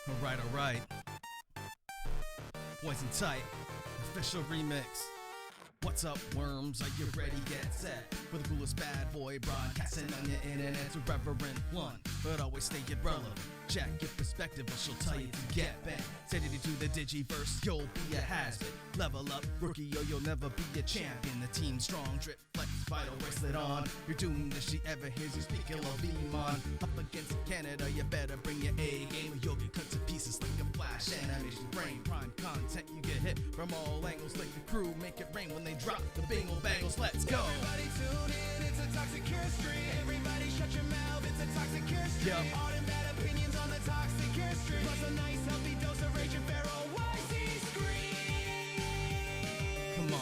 Alright. Poison Tight, official remix. What's up, worms? Are you ready? Get set for the coolest bad boy broadcasting on your internet's irreverent blunt, but always stay irrelevant. Check your perspective, or she'll tell you to get back. Set it into the digiverse, you'll be a hazard. Level up, rookie, or you'll never be a champion. The team strong, drip, flex, vital bracelet on. You're doomed if she ever hears you speak ill of Iman. Up against Canada, you better bring your A game, or you'll get cut to pieces like a flash animation frame. Prime content, you get hit from all angles, like the crew make it rain when they drop the bingle bangles. Let's go. Everybody tune in, it's a toxic chemistry. Everybody shut your mouth, it's a toxic chemistry. Yep. Hard and bad opinions on the toxic chemistry. Plus a nice healthy dose of rage and feral YC scream. Come on.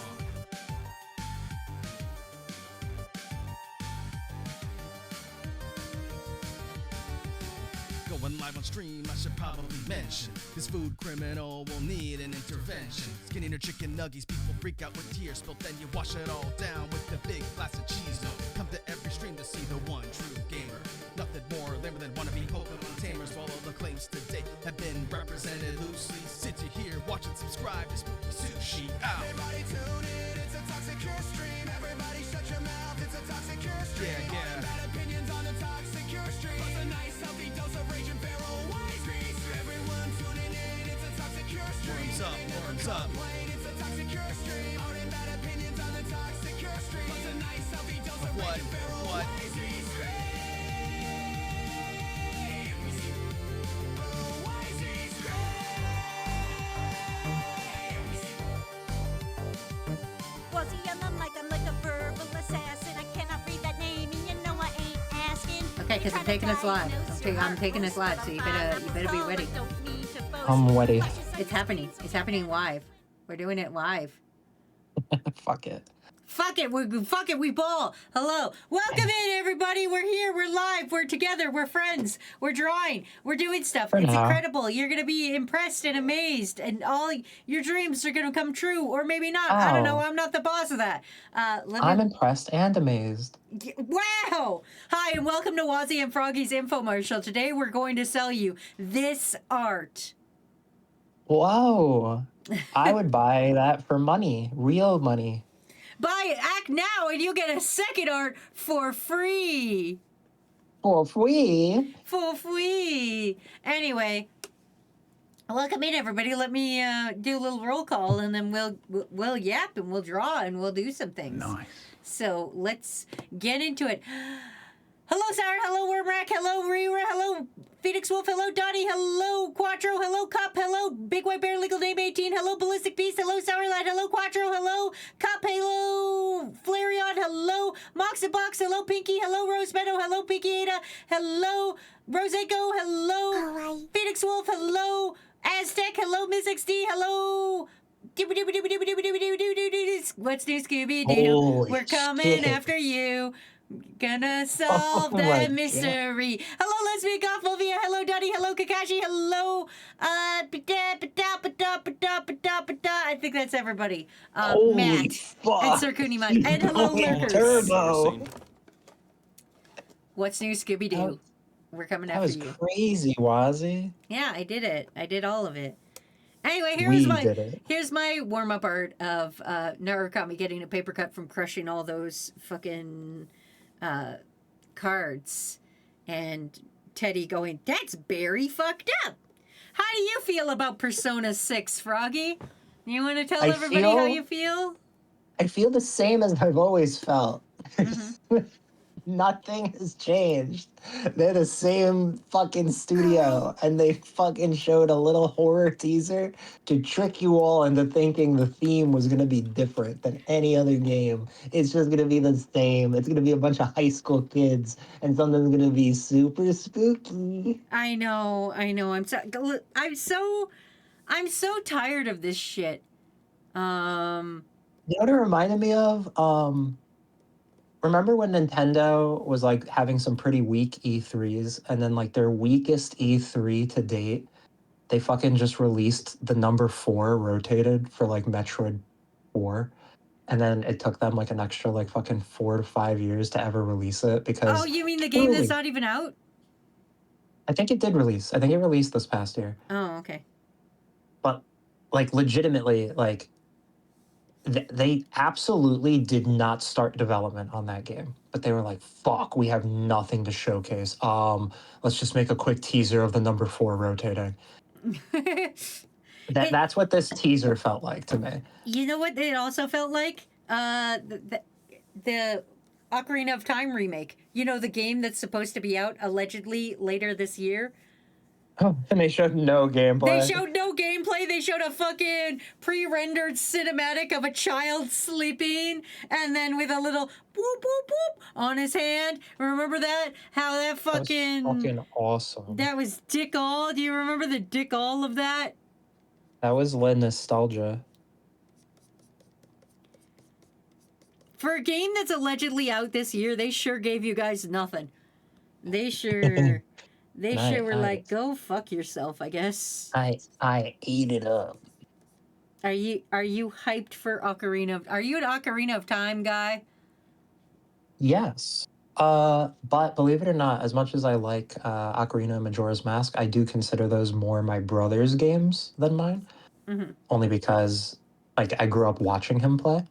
Going live on stream, I should probably mention this food criminal will need an intervention. Skinning her chicken nuggies, people freak out with tears spilled. Then you wash it all down with the big glass of cheese. Come to every stream to see the one true gamer. Nothing more lame than wannabe Pokemon tamers. While all the claims to date have been represented loosely. Sit you here, watch and subscribe to Spooky Sushi out. Everybody tune in, it's a toxic chemistry. Everybody shut your mouth, it's a toxic chemistry. Yeah. Hard and bad opinions on the toxic chemistry. Plus a nice healthy dose of rage and feral YC. Everyone tuning in, it's a toxic chemistry. Worms up. It's a toxic chemistry. Hard and bad opinions on the toxic chemistry. Plus a nice healthy dose of What? rage and feral What? YC. Wazzy on the mic, I'm like a verbal assassin. I cannot read that name, and you know I ain't asking. Okay, because I'm taking us live. I'm taking us live, so you better be ready. I'm ready. It's happening. It's happening live. We're doing it live. Fuck it. Fuck it, we ball. Hello. Welcome in, everybody. We're here. We're live. We're together. We're friends. We're drawing. We're doing stuff. For It's now. incredible. You're going to be impressed and amazed, and all your dreams are going to come true, or maybe not. I don't know. Oh. I'm not the boss of that. I'm impressed and amazed. Wow! Hi, and welcome to Wazzy and Froggy's infomercial. Today we're going to sell you this art. Whoa. I would buy that for money. Real money. Act now and you get a second art for free. For free. For free. Anyway, welcome in, everybody. Let me do a little roll call, and then we'll yap and we'll draw and we'll do some things. Nice. So let's get into it. Hello, Sour. Hello, Wormrack. Hello, Rira. Hello, Phoenix Wolf. Hello, Dottie. Hello, Quattro. Hello, Cup. Hello, Big White Bear. Legal Name 18. Hello, Ballistic Beast. Hello, Sour Lad. Hello, Quattro. Hello, Cup. Hello, Flareon. Hello, Moxabox. Hello, Pinky. Hello, Rose Meadow. Hello, Pinky Ada. Hello, Roseco. Hello, Phoenix Wolf. Hello, Aztec. Hello, Miss XD. Hello. What's new, Scooby-Doo? Holy We're coming shit. after you. Gonna solve Oh my that God. mystery. Hello, Lesbian Gothmovia. Hello, Dottie. Hello, Kakashi. Hello, I think that's everybody. Holy Matt fuck. and Sir Cooney Mud. And hello, Holy lurkers. Turbo. What's new, Scooby-Doo? We're coming That after was you. crazy, Wazzy. Yeah, I did it. I did all of it. Anyway, We did it. here's my warm-up art of Narukami getting a paper cut from crushing all those fucking cards, and Teddy going, "That's very fucked up." How do you feel about Persona 6, Froggy? You want to tell I everybody how feel- you feel? I feel the same as I've always felt. Mm-hmm. Nothing has changed. They're the same fucking studio, and they fucking showed a little horror teaser to trick you all into thinking the theme was gonna be different than any other game. It's just gonna be the same. It's gonna be a bunch of high school kids, and something's gonna be super spooky. I know. I'm so tired of this shit. You know what it reminded me of? Remember when Nintendo was like having some pretty weak E3s, and then like their weakest E3 to date, they fucking just released the number 4 rotated for like Metroid 4, and then it took them like an extra like fucking 4 to 5 years to ever release it because Oh, you mean the game that's Holy- not even out? I think it did release. I think it released this past year. Oh, okay. But like legitimately, like they absolutely did not start development on that game. But they were like, "Fuck, we have nothing to showcase. Let's just make a quick teaser of the number 4 rotating." It- That's what this teaser felt like to me. You know what it also felt like? The Ocarina of Time remake. You know, the game that's supposed to be out allegedly later this year. Oh, and they showed no gameplay. They showed no gameplay. They showed a fucking pre-rendered cinematic of a child sleeping, and then with a little boop boop boop on his hand. Remember that? How that That was fucking awesome. that was dick all. Do you remember the dick all of that? That was lit nostalgia. For a game that's allegedly out this year, they sure gave you guys nothing. They sure were like, go fuck yourself, I guess. I ate it up. Are you hyped for Ocarina of? Are you an Ocarina of Time guy? Yes. But believe it or not, as much as I like Ocarina and Majora's Mask, I do consider those more my brother's games than mine. Mm-hmm. Only because like I grew up watching him play.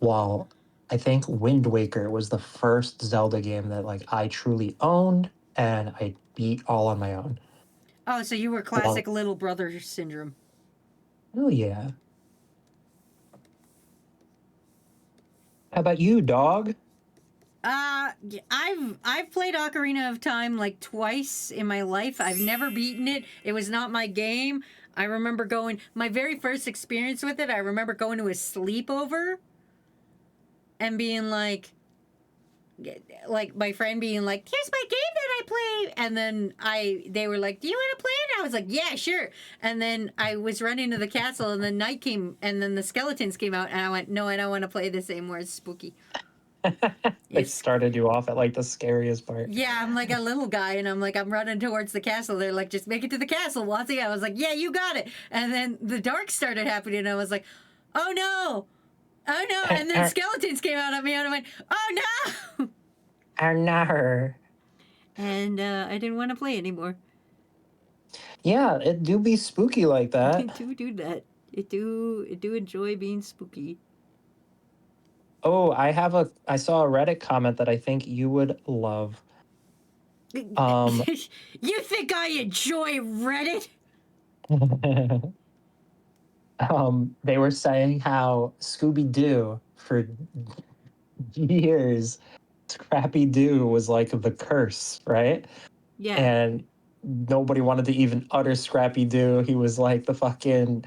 While I think Wind Waker was the first Zelda game that like I truly owned and I beat all on my own. Oh, so you were classic little brother syndrome. Oh yeah. How about you, dog? I've played Ocarina of Time like twice in my life. I've never beaten it. It was not my game. I remember going my very first experience with it. I remember going to a sleepover and being like my friend being like, "Here's my game that I play," and then they were like, "Do you want to play it?" I was like, "Yeah, sure." And then I was running to the castle, and then night came, and then the skeletons came out, and I went, "No, I don't want to play this anymore. It's spooky." They started you off at like the scariest part. Yeah, I'm like a little guy, and I'm running towards the castle. They're like, "Just make it to the castle, Watsy." I was like, "Yeah, you got it." And then the dark started happening, and I was like, "Oh no, oh no!" And then skeletons came out at me, and I went, "Oh no!" I know. And I didn't want to play anymore. Yeah, it do be spooky like that. It do that. It do enjoy being spooky. Oh, I saw a Reddit comment that I think you would love. You think I enjoy Reddit? They were saying how Scooby-Doo for years, Scrappy Doo was like the curse, right? Yeah. And nobody wanted to even utter Scrappy Doo. He was like the fucking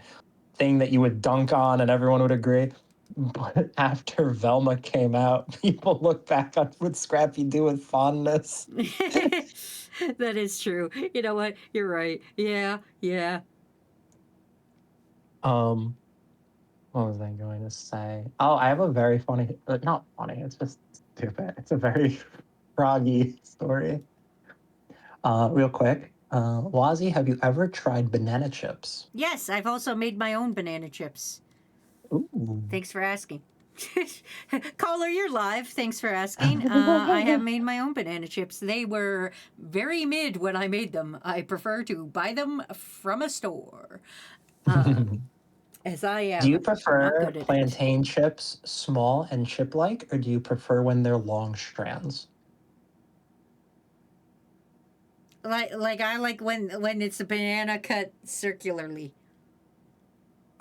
thing that you would dunk on and everyone would agree. But after Velma came out, people look back on with Scrappy Doo with fondness. That is true. You know what? You're right. Yeah, yeah. What was I going to say? Oh, I have a very funny, not funny, it's just stupid. It's a very froggy story. Real quick, Wazzy, have you ever tried banana chips? Yes, I've also made my own banana chips. Ooh. Thanks for asking. Caller, you're live. Thanks for asking. I have made my own banana chips. They were very mid when I made them. I prefer to buy them from a store. As I am. Do you not prefer good at it. plantain chips small and chip-like, or do you prefer when they're long strands? Like I like when it's a banana cut circularly.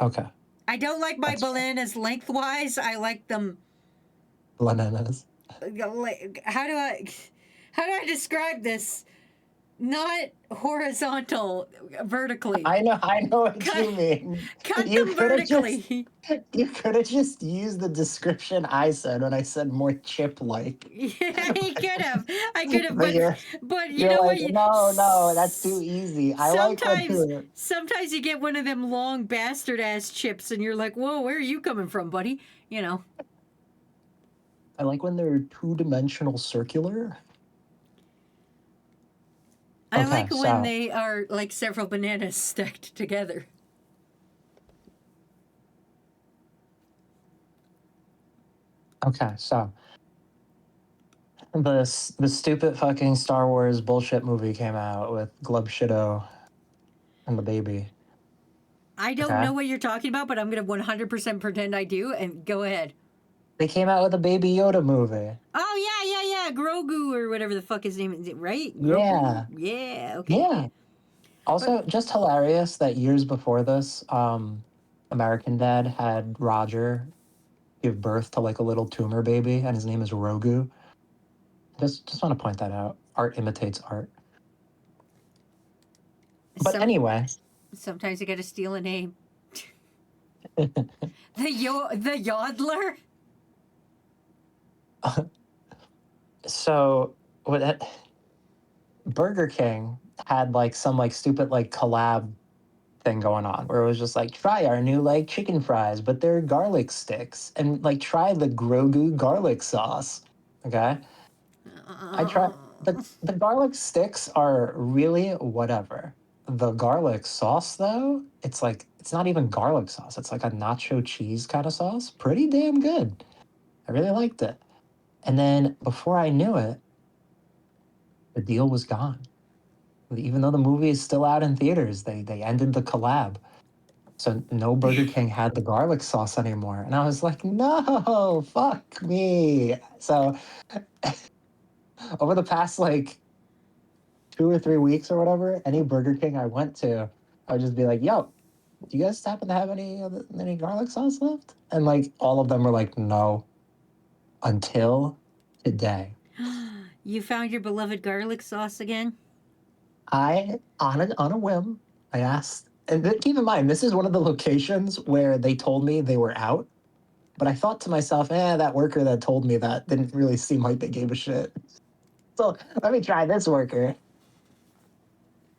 Okay. I don't like my bananas lengthwise. I like them. Bananas. Like, how do I describe this? Not horizontal, vertically. I know what you mean. Cut You them coulda vertically. You could have just used the description I said when I said more chip-like. Yeah, I could have, but you You're know like, what? no, that's too easy. I like when Sometimes you get one of them long bastard ass chips, and you're like, "Whoa, where are you coming from, buddy?" You know. I like when they're two-dimensional circular. I Okay, like when so they are like several bananas stacked together. okay, so The stupid fucking Star Wars bullshit movie came out with Glub Shido and the baby. I don't Okay, know what you're talking about, but I'm gonna 100% pretend I do, and go ahead. they came out with a Baby Yoda movie. Oh yeah, Grogu or whatever the fuck his name is, right? Grogu. Yeah, Yeah, okay. yeah. But Also, just hilarious that years before this, American Dad had Roger give birth to like a little tumor baby, and his name is Rogu. Just want to point that out. Art imitates art. But some anyway, sometimes you gotta steal a name. The Yodler. so what that Burger King had like some like stupid like collab thing going on where it was just like try our new like chicken fries, but they're garlic sticks, and like try the Grogu garlic sauce. Okay, I try the garlic sticks are really whatever. The garlic sauce though, it's like it's not even garlic sauce. It's like a nacho cheese kind of sauce. Pretty damn good. I really liked it. And then before I knew it, the deal was gone. Even though the movie is still out in theaters, they ended the collab. So no Burger King had the garlic sauce anymore. And I was like, no, fuck me. So over the past like 2 or 3 weeks or whatever, any Burger King I went to, I would just be like, yo, do you guys happen to have any garlic sauce left? And like all of them were like, no, until today. You found your beloved garlic sauce again? I on a whim, I asked, and keep in mind, this is one of the locations where they told me they were out. But I thought to myself, that worker that told me that didn't really seem like they gave a shit. So let me try this worker.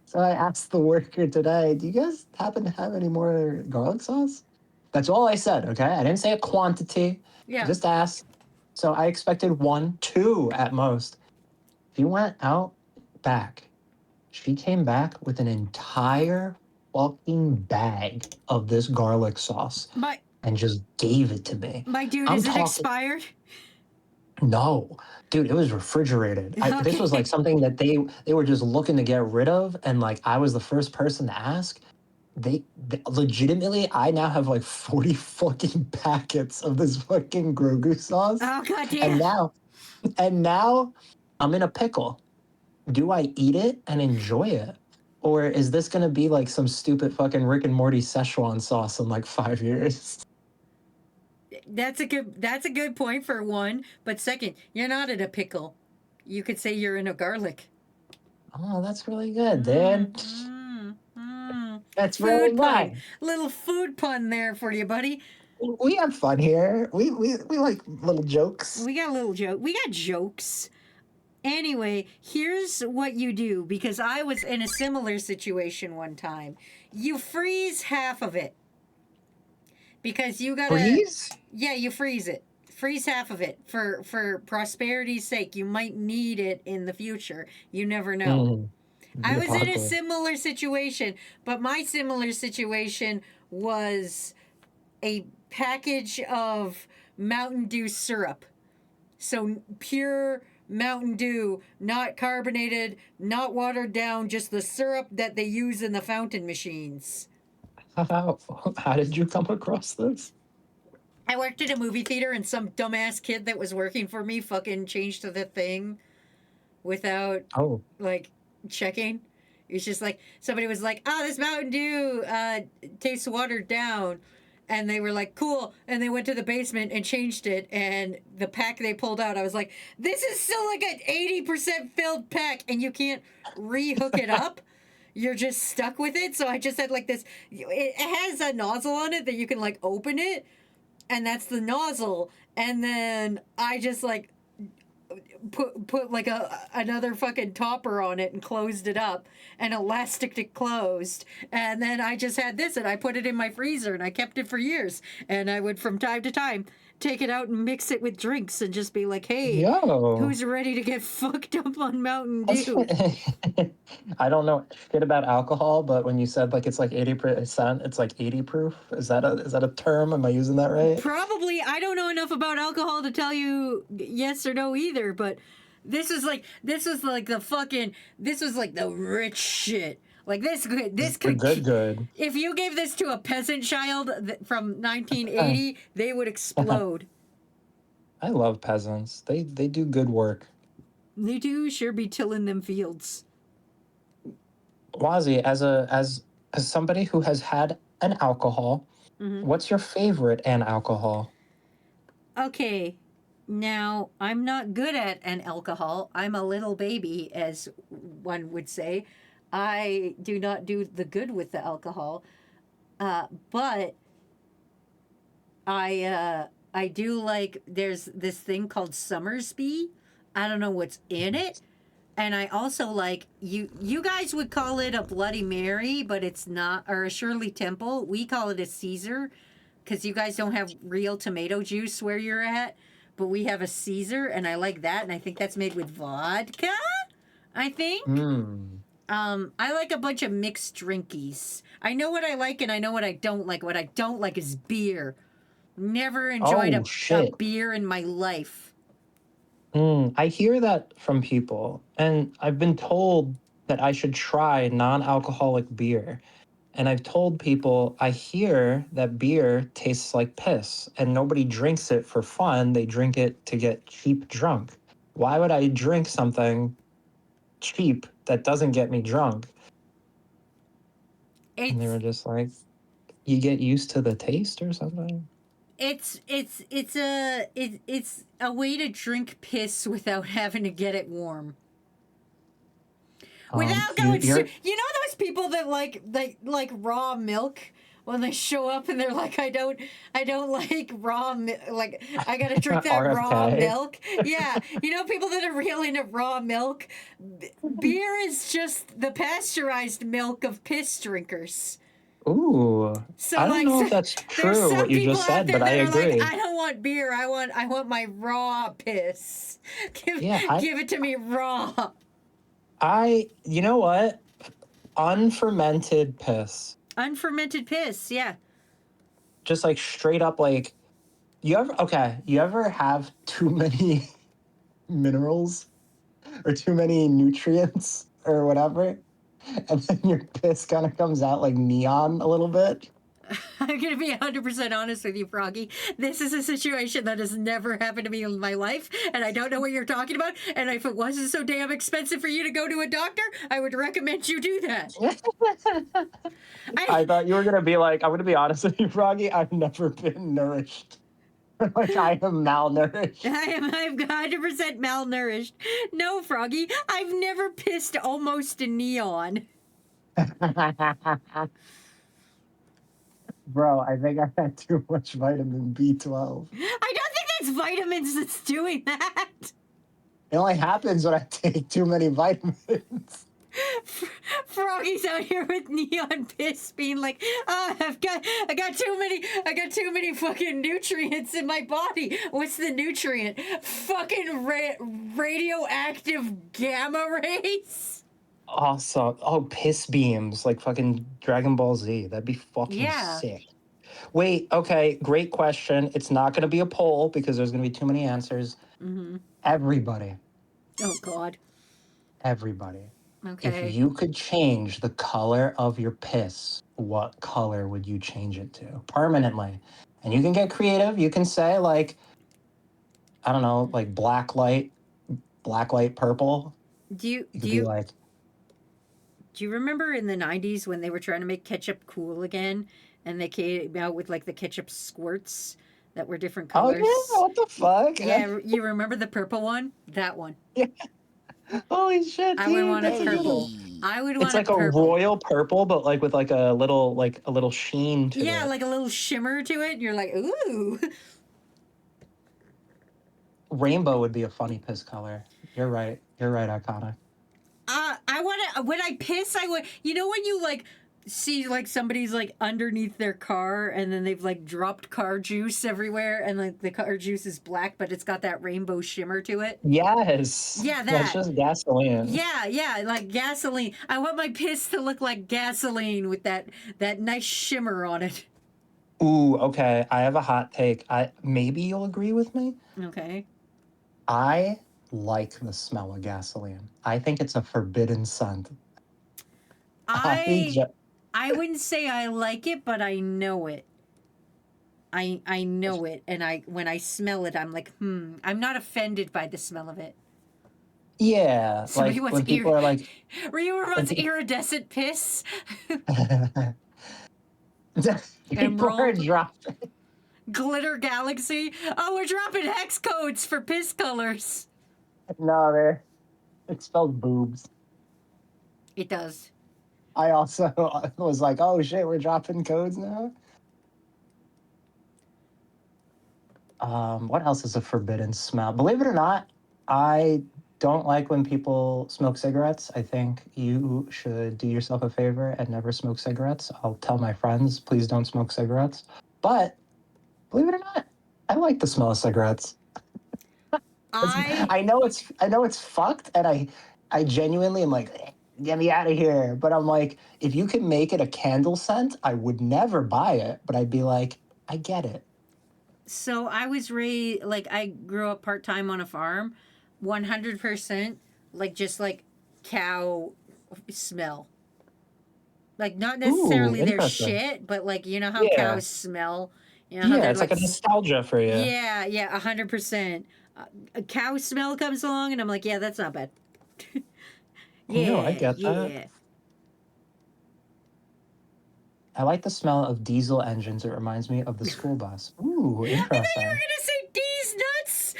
So I asked the worker today, do you guys happen to have any more garlic sauce? That's all I said, okay? I didn't say a quantity. I Yeah. just asked. So I expected 1, 2 at most. She went out back. She came back with an entire fucking bag of this garlic sauce My and just gave it to me. my dude, I'm is it talking. expired? No, dude, it was refrigerated. This was like Okay. something that they were just looking to get rid of, and like I was the first person to ask. They legitimately, I now have like 40 fucking packets of this fucking Grogu sauce, Oh and goddamn. now I'm in a pickle. Do I eat it and enjoy it? Or is this gonna be like some stupid fucking Rick and Morty Szechuan sauce in like 5 years? That's a good point for one. But second, you're not in a pickle. You could say you're in a garlic. Oh, that's really good, dude. That's really Food pun. nice. Little food pun there for you, buddy. We have fun here. We like little jokes. We got a little joke. We got jokes. Anyway, here's what you do, because I was in a similar situation one time. You freeze half of it. Because you gotta Freeze? Yeah, you freeze it. Freeze half of it for prosperity's sake. You might need it in the future. You never know. Mm, I the was in a apocalypse. similar situation, but my similar situation was a package of Mountain Dew syrup. So pure Mountain Dew, not carbonated, not watered down, just the syrup that they use in the fountain machines. How did you come across this? I worked at a movie theater, and some dumbass kid that was working for me fucking changed to the thing without Oh, like checking. It's just like somebody was like, "Oh, this Mountain Dew tastes watered down," and they were like, "Cool," and they went to the basement and changed it. And the pack they pulled out, I was like, "This is still like an 80% filled pack, and you can't rehook it up." You're just stuck with it. So I just had like this. It has a nozzle on it that you can like open it, and that's the nozzle. And then I just like put like another fucking topper on it and closed it up and elastic it closed. And then I just had this, and I put it in my freezer, and I kept it for years. And I would from time to time take it out and mix it with drinks and just be like, "Hey, yo. who's ready to get fucked up on Mountain That's- Dew?" I don't know shit about alcohol, but when you said like it's like 80%, it's like 80 proof. Is that a term? Am I using that right? Probably. I don't know enough about alcohol to tell you yes or no either, but This was like the rich shit. Like this The could good. if you gave this to a peasant child from 1980, they would explode. I love peasants. They do good work. They do sure be tilling them fields. Wazi, as somebody who has had an alcohol, what's your favorite an alcohol? Okay, now I'm not good at an alcohol. I'm a little baby, as one would say. I do not do the good with the alcohol, but I do like. There's this thing called Summersby. I don't know what's in it, and I also like you. You guys would call it a Bloody Mary, but it's not, or a Shirley Temple. We call it a Caesar, because you guys don't have real tomato juice where you're at, but we have a Caesar, and I like that, and I think that's made with vodka. I think. I like a bunch of mixed drinkies. I know what I like and I know what I don't like. What I don't like is beer. Never enjoyed Oh, a shit. beer in my life. I hear that from people, and I've been told that I should try non-alcoholic beer. And I've told people I hear that beer tastes like piss, and nobody drinks it for fun. They drink it to get cheap drunk. Why would I drink something cheap that doesn't get me drunk? And they were just like, you get used to the taste or something? It's a way to drink piss without having to get it warm. Without going, you know those people that like raw milk when they show up and they're like, I don't like raw like I gotta drink that raw milk. Yeah, you know people that are real into raw milk. Beer is just the pasteurized milk of piss drinkers. Ooh, So I don't know if that's true what you just said, but I agree. Like, I don't want beer. I want my raw piss. Give it to me raw. You know what? Unfermented piss. Unfermented piss, yeah. Just like straight up, like, you ever have too many minerals or too many nutrients or whatever, and then your piss kind of comes out like neon a little bit? I'm going to be 100% honest with you, Froggy. This is a situation that has never happened to me in my life, and I don't know what you're talking about. And if it wasn't so damn expensive for you to go to a doctor, I would recommend you do that. I thought you were going to be like, I'm going to be honest with you, Froggy, I've never been nourished. Like, I am malnourished. I'm 100% malnourished. No, Froggy, I've never pissed almost a neon. Bro, I think I had too much vitamin B12. I don't think that's vitamins that's doing that. It only happens when I take too many vitamins. Froggy's out here with neon piss being like, oh, I got too many fucking nutrients in my body. What's the nutrient? Fucking radioactive gamma rays? Awesome. Oh, piss beams, like fucking Dragon Ball Z. That'd be fucking sick. Wait, okay, great question. It's not going to be a poll because there's going to be too many answers. Everybody. Oh, God. Everybody. Okay. If you could change the color of your piss, what color would you change it to permanently? And you can get creative. You can say, like, I don't know, like black light purple. Do you remember in the 90s when they were trying to make ketchup cool again and they came out with like the ketchup squirts that were different colors? Oh, yeah, what the fuck? Yeah, you remember the purple one? That one. Yeah. Holy shit, I would want a purple. It's like a royal purple, but like with like a little sheen to it. Yeah, like a little shimmer to it. You're like, ooh. Rainbow would be a funny piss color. You're right, Iconic. When I piss, I would, you know, when you like see like somebody's like underneath their car and then they've like dropped car juice everywhere and like the car juice is black, but it's got that rainbow shimmer to it. Yes. Yeah, that's just gasoline. Yeah, like gasoline. I want my piss to look like gasoline with that nice shimmer on it. Ooh, okay. I have a hot take. Maybe you'll agree with me. Okay. I like the smell of gasoline. I think it's a forbidden scent. I wouldn't say I like it, but I know it. I know it, and when I smell it, I'm like, I'm not offended by the smell of it. Yeah, Somebody like wants when people are like, Reaver wants people- iridescent piss. people are Emerald. dropping. Glitter Galaxy. Oh, we're dropping hex codes for piss colors. No, it spelled boobs. It does. I also was like, oh shit, we're dropping codes now. What else is a forbidden smell? Believe it or not, I don't like when people smoke cigarettes. I think you should do yourself a favor and never smoke cigarettes. I'll tell my friends, please don't smoke cigarettes. But believe it or not, I like the smell of cigarettes. I know it's fucked, and I genuinely am like, get me out of here. But I'm like, if you can make it a candle scent, I would never buy it, but I'd be like, I get it. So I was raised, like, I grew up part time on a farm, 100%, like, just like cow smell. Like, not necessarily their Interesting. shit, but like, you know how Yeah. cows smell? You know how Yeah, they're it's like a nostalgia for you. yeah, 100%. A cow smell comes along, and I'm like, yeah, that's not bad. No, I get that. I like the smell of diesel engines. It reminds me of the school bus. Ooh, I thought you interesting. were gonna say D's nuts.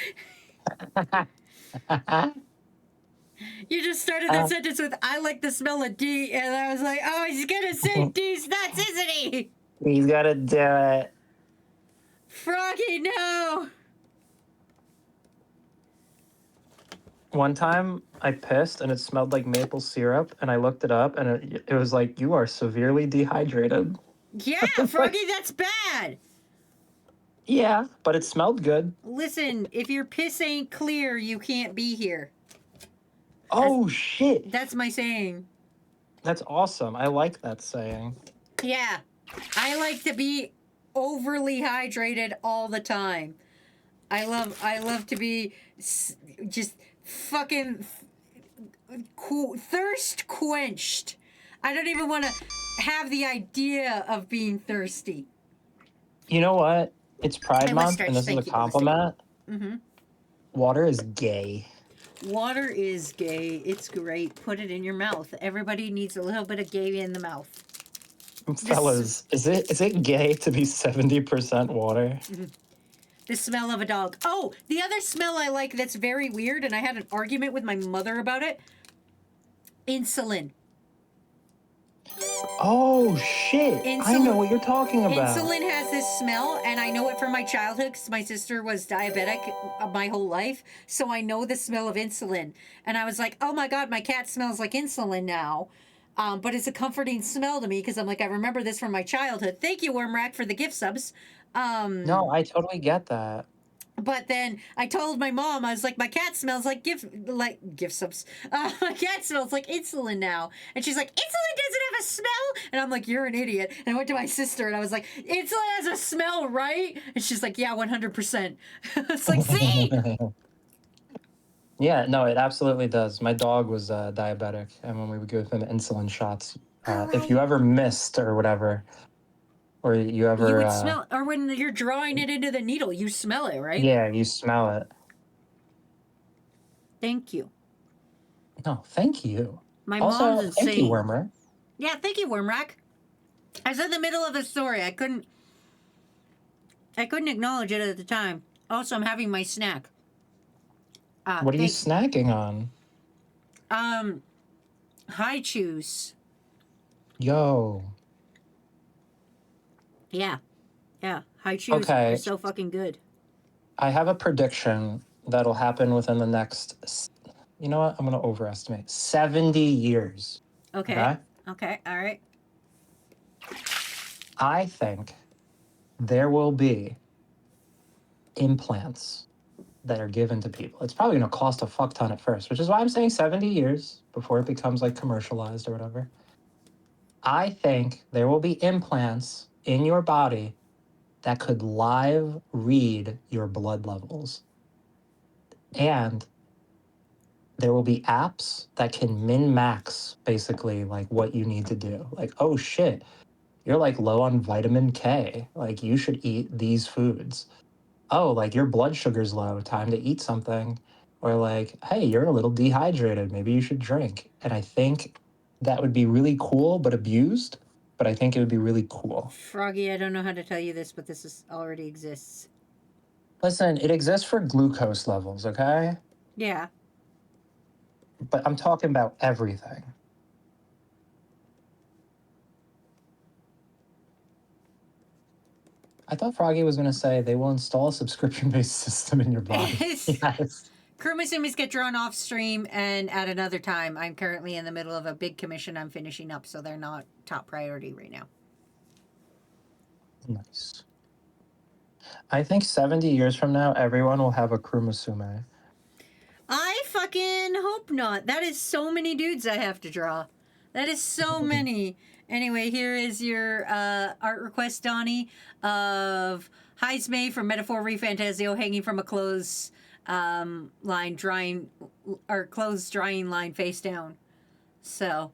You just started that sentence with "I like the smell of D," and I was like, "Oh, he's gonna say D's nuts, isn't he?" He's got to do it. Froggy, no. One time I pissed and it smelled like maple syrup, and I looked it up and it was like, you are severely dehydrated. Yeah, Froggy, that's bad. Yeah, but it smelled good. Listen, if your piss ain't clear, you can't be here. Oh, shit. That's my saying. That's awesome. I like that saying. Yeah, I like to be overly hydrated all the time. I love to be just fucking thirst quenched. I don't even want to have the idea of being thirsty. You know what? It's Pride I must Month, stretch. and this is a Thank you, compliment. Mm-hmm. Water is gay. Water is gay. It's great. Put it in your mouth. Everybody needs a little bit of gay in the mouth. Fellas, is it gay to be 70% water? The smell of a dog. Oh, the other smell I like that's very weird, and I had an argument with my mother about it. Insulin. Oh, shit. I know what you're talking about. Insulin has this smell, and I know it from my childhood because my sister was diabetic my whole life. So I know the smell of insulin. And I was like, oh my God, my cat smells like insulin now. But it's a comforting smell to me because I'm like, I remember this from my childhood. Thank you, Wormrack, for the gift subs. No, I totally get that. But then I told my mom, I was like, my cat smells like gift subs. My cat smells like insulin now. And she's like, insulin doesn't have a smell? And I'm like, you're an idiot. And I went to my sister and I was like, insulin has a smell, right? And she's like, yeah, 100%. It's like, see? Yeah, no, it absolutely does. My dog was diabetic, and when we would give him insulin shots, if you ever missed or whatever, or you ever... You would smell, or when you're drawing it into the needle, you smell it, right? Yeah, you smell it. Thank you. No, thank you. My Also, mom's insane. thank you, Wormer. Yeah, thank you, Wormrack. I was in the middle of a story. I couldn't acknowledge it at the time. Also, I'm having my snack. What are you snacking on? High chews. Yo. Yeah. High chews are so fucking good. I have a prediction that'll happen within the next, you know what? I'm going to overestimate. 70 years. Okay. All right. I think there will be implants that are given to people. It's probably going to cost a fuck ton at first, which is why I'm saying 70 years before it becomes like commercialized or whatever. I think there will be implants in your body that could live read your blood levels. And there will be apps that can min max basically like what you need to do. Like, oh shit, you're like low on vitamin K. Like you should eat these foods. Oh, like your blood sugar's low, time to eat something. Or like, hey, you're a little dehydrated, maybe you should drink. And I think that would be really cool, but abused. But I think it would be really cool. Froggy, I don't know how to tell you this, but already exists. Listen, it exists for glucose levels, okay? Yeah. But I'm talking about everything. I thought Froggy was going to say they will install a subscription-based system in your body. Yes. Kurumazumis get drawn off stream and at another time. I'm currently in the middle of a big commission I'm finishing up, so they're not top priority right now. Nice. I think 70 years from now, everyone will have a Kurumasume. I fucking hope not. That is so many dudes I have to draw. That is so many. Anyway, here is your art request, Donnie, of Heisme from Metaphor Refantasio hanging from a clothes line drying, or clothes drying line face down. So.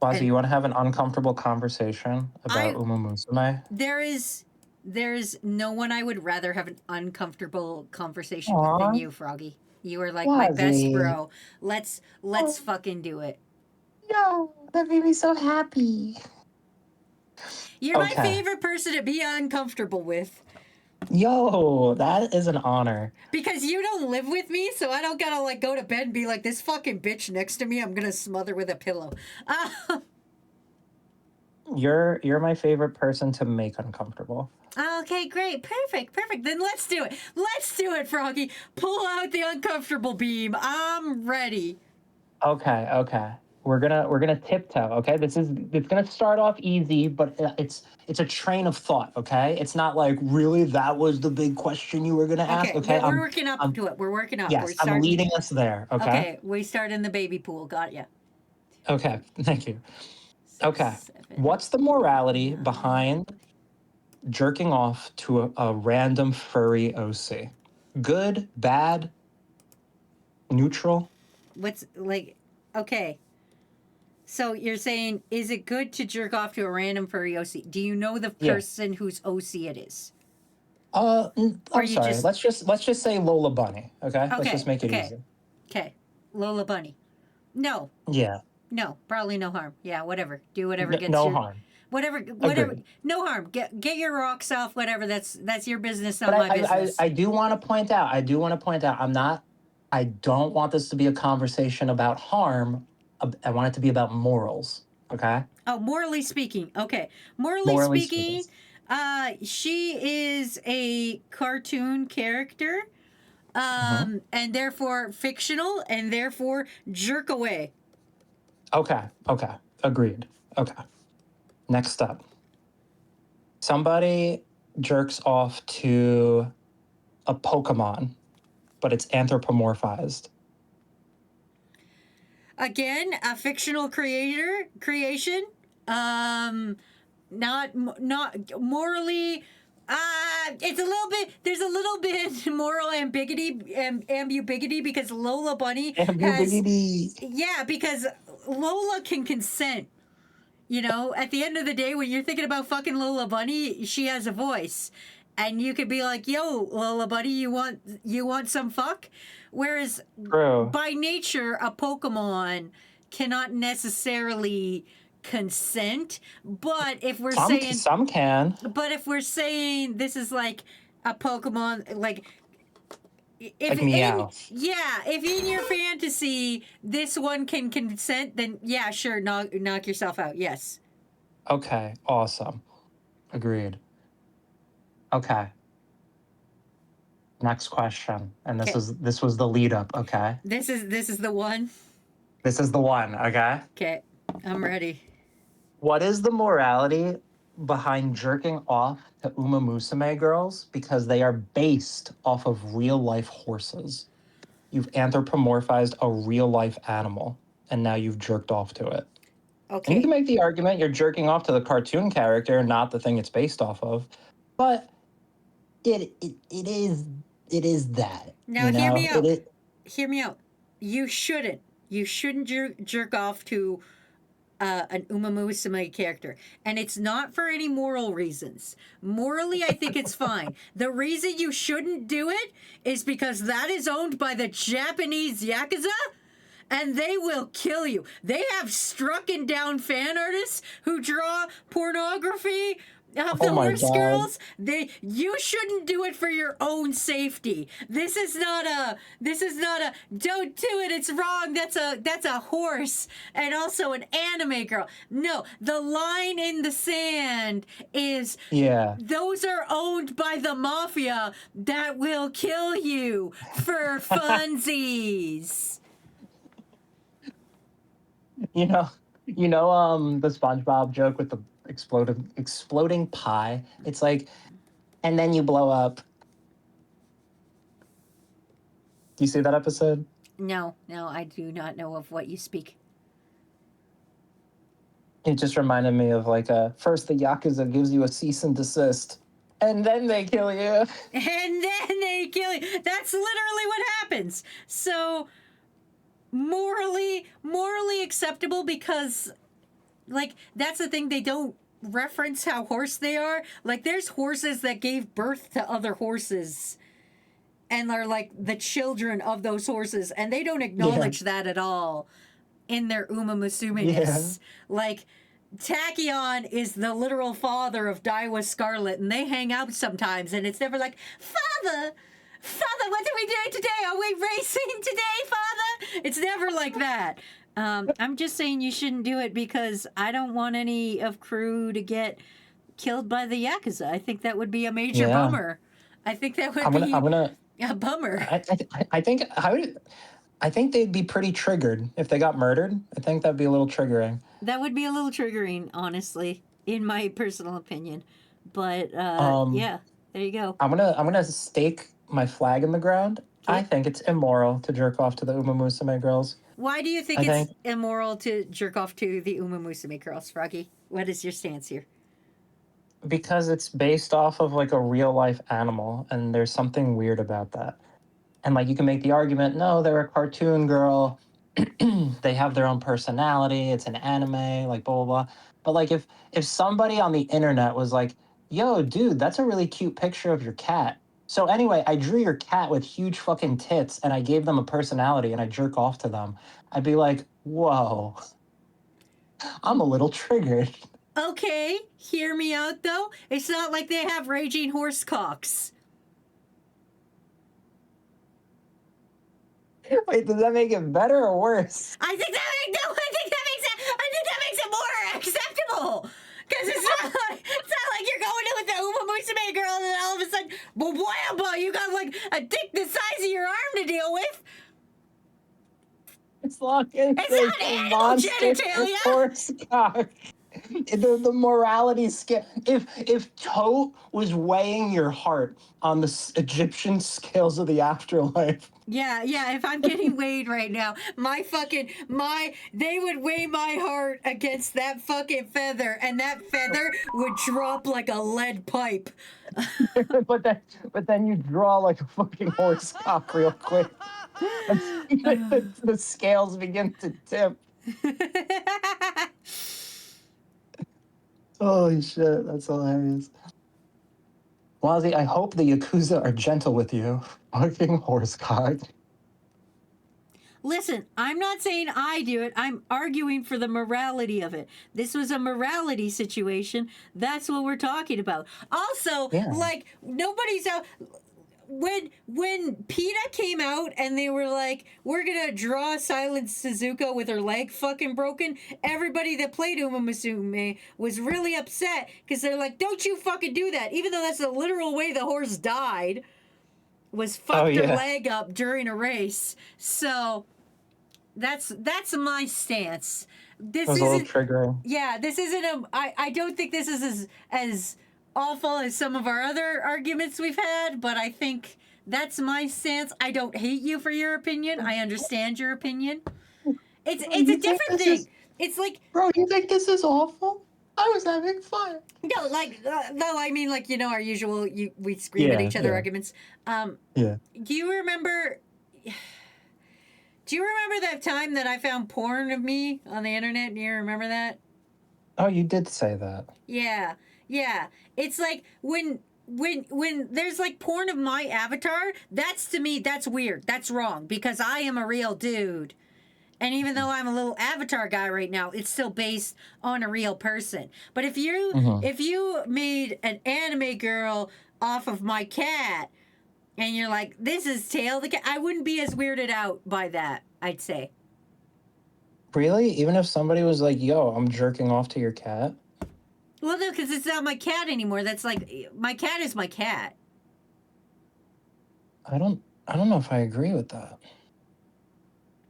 Bazi, you want to have an uncomfortable conversation about Uma Musume? There is no one I would rather have an uncomfortable conversation with than you, Froggy. You are like my best bro. Let's fucking do it. No, that made me so happy. You're my favorite person to be uncomfortable with. Yo, that is an honor. Because you don't live with me, so I don't gotta like go to bed and be like, this fucking bitch next to me, I'm gonna smother with a pillow. You're my favorite person to make uncomfortable. Okay, great. Perfect. Then let's do it. Let's do it, Froggy. Pull out the uncomfortable beam. I'm ready. Okay. We're gonna tiptoe, okay? It's gonna start off easy, but it's a train of thought, okay? It's not like, really, that was the big question you were gonna ask, okay? We're working up to it. We're working up. Yes, I'm leading us there, okay? Okay, we start in the baby pool. Got ya. Okay, thank you. Okay, what's the morality behind jerking off to a random furry OC? Good, bad, neutral? What's like, okay. So you're saying, is it good to jerk off to a random furry OC? Do you know the person whose OC it is? I'm sorry. Let's just say Lola Bunny. Okay. Let's just make it easy. Okay. Lola Bunny. No. Yeah. No. Probably no harm. Yeah. Whatever. Do whatever gets no harm. Whatever. Agreed. No harm. Get your rocks off. Whatever. That's your business, not my business. I do want to point out. I don't want this to be a conversation about harm. I want it to be about morals. Okay. Oh, morally speaking. Okay. Morally speaking, she is a cartoon character, and therefore fictional, and therefore jerk away. Okay. Agreed. Okay. Next up. Somebody jerks off to a Pokemon, but it's anthropomorphized. Again, a fictional creation. Not morally. It's a little bit. There's a little bit moral ambiguity because Lola Bunny because Lola can consent. You know, at the end of the day, when you're thinking about fucking Lola Bunny, she has a voice, and you could be like, "Yo, Lola Bunny, you want some fuck?" Whereas by nature, a Pokemon cannot necessarily consent. But if we're saying some can, but if we're saying this is like a Pokemon, like if if in your fantasy this one can consent, then yeah, sure, knock yourself out. Yes. Okay. Awesome. Agreed. Okay. Next question, and this was the lead up. Okay. This is the one. This is the one. Okay. Okay, I'm ready. What is the morality behind jerking off to Uma Musume girls because they are based off of real life horses? You've anthropomorphized a real life animal, and now you've jerked off to it. Okay. And you can make the argument you're jerking off to the cartoon character, not the thing it's based off of, but it is that. Now hear me out. Hear me out. you shouldn't. You shouldn't jerk off to an Uma Musume character. And it's not for any moral reasons. Morally, I think it's fine. The reason you shouldn't do it is because that is owned by the Japanese Yakuza, and they will kill you. They have strucken down fan artists who draw pornography of the Oh my horse God. girls. You shouldn't do it for your own safety. This is not a don't do it, it's wrong. That's a horse and also an anime girl. No, the line in the sand is Yeah. those are owned by the mafia that will kill you for funsies. You know, the SpongeBob joke with the exploding pie. It's like, and then you blow up. Do you see that episode? No, I do not know of what you speak. It just reminded me of like first the Yakuza gives you a cease and desist, and then they kill you. And then they kill you. That's literally what happens. So morally acceptable, because like that's the thing, they don't reference how horse they are. Like there's horses that gave birth to other horses and are like the children of those horses, and they don't acknowledge that at all in their Uma Musume-ness. Like Tachyon is the literal father of Daiwa Scarlet, and they hang out sometimes, and it's never like, Father, what are we doing today? Are we racing today, Father? It's never like that. I'm just saying you shouldn't do it because I don't want any of crew to get killed by the Yakuza. I think that would be a major bummer. I think that would be a bummer. I think they'd be pretty triggered if they got murdered. I think that'd be a little triggering. That would be a little triggering, honestly, in my personal opinion. But yeah, there you go. I'm gonna stake my flag in the ground. Okay. I think it's immoral to jerk off to the Uma Musume girls. Why do you think it's immoral to jerk off to the Uma Musume girls, Froggy? What is your stance here? Because it's based off of like a real life animal, and there's something weird about that. And like you can make the argument, no, they're a cartoon girl. They have their own personality. It's an anime, like blah blah blah. But like if somebody on the internet was like, yo, dude, that's a really cute picture of your cat. So anyway, I drew your cat with huge fucking tits and I gave them a personality and I jerk off to them. I'd be like, whoa, I'm a little triggered. Okay, hear me out though. It's not like they have raging horse cocks. Wait, does that make it better or worse? I think that makes it more acceptable. Because it's not like you're going in with the Uma Musume girl and then all of a sudden, whambo, you got like a dick the size of your arm to deal with. It's like it's not animal genitalia. Horse cock. The morality scale. If Tote was weighing your heart on the Egyptian scales of the afterlife. Yeah, if I'm getting weighed right now, they would weigh my heart against that fucking feather, and that feather would drop like a lead pipe. but then you draw like a fucking horse cock real quick. The scales begin to tip. Holy shit, that's hilarious. Wazzy, I hope the Yakuza are gentle with you. Fucking horse cock. Listen, I'm not saying I do it. I'm arguing for the morality of it. This was a morality situation. That's what we're talking about. Also, like, nobody's out... When PETA came out and they were like, we're gonna draw Silent Suzuka with her leg fucking broken, everybody that played Uma Musume was really upset because they're like, don't you fucking do that. Even though that's the literal way the horse died, was fucked her leg up during a race. So that's my stance. This was a little triggering. Yeah, this isn't I don't think this is as awful as some of our other arguments we've had, but I think that's my stance. I don't hate you for your opinion. I understand your opinion. It's a different thing. It's like, bro, you think this is awful? I was having fun. No, like no, I mean like our usual we scream at each other arguments. Do you remember Do you remember that time that I found porn of me on the internet? Do you remember that? Oh, you did say that. Yeah. Yeah. It's like when there's like porn of my avatar, that's to me that's weird. That's wrong because I am a real dude. And even though I'm a little avatar guy right now, it's still based on a real person. But if you made an anime girl off of my cat and you're like, this is Tail the cat, I wouldn't be as weirded out by that, I'd say. Really? Even if somebody was like, yo, I'm jerking off to your cat? Well, no, because it's not my cat anymore. That's like my cat is my cat. I don't know if I agree with that.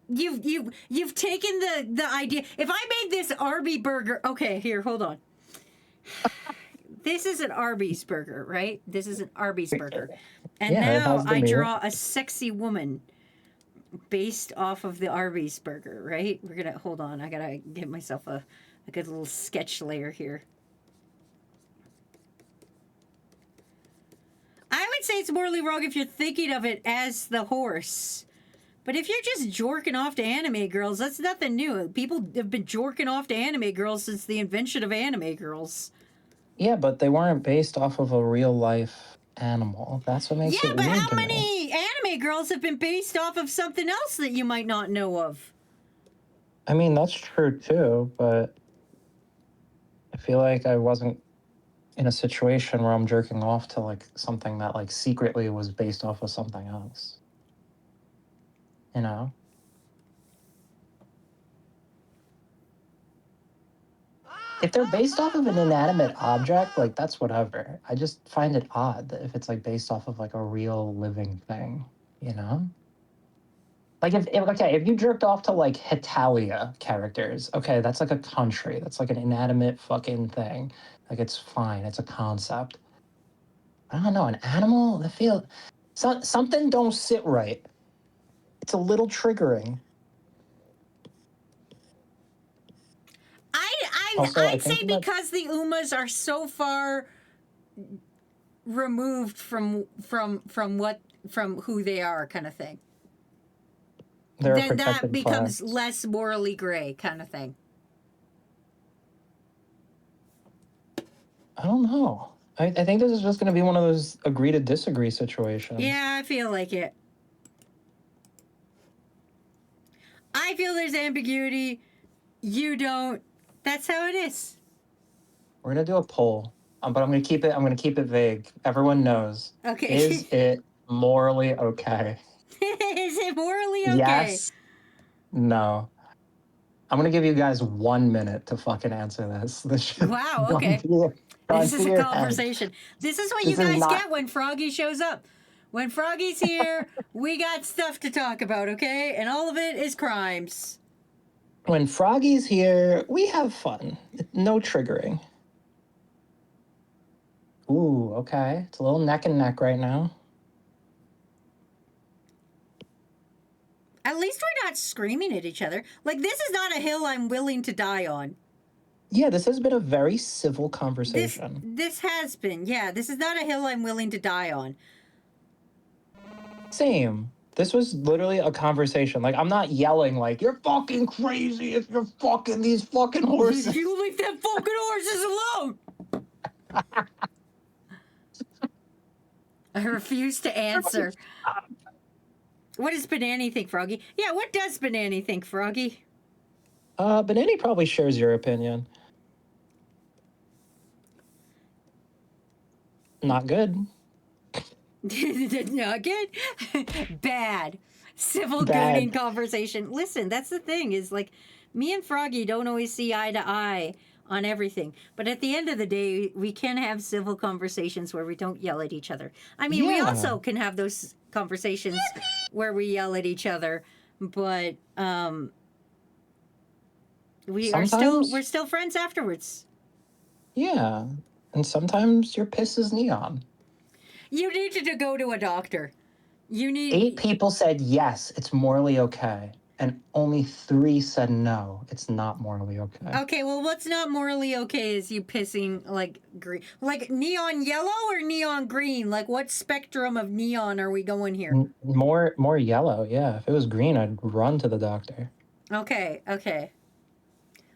You've taken the idea. If I made this Arby burger, okay, here, hold on. This is an Arby's burger, right? This is an Arby's burger, and Yeah, it now has the I meat. draw a sexy woman based off of the Arby's burger, right? We're gonna hold on. I gotta get myself a good little sketch layer here. I would say it's morally wrong if you're thinking of it as the horse. But if you're just jorking off to anime girls, that's nothing new. People have been jorking off to anime girls since the invention of anime girls. Yeah, but they weren't based off of a real life animal. That's what makes Yeah, it but weird how to me. many anime girls have been based off of something else that you might not know of? I mean, that's true too, but I feel like I wasn't in a situation where I'm jerking off to like something that like secretly was based off of something else. You know? If they're based off of an inanimate object, like that's whatever. I just find it odd that if it's like based off of like a real living thing, you know? Like if you jerked off to like Hitalia characters, okay, that's like a country. That's like an inanimate fucking thing. Like it's fine. It's a concept. I don't know, an animal, something don't sit right. It's a little triggering. Also, I I'd say think that because the Umas are so far removed from who they are, kind of thing. they're a Then that protected becomes class. less morally gray, kind of thing. I don't know. I think this is just going to be one of those agree to disagree situations. Yeah, I feel like it. I feel there's ambiguity. You don't. That's how it is. We're going to do a poll, but I'm going to keep it vague. Everyone knows. Okay. Is it morally okay? Is it morally okay? Yes. No. I'm going to give you guys 1 minute to fucking answer this. Wow, okay. This is a conversation. This is what you guys get when Froggy shows up. When Froggy's here, we got stuff to talk about, okay? And all of it is crimes. When Froggy's here, we have fun. No triggering. Ooh, okay. It's a little neck and neck right now. At least we're not screaming at each other. Like, this is not a hill I'm willing to die on. Yeah, this has been a very civil conversation. This has been, yeah. This is not a hill I'm willing to die on. Same. This was literally a conversation. Like, I'm not yelling like, you're fucking crazy if you're fucking these fucking horses. You leave them fucking horses alone! I refuse to answer. What does Banani think, Froggy? Yeah, what does Banani think, Froggy? Banani probably shares your opinion. Not good. Not good. Bad. Civil Bad. gooning conversation. Listen, that's the thing, is like me and Froggy don't always see eye to eye on everything. But at the end of the day, we can have civil conversations where we don't yell at each other. I mean, we Yeah. also can have those conversations where we yell at each other, but we're still friends afterwards. Yeah. And sometimes your piss is neon. You need to go to a doctor. You need 8 people said yes, it's morally okay. and only 3 said no. It's not morally okay. Okay, well, what's not morally okay is you pissing like green, like neon yellow or neon green. Like, what spectrum of neon are we going here? More yellow, yeah. If it was green, I'd run to the doctor. Okay, okay.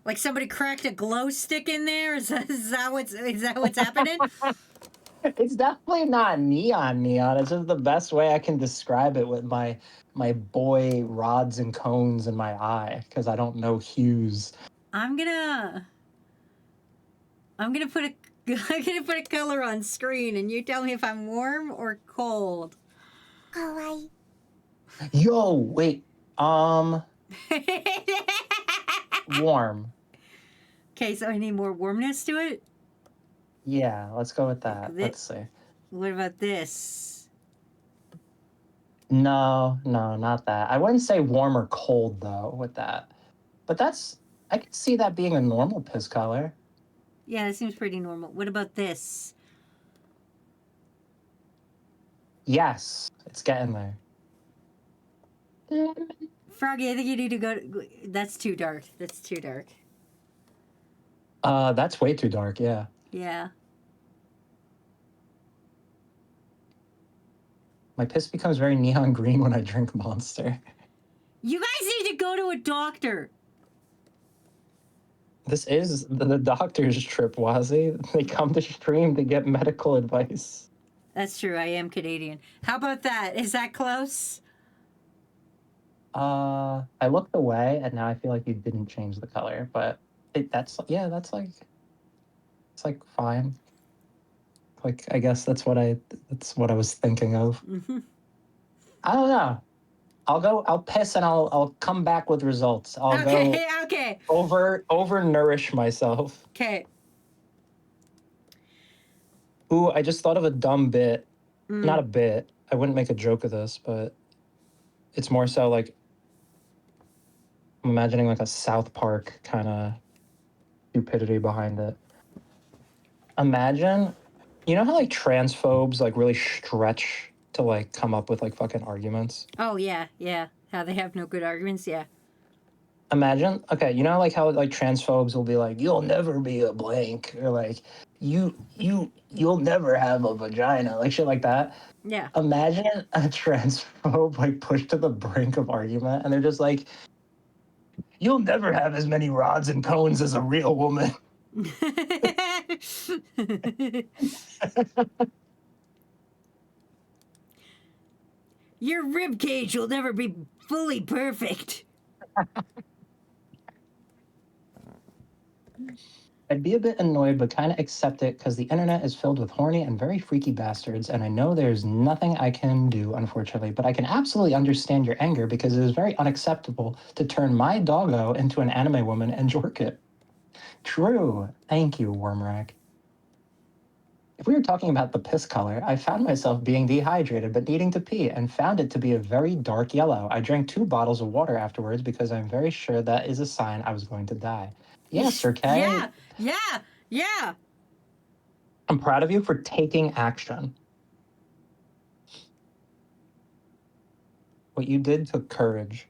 Like somebody cracked a glow stick in there. Is that what's happening? It's definitely not neon. It's just the best way I can describe it with my boy rods and cones in my eye because I don't know hues. I'm gonna put a I'm gonna put a color on screen, and you tell me if I'm warm or cold. Kawaii. Yo, wait. Warm. Okay, so I need more warmness to it. Yeah, let's go with that. Thi- Let's see. What about this? No, not that. I wouldn't say warm or cold though with that. But I could see that being a normal piss color. Yeah, that seems pretty normal. What about this? Yes, it's getting there. Froggy, I think you need to go. That's too dark. That's too dark. That's way too dark, yeah. Yeah. My piss becomes very neon green when I drink Monster. You guys need to go to a doctor. This is the doctor's trip, Wazzy. They come to stream to get medical advice. That's true. I am Canadian. How about that? Is that close? I looked away and now I feel like you didn't change the color, but that's fine. Like I guess that's what I was thinking of. Mm-hmm. I don't know. I'll piss and I'll come back with results. I'll Okay. Okay. go over nourish myself. Okay. Ooh, I just thought of a dumb bit. Mm. Not a bit. I wouldn't make a joke of this, but it's more so like I'm imagining like a South Park kind of stupidity behind it. Imagine, you know how like transphobes like really stretch to like come up with like fucking arguments? Oh yeah, yeah. How they have no good arguments. Yeah. Imagine, okay, you know like how like transphobes will be like, you'll never be a blank, or like you'll never have a vagina, like shit like that. Yeah. Imagine a transphobe like pushed to the brink of argument and they're just like, you'll never have as many rods and cones as a real woman. Your rib cage will never be fully perfect. I'd be a bit annoyed, but kind of accept it because the internet is filled with horny and very freaky bastards, and I know there's nothing I can do, unfortunately, but I can absolutely understand your anger because it is very unacceptable to turn my doggo into an anime woman and jork it. True. Thank you, Wormrack. If we were talking about the piss color, I found myself being dehydrated but needing to pee and found it to be a very dark yellow. I drank 2 bottles of water afterwards because I'm very sure that is a sign I was going to die. Yes, Sir Kay. Yeah. I'm proud of you for taking action. What you did took courage.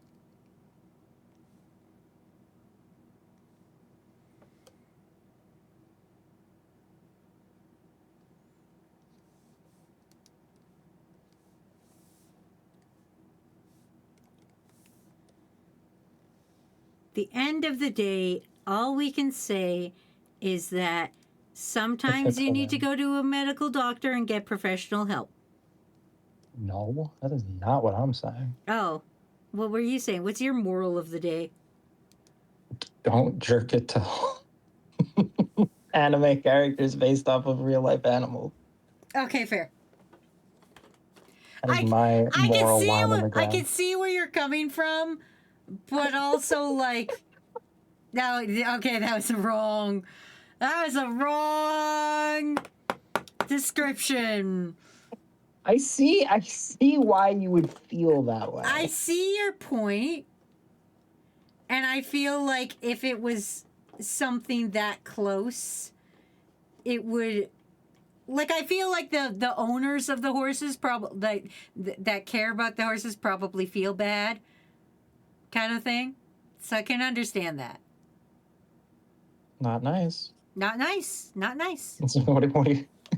The end of the day, all we can say is that sometimes you need to go to a medical doctor and get professional help. No, that is not what I'm saying. Oh, what were you saying? What's your moral of the day? Don't jerk it to anime characters based off of real life animals. Okay, fair. That is my moral line on the I ground. can see where you're coming from, but also like, no, okay, that was wrong. That was a wrong description. I see why you would feel that way. I see your point, and I feel like if it was something that close, it would. Like, I feel like the owners of the horses probably that care about the horses probably feel bad. kind of thing. So I can understand that. Not nice. Not nice. Not nice.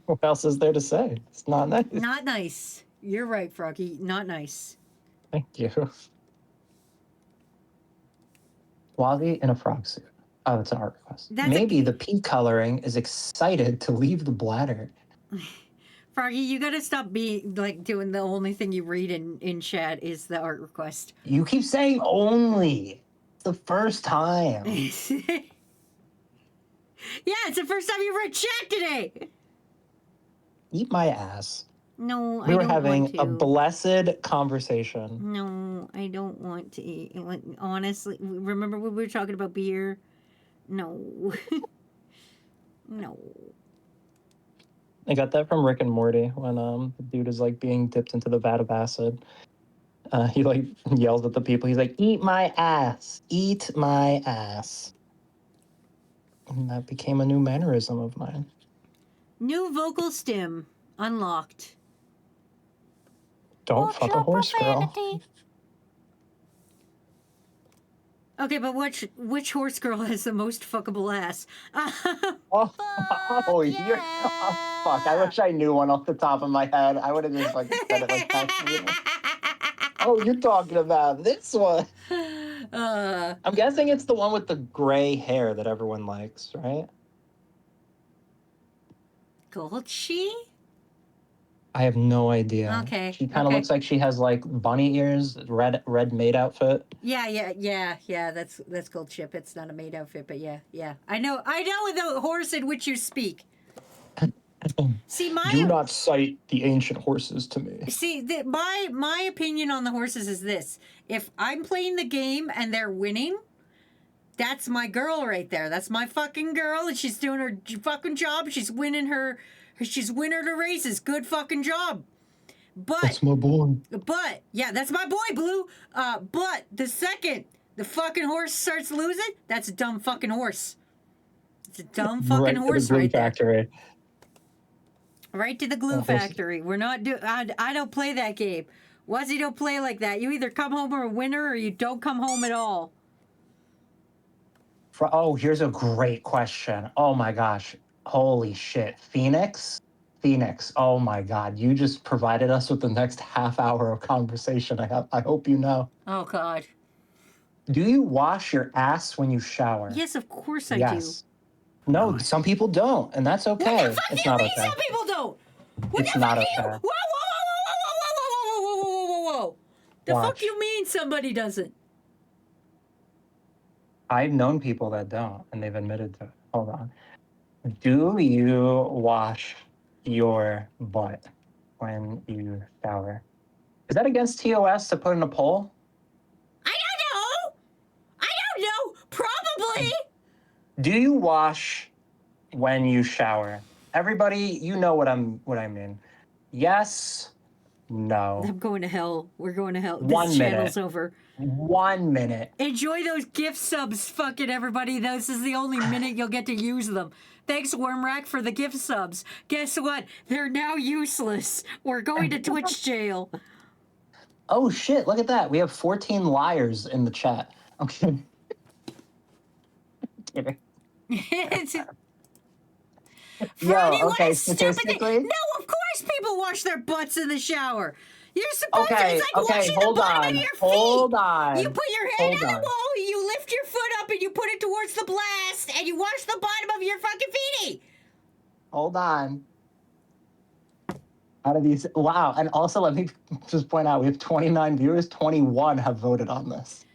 What else is there to say? It's not nice. Not nice. You're right, Froggy. Not nice. Thank you. Wally in a frog suit. Oh, that's an art request. That's Maybe the pea coloring is excited to leave the bladder. Froggy, you gotta stop being like doing the only thing you read in chat is the art request. You keep saying only. It's the first time. Yeah, it's the first time you read chat today. Eat my ass. No, I We were don't having want to. a blessed conversation. No, I don't want to eat. Honestly, remember when we were talking about beer? No. No. I got that from Rick and Morty when the dude is like being dipped into the vat of acid. He like yells at the people. He's like, "Eat my ass! Eat my ass!" And that became a new mannerism of mine. New vocal stim unlocked. Don't Watch fuck a your horse, girl. profanity. Okay, but which horse girl has the most fuckable ass? Oh, you're. Oh, fuck. I wish I knew one off the top of my head. I would have just like said it like that. Oh, you're talking about this one. I'm guessing it's the one with the gray hair that everyone likes, right? Gulchi? I have no idea. Okay, She kind of okay. looks like she has like bunny ears, red maid outfit. Yeah. That's called chip. It's not a maid outfit, but yeah. I know the horse in which you speak. See, Do not cite the ancient horses to me. See, my opinion on the horses is this: if I'm playing the game and they're winning, that's my girl right there. That's my fucking girl, and she's doing her fucking job. She's winning the races. Good fucking job. But That's my boy. But yeah, that's my boy, Blue. But the second the fucking horse starts losing, that's a dumb fucking horse. It's a dumb fucking horse right factory. there. Right to the glue factory. We're not I don't play that game. Wuzzy don't play like that. You either come home a winner or you don't come home at all. Oh, here's a great question. Oh my gosh. Holy shit. Phoenix? Oh my God. You just provided us with the next half hour of conversation. I hope you know. Oh God. Do you wash your ass when you shower? Yes, of course I Yes. No, some people don't, and that's okay. What the fuck It's do you not mean okay. some people don't? What It's the not fuck do you? okay. Whoa. The fuck Watch. you mean somebody doesn't? I've known people that don't, and they've admitted to it. Hold on. Do you wash your butt when you shower? Is that against TOS to put in a poll? I don't know. Probably. Do you wash when you shower? Everybody, you know what I mean. Yes, no. I'm going to hell. We're going to hell. 1 This minute. channel's over. 1 minute. Enjoy those gift subs, fucking everybody. This is the only minute you'll get to use them. Thanks, Wormrack, for the gift subs. Guess what? They're now useless. We're going to Twitch jail. Oh shit, look at that. We have 14 liars in the chat. Okay. Kidding. Froggy, what okay, a stupid thing. statistically. No, of course people wash their butts in the shower. You're supposed to. Okay, It's like washing hold the bottom on. of your feet. Hold on. You put your head Hold on on. the wall, you lift your foot up, and you put it towards the blast, and you wash the bottom of your fucking feety. Hold on. Out of these, wow. And also, let me just point out, we have 29 viewers. 21 have voted on this.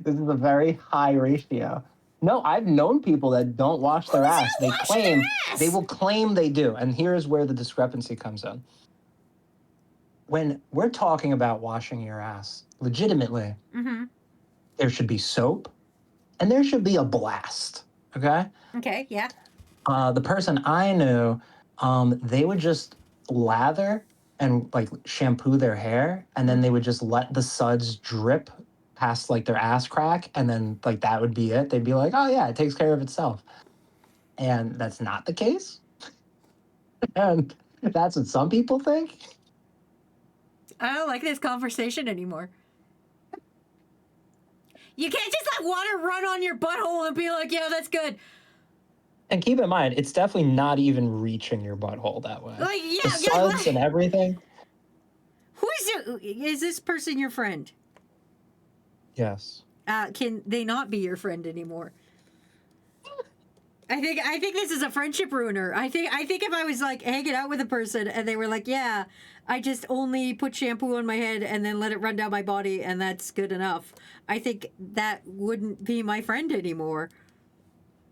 This is a very high ratio. No, I've known people that don't wash their ass. They claim they will claim they do. And here's where the discrepancy comes in. When we're talking about washing your ass, legitimately, there should be soap and there should be a blast. Okay? Okay, yeah. The person I knew, they would just lather and like shampoo their hair, and then they would just let the suds drip past like their ass crack, and then like that would be it. They'd be like, oh yeah, it takes care of itself. And that's not the case. And that's what some people think. I don't like this conversation anymore. You can't just let water run on your butthole and be like, yeah, that's good. And keep in mind, it's definitely not even reaching your butthole that way. Like, yeah, The suds and everything. Is this person your friend? Yes. Can they not be your friend anymore? I think this is a friendship ruiner. I think if I was like hanging out with a person and they were like, yeah, I just only put shampoo on my head and then let it run down my body and that's good enough, I think that wouldn't be my friend anymore.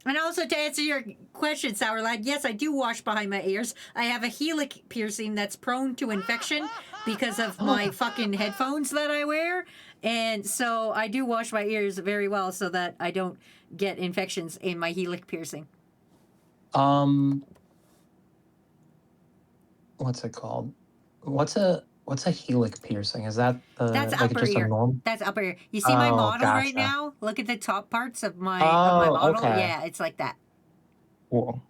And also to answer your question, Sour Lad, yes, I do wash behind my ears. I have a helic piercing that's prone to infection because of my fucking headphones that I wear. And so I do wash my ears very well so that I don't get infections in my helic piercing. What's it called? What's a helic piercing? Is that That's like upper just a ear. norm? That's upper ear. You see my model right Gotcha. now? Look at the top parts of my Oh, model. okay. Yeah, it's like that. Cool.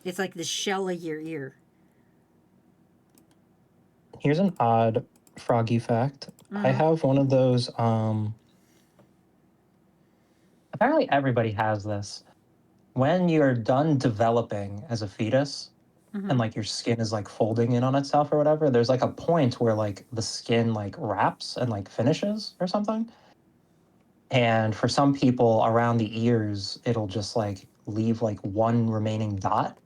It's like the shell of your ear. Here's an odd froggy fact. I have one of those. Apparently, everybody has this. When you're done developing as a fetus, and like your skin is like folding in on itself or whatever, there's like a point where like the skin like wraps and like finishes or something. And for some people around the ears, it'll just like leave like one remaining dot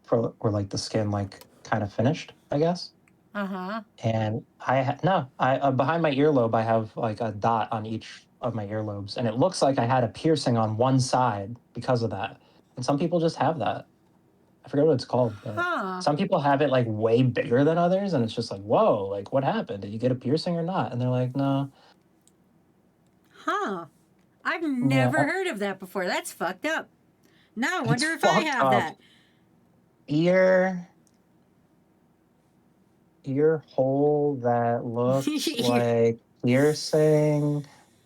for where like the skin like kind of finished, I guess. And I behind my earlobe, I have like a dot on each of my earlobes, and it looks like I had a piercing on one side because of that. And some people just have that. I forget what it's called, but some people have it like way bigger than others, and it's just like, whoa, like what happened? Did you get a piercing or not? And they're like, no. Huh. I've never heard of that before. That's fucked up. Now I wonder if I fucked have up. that. Ear hole that looks like piercing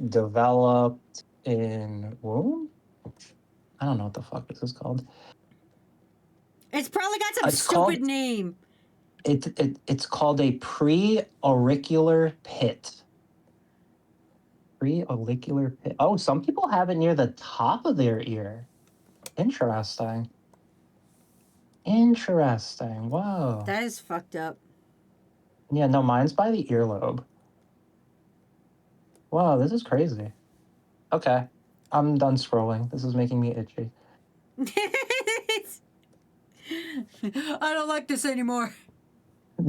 developed in womb. I don't know what the fuck this is called. It's probably got some It's stupid called- name. It's called a pre-auricular pit. Pre-auricular pit. Oh, some people have it near the top of their ear. Interesting. Whoa. That is fucked up. Yeah, no, mine's by the earlobe. Wow, this is crazy. Okay, I'm done scrolling. This is making me itchy. I don't like this anymore.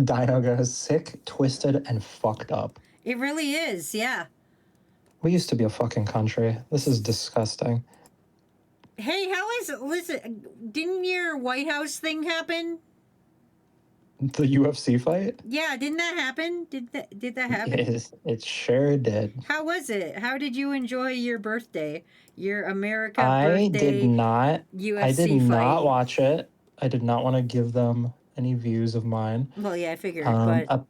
Dino goes sick, twisted, and fucked up. It really is, yeah. We used to be a fucking country. This is disgusting. Hey, listen, didn't your White House thing happen? The UFC fight? Yeah, didn't that happen? Did that happen? It sure did. How was it? How did you enjoy your birthday? Your America I birthday did not. UFC I did fight? not watch it. I did not want to give them any views of mine. Well, yeah, I figured, but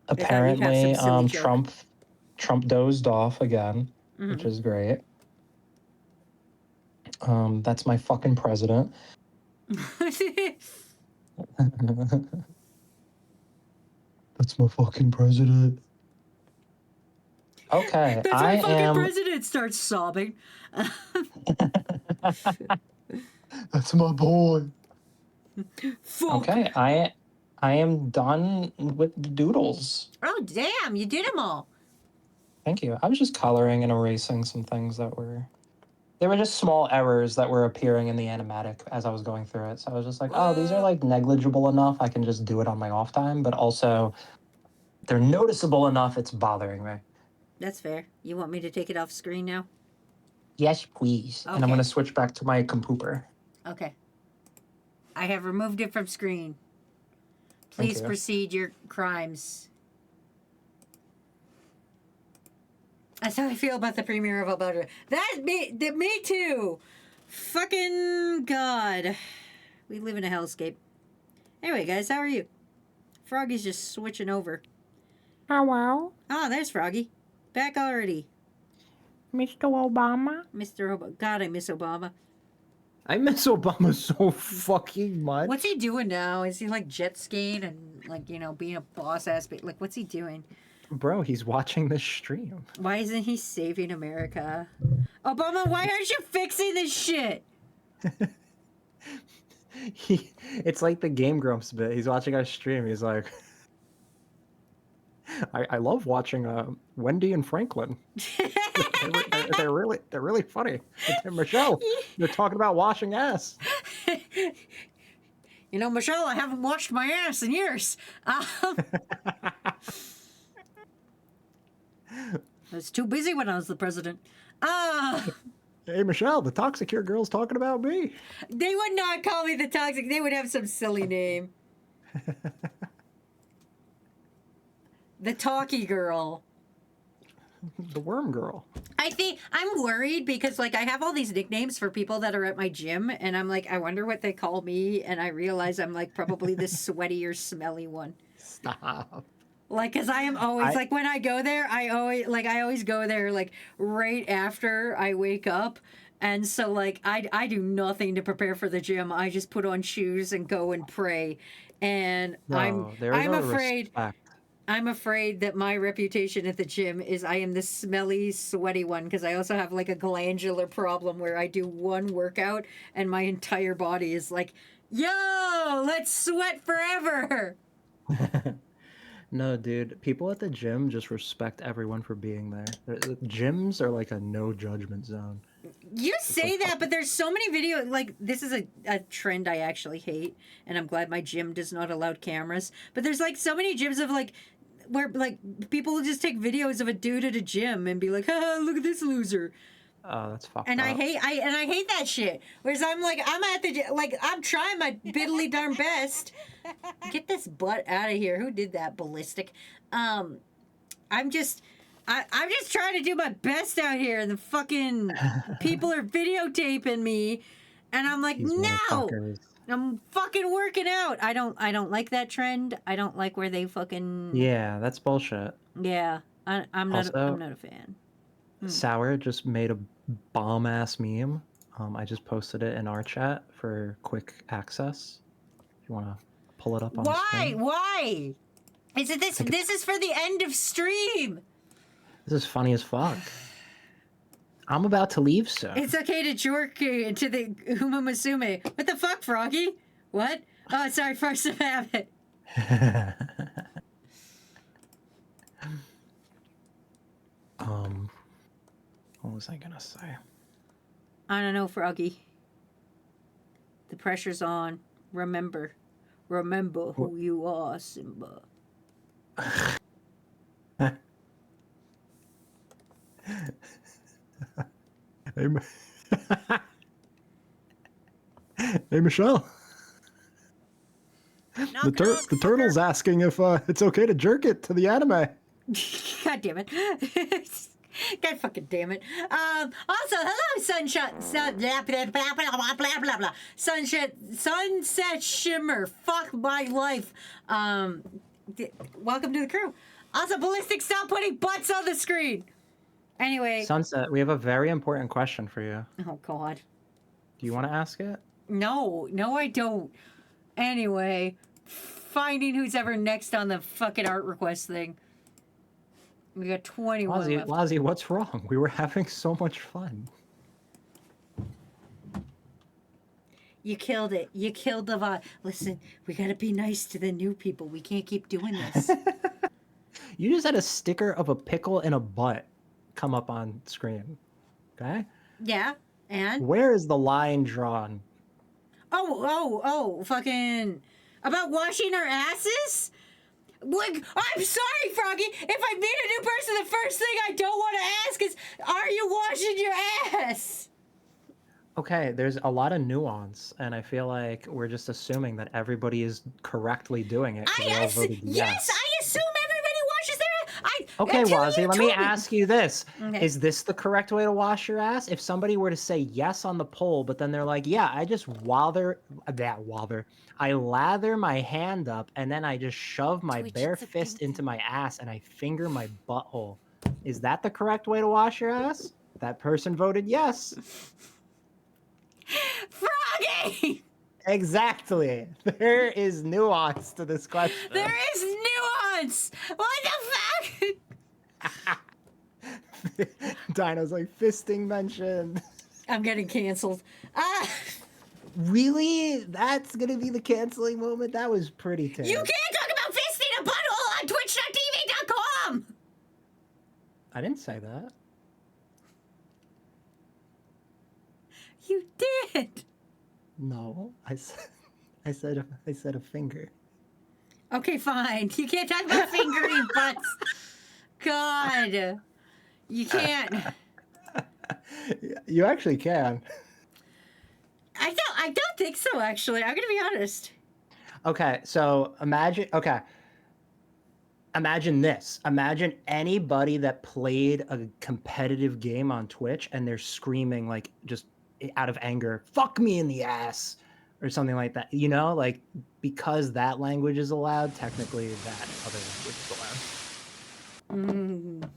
apparently, some silly joke. Trump dozed off again, which is great. That's my fucking president. That's my fucking president. Okay, That's my fucking president starts sobbing. That's my boy. Fuck. Okay, I am done with the doodles. Oh, damn, you did them all. Thank you. I was just coloring and erasing some things they were just small errors that were appearing in the animatic as I was going through it. So I was just like, oh, these are like negligible enough. I can just do it on my off time, but also they're noticeable enough. It's bothering me. That's fair. You want me to take it off screen now? Yes, please. Okay. And I'm going to switch back to my compooper. Okay. I have removed it from screen. Please you. proceed your crimes. That's how I feel about the premiere of Alberta. Me too. Fucking God. We live in a hellscape. Anyway, guys, how are you? Froggy's just switching over. Hello, Oh, there's Froggy. Back already. Mr. Obama. Mr. Obama. God, I miss Obama. I miss Obama so fucking much. What's he doing now? Is he like jet skiing and like, being a boss ass? Like, what's he doing? Bro, he's watching this stream. Why isn't he saving America? Obama, why aren't you fixing this shit? It's like the Game Grumps bit. He's watching our stream. He's like, I love watching Wendy and Franklin. they're really funny. And Michelle, they're talking about washing ass. You know, Michelle, I haven't washed my ass in years. I was too busy when I was the president. Hey Michelle, the Toxic Here girl's talking about me. They would not call me the toxic. They would have some silly name. The talkie girl. The worm girl. I think I'm worried because like I have all these nicknames for people that are at my gym and I'm like, I wonder what they call me, and I realize I'm like probably the sweaty or smelly one. Stop. Like, cause I am always like when I go there, I always go there like right after I wake up. And so like I do nothing to prepare for the gym. I just put on shoes and go and pray. And I'm afraid respect. I'm afraid that my reputation at the gym is I am the smelly, sweaty one, because I also have like a glandular problem where I do one workout and my entire body is like, yo, let's sweat forever. No, dude. People at the gym just respect everyone for being there. Gyms are like a no judgment zone. You say that, but there's so many videos. Like, this is a trend I actually hate, and I'm glad my gym does not allow cameras. But there's like so many gyms of like, where like people will just take videos of a dude at a gym and be like, "Ha, look at this loser." Oh, that's fucked And up. I hate that shit. Whereas I'm like, I'm at the like, I'm trying my biddly darn best. Get this butt out of here. Who did that, ballistic? I'm just trying to do my best out here, and the fucking people are videotaping me, and I'm like, These no, motherfuckers. I'm fucking working out. I don't like that trend. I don't like where they fucking Yeah, that's bullshit. yeah. I'm not Also- a fan. Sour just made a bomb ass meme. I just posted it in our chat for quick access. If you want to pull it up on the Why? screen. Why? Is it this? This is for the end of stream. This is funny as fuck. I'm about to leave soon. It's okay to jerk to the Uma Musume. What the fuck, Froggy? What? Oh, sorry, force of habit. What was I gonna say? I don't know, Froggy. The pressure's on. Remember who you are, Simba. Hey, hey Michelle. The turtle's asking if it's okay to jerk it to the anime. God damn it. God fucking damn it. Also, hello, Sunshine. Sunset Shimmer. Fuck my life. Welcome to the crew. Also, Ballistic, stop putting butts on the screen. Anyway. Sunset, we have a very important question for you. Oh, God. Do you want to ask it? No, I don't. Anyway, finding who's ever next on the fucking art request thing. We got 21 left. Wazzy, what's wrong? We were having so much fun. You killed it. You killed the vibe. Listen, we gotta be nice to the new people. We can't keep doing this. You just had a sticker of a pickle and a butt come up on screen. Okay? Yeah, and? Where is the line drawn? Oh, fucking... About washing our asses? Like, I'm sorry, Froggy. If I meet a new person, the first thing I don't want to ask is, are you washing your ass? Okay, there's a lot of nuance, and I feel like we're just assuming that everybody is correctly doing it. 'Cause they all voted Yes, I assume everybody washes their ass. Okay, until Wazzy, you let me told ask you this. Okay. Is this the correct way to wash your ass? If somebody were to say yes on the poll, but then they're like, yeah, I just I lather my hand up and then I just shove my bare fist into my ass and I finger my butthole. Is that the correct way to wash your ass? That person voted yes. Froggy! Exactly. There is nuance to this question. There is nuance! What the fuck? Dino's like fisting mentioned. I'm getting canceled. Ah, Really? That's gonna be the canceling moment? That was pretty terrible. you can't talk about fisting a butthole on twitch.tv.com. I didn't say that. You did. No, I said a finger. Okay, fine. You can't talk about fingering butts. God. You can't. You actually can. I don't think so, actually. I'm gonna be honest. Okay, so imagine this. Imagine anybody that played a competitive game on Twitch and they're screaming like just out of anger, "Fuck me in the ass," or something like that. You know, like because that language is allowed, technically that other language is allowed.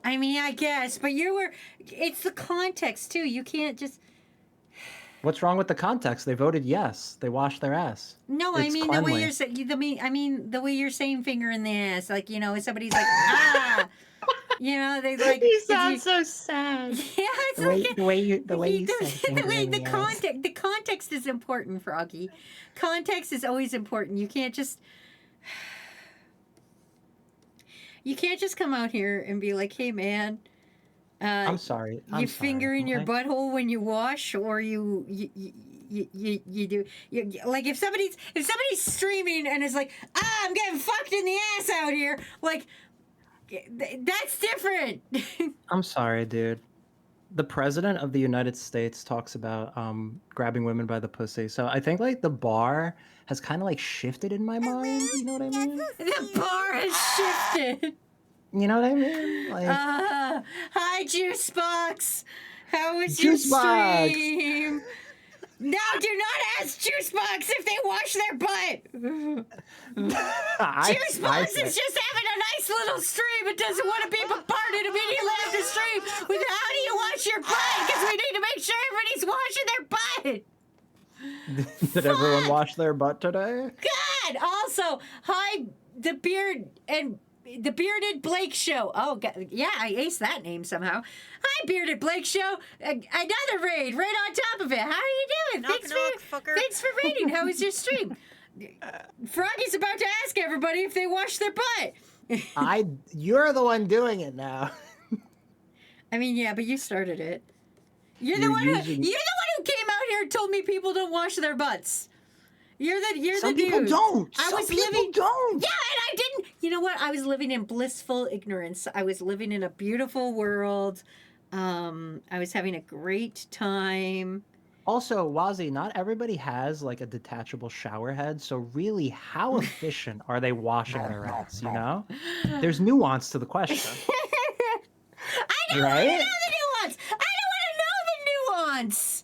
I mean, I guess, but it's the context too. You can't just. What's wrong with the context? They voted yes. They washed their ass. No, I It's mean the way cleanly. you're saying. The way you're saying finger in the ass, like somebody's like ah, they like. You if sound you- so sad. Yeah, it's The way, like the way you the way you the, said finger in the the ass. context. The context is important, Froggy. Context is always important. You can't just. You can't just come out here and be like, "Hey, man, I'm sorry. you finger in your okay? butthole when you wash, or you do like if somebody's streaming and is like, I'm getting fucked in the ass out here, like that's different." I'm sorry, dude. The president of the United States talks about grabbing women by the pussy. So I think like the bar has kind of like shifted in my mind. You know what I mean? The bar has shifted. You know what I mean? Like Hi, Juice Box. How was Juice your Box. stream? No, do not ask Juice Box if they wash their butt. Juice Box is just having a nice little stream. It doesn't want to be bombarded immediately after stream with how do you wash your butt? Because we need to make sure everybody's washing their butt. Did everyone wash their butt today? God. Also, hi, the Bearded Blake Show. Oh, God. Yeah, I aced that name somehow. Hi, Bearded Blake Show. Another raid right on top of it. How are you doing? Thanks for raiding. How was your stream? Froggy's about to ask everybody if they wash their butt. You're the one doing it now. I mean, yeah, but you started it. You're the You're one using- who came out here and told me people don't wash their butts. You're Some the dude. people don't. I Some was people living. don't. Yeah, and I didn't. You know what? I was living in blissful ignorance. I was living in a beautiful world. I was having a great time. Also, Wazzy, not everybody has like a detachable shower head, so really, how efficient are they washing their ass? You know, there's nuance to the question, I don't right? want to know the nuance. I don't want to know the nuance.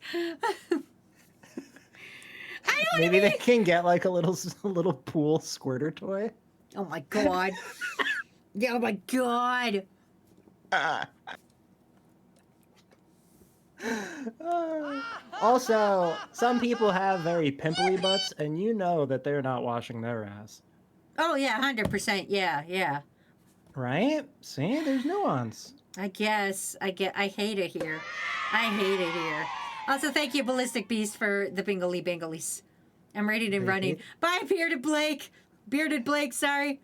Maybe they can get like a little pool squirter toy. Oh my god. Yeah, oh my god. Also, some people have very pimply butts, and you know that they're not washing their ass, Oh yeah, 100%. Yeah. right? See, there's nuance. I guess. I hate it here. I hate it here. Also, thank you, Ballistic Beast, for the bingly binglies. I'm ready to running. Bye, Bearded Blake. Bearded Blake, sorry.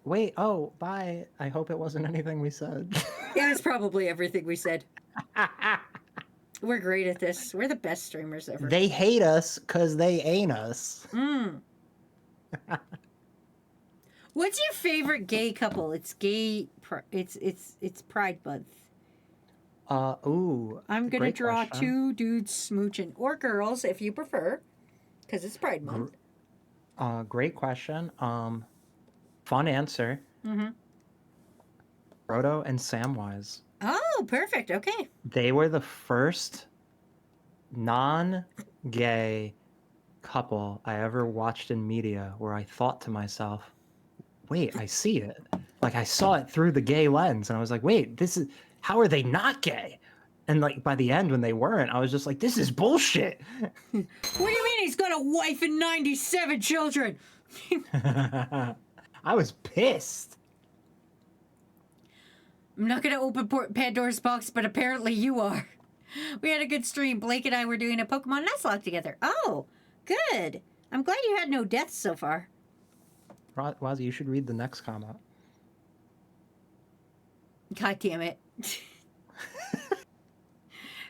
Wait, oh, bye. I hope it wasn't anything we said. It was probably everything we said. We're great at this. We're the best streamers ever. They hate us because they ain't us. What's your favorite gay couple? It's gay. It's Pride Month. Ooh. I'm gonna great draw question. 2 dudes smooching, or girls if you prefer, because it's Pride Month. Great question. Fun answer. Mm-hmm. Frodo and Samwise. Oh, perfect. Okay. They were the first non-gay couple I ever watched in media where I thought to myself, wait, I see it. Like I saw it through the gay lens and I was like, wait, how are they not gay? And like by the end when they weren't, I was just like, this is bullshit. What do you mean he's got a wife and 97 children? I was pissed. I'm not gonna open Pandora's box, but apparently you are. We had a good stream. Blake and I were doing a Pokemon Nuzlocke together. Oh, good. I'm glad you had no deaths so far. Wazzy, you should read the next comment. God damn it.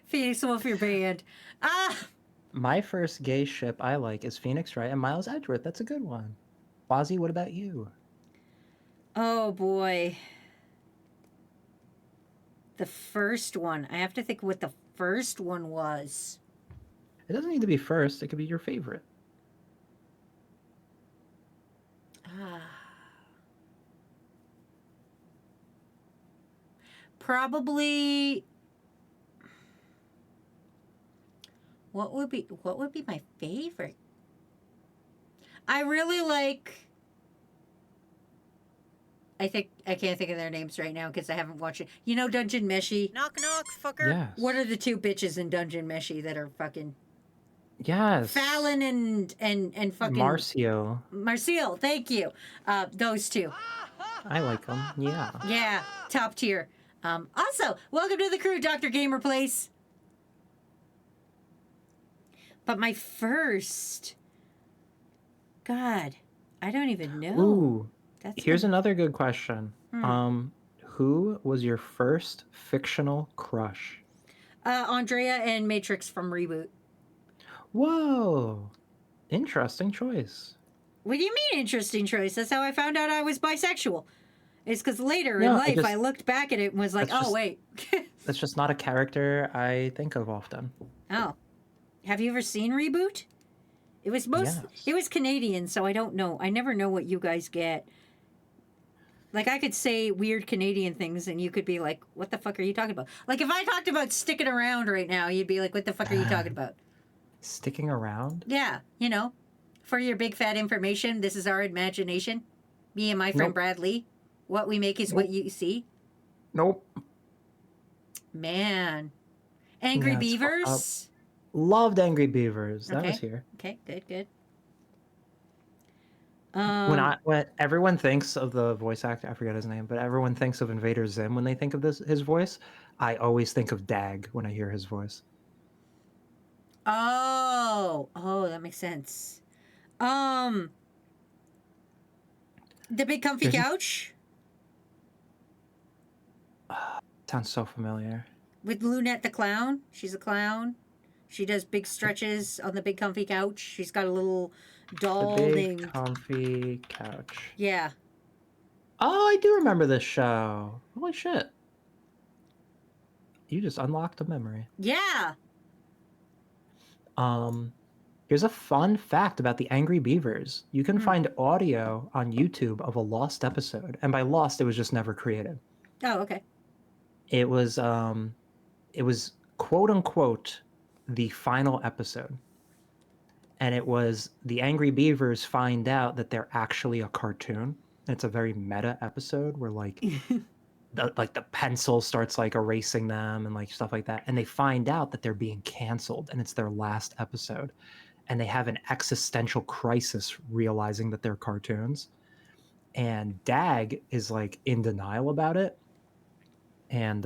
Phoenix Wolf, your band. Ah! My first gay ship I like is Phoenix Wright and Miles Edgeworth. That's a good one. Wazzy, what about you? Oh, boy. The first one. I have to think what the first one was. It doesn't need to be first. It could be your favorite. Probably. What would be my favorite? I really like. I can't think of their names right now because I haven't watched it. You know Dungeon Meshi? Knock knock, fucker. Yes. What are the two bitches in Dungeon Meshi that are fucking Yes. Fallon and fucking Marcio. Marcel? Thank you. Those two. I like them. Yeah. Yeah, top tier. Also, welcome to the crew, Dr. Gamer Place. But my first, God, I don't even know. Ooh. That's Here's good. another good question. Who was your first fictional crush? Andrea and Matrix from Reboot. Whoa. Interesting choice. What do you mean, interesting choice? That's how I found out I was bisexual. It's because later in No, life I looked back at it and was like, That's oh, just- wait. That's just not a character I think of often. Oh. Have you ever seen Reboot? It was Yes. It was Canadian, so I don't know. I never know what you guys get. Like, I could say weird Canadian things, and you could be like, what the fuck are you talking about? Like, if I talked about sticking around right now, you'd be like, what the fuck are you talking about? Sticking around? Yeah, you know, for your big fat information, this is our imagination. Me and my friend Nope. Bradley. What we make is what you see. Nope. Man. Angry Yeah, it's fucked up. Beavers. Loved Angry Beavers. That Okay. was here. Okay, good. When everyone thinks of the voice actor, I forget his name, but everyone thinks of Invader Zim when they think of his voice. I always think of Dag when I hear his voice. Oh, that makes sense. The big comfy There's- couch Sounds so familiar. with Lunette the clown. She's a clown. She does big stretches on the big comfy couch. She's got a little doll The big named. comfy couch. Yeah. Oh, I do remember this show. Holy shit. You just unlocked a memory. Yeah. Here's a fun fact about the Angry Beavers. You can find audio on YouTube of a lost episode, and by lost, it was just never created. Oh, okay. It was quote unquote the final episode, and it was the Angry Beavers find out that they're actually a cartoon. It's a very meta episode where like the pencil starts like erasing them and like stuff like that, and they find out that they're being canceled, and it's their last episode, and they have an existential crisis realizing that they're cartoons, and Dag is like in denial about it, and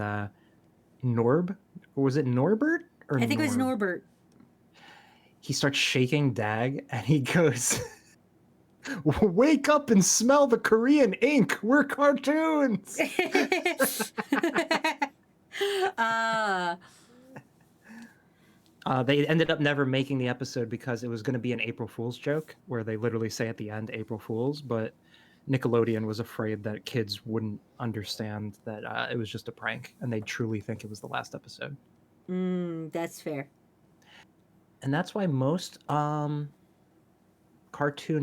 Norb, or was it Norbert or I think it was Norb? Norbert. He starts shaking Dag and he goes, "Wake up and smell the Korean ink. We're cartoons." They ended up never making the episode because it was going to be an April Fool's joke where they literally say at the end April Fools, but Nickelodeon was afraid that kids wouldn't understand that it was just a prank and they'd truly think it was the last episode. That's fair. And that's why most Cartoon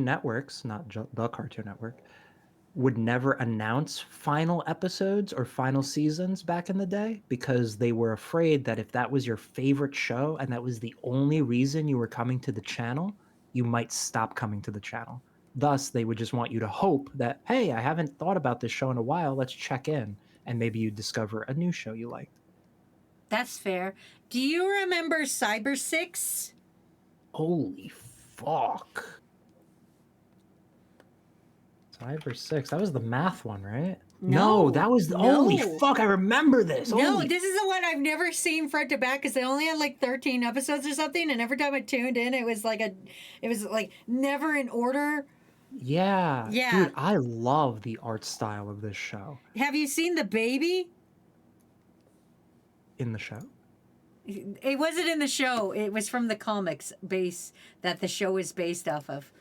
Networks, not the Cartoon Network, would never announce final episodes or final seasons back in the day because they were afraid that if that was your favorite show and that was the only reason you were coming to the channel, you might stop coming to the channel. Thus, they would just want you to hope that, hey, I haven't thought about this show in a while, let's check in, and maybe you discover a new show you liked. That's fair. Do you remember Cyber 6? Holy fuck. Cyber 6. That was the math one, right? No, that was the no. holy fuck. I remember this. No, Holy this is the one I've never seen front to back because they only had like 13 episodes or something, and every time I tuned in, it was like never in order. yeah. Yeah. Dude, I love the art style of this show. Have you seen the baby? In the show? It wasn't in the show. It was from the comics base that the show is based off of.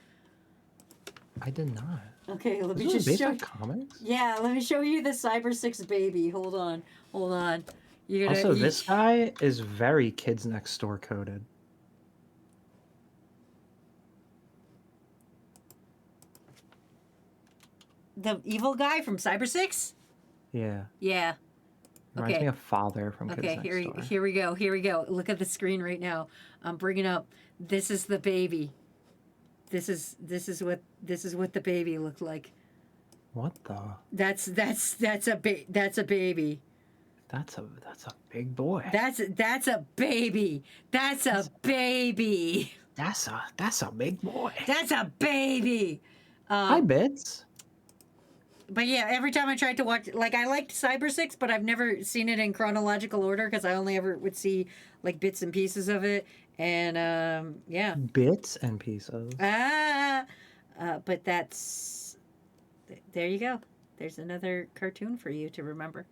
I did not. Okay, let me This was just based show. on comics? Yeah, let me show you the Cyber 6 baby. Hold on. You're gonna. Also, this guy is very Kids Next Door coded. The evil guy from Cyber 6? Yeah. Yeah. Reminds Okay. me of Father from Kids Okay, Next Door. here we go. Here we go. Look at the screen right now. I'm bringing up. This is the baby. This is what the baby looked like. What the? That's a baby. That's a big boy. That's a baby. That's a baby. That's a big boy. That's a baby. Hi, Bits. But yeah, every time I tried to watch, like I liked Cyber 6, but I've never seen it in chronological order because I only ever would see like bits and pieces of it. And yeah. Bits and pieces. But that's, there you go. There's another cartoon for you to remember.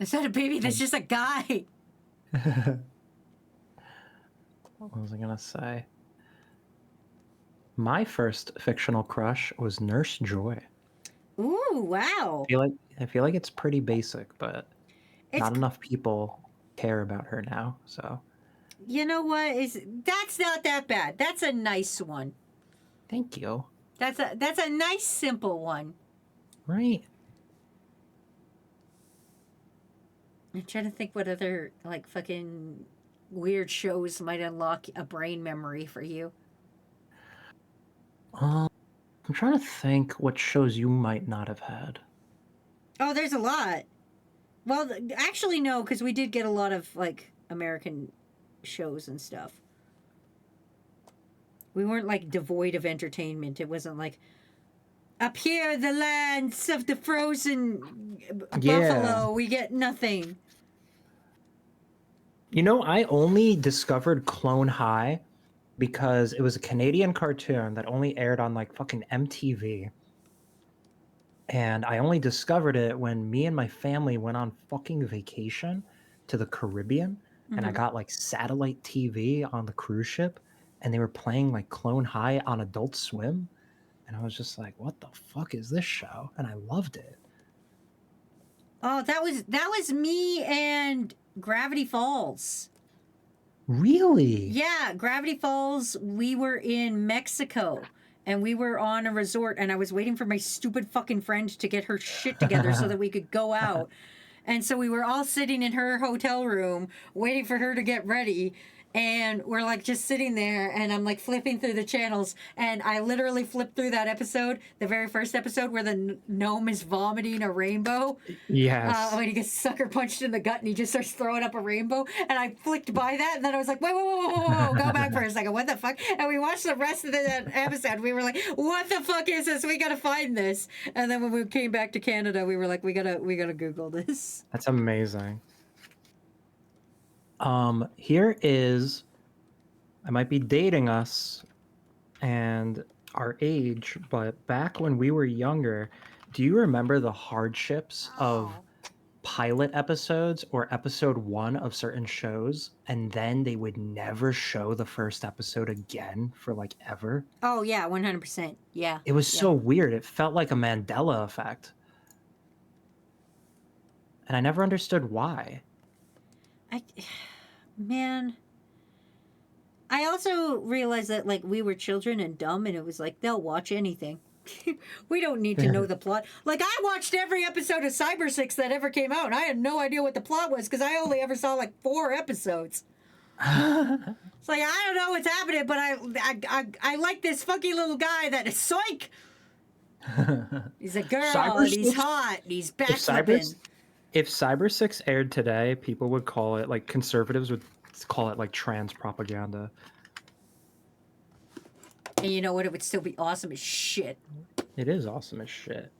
It's not a baby, that's just a guy. What was I gonna say? My first fictional crush was Nurse Joy. Ooh, wow. I feel like it's pretty basic, but It's, not enough people care about her now. So you know what? That's not that bad. That's a nice one. thank you. That's a nice simple one. Right. I'm trying to think what other like fucking weird shows might unlock a brain memory for you. I'm trying to think what shows you might not have had. Oh, there's a lot. Well, actually, no, because we did get a lot of like American shows and stuff. We weren't like devoid of entertainment. It wasn't like up here, the lands of the frozen buffalo. We get nothing. You know, I only discovered Clone High because it was a Canadian cartoon that only aired on like fucking MTV. And I only discovered it when me and my family went on fucking vacation to the Caribbean. And I got like satellite TV on the cruise ship. And they were playing like Clone High on Adult Swim. And I was just like, what the fuck is this show? And I loved it. Oh, that was me and Gravity Falls. Really? Yeah, Gravity Falls. We were in Mexico and we were on a resort and I was waiting for my stupid fucking friend to get her shit together so that we could go out. And so we were all sitting in her hotel room waiting for her to get ready. And we're like just sitting there and I'm like flipping through the channels and I literally flipped through that episode, the very first episode where the gnome is vomiting a rainbow. Yes. When he gets sucker punched in the gut and he just starts throwing up a rainbow. And I flicked by that and then I was like, whoa, go back for a second. What the fuck? And we watched the rest of the episode. We were like, what the fuck is this? We gotta find this. And then when we came back to Canada, we were like, we gotta Google this. That's amazing. Here is, I might be dating us and our age, but back when we were younger, do you remember the hardships of pilot episodes or episode 1 of certain shows, and then they would never show the first episode again for like ever? Oh yeah, 100%. Yeah. It was so weird. It felt like a Mandela effect. And I never understood why. Man, I also realized that like we were children and dumb, and it was like they'll watch anything. We don't need to know the plot. Like I watched every episode of Cyber 6 that ever came out, and I had no idea what the plot was because I only ever saw like 4 episodes. It's like I don't know what's happening, but I like this funky little guy that is psych. He's a girl, Cyber and he's 6 hot, and he's If Cyber, backflipping. if Cyber 6 aired today, people would call it, like conservatives would call it like trans propaganda. And you know what? It would still be awesome as shit. It is awesome as shit.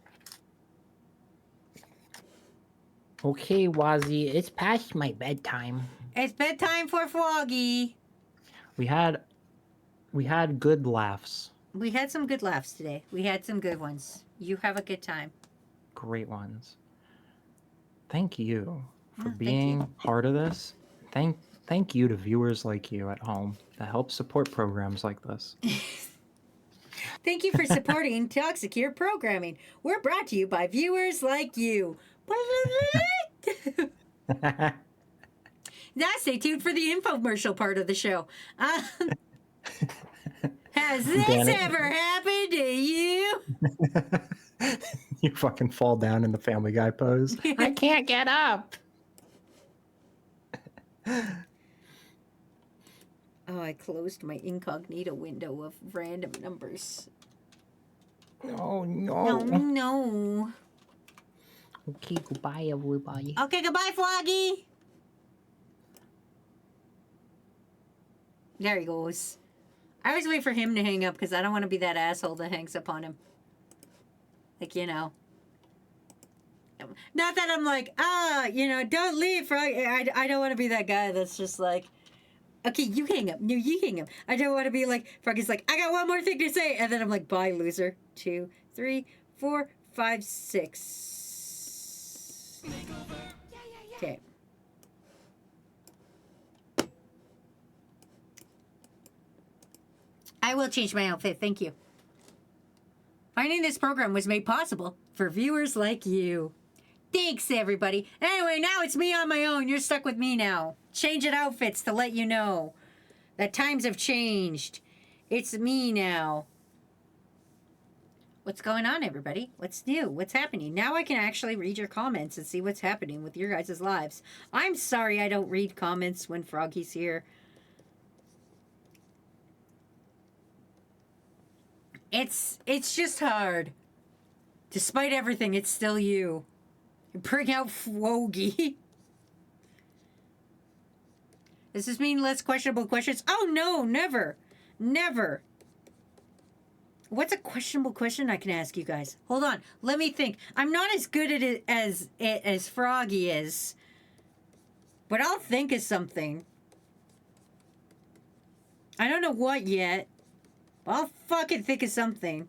Okay, Wazzy, it's past my bedtime. It's bedtime for Froggy. We had good laughs. We had some good laughs today. We had some good ones. You have a good time. Great ones. Thank you for thank being you. part of this. Thank you to viewers like you at home that help support programs like this. Thank you for supporting Talk Secure Programming. We're brought to you by viewers like you. Now stay tuned for the infomercial part of the show. Has this Danny. ever happened to you? You fucking fall down in the Family Guy pose. I can't get up. Oh, I closed my incognito window of random numbers. Oh No, no. no. Okay, goodbye everybody. Okay, goodbye, Froggy. There he goes. I always wait for him to hang up because I don't want to be that asshole that hangs up on him. Like, you know. Not that I'm like, don't leave, Froggy. I don't want to be that guy that's just like, okay, you hang up. No, you hang up. I don't want to be like, Froggy's like, I got one more thing to say. And then I'm like, bye, loser. 2, 3, 4, 5, 6. Okay. I will change my outfit. Thank you. Finding this program was made possible for viewers like you. Thanks, everybody. Anyway, now it's me on my own. You're stuck with me now. Changing outfits to let you know that times have changed. It's me now. What's going on, everybody? What's new? What's happening? Now I can actually read your comments and see what's happening with your guys' lives. I'm sorry I don't read comments when Froggy's here. It's just hard. Despite everything, it's still you. Bring out Froggy. Does this mean less questionable questions? Oh no, never. Never. What's a questionable question I can ask you guys? Hold on, let me think. I'm not as good at it as Froggy is. But I'll think of something. I don't know what yet. I'll fucking think of something.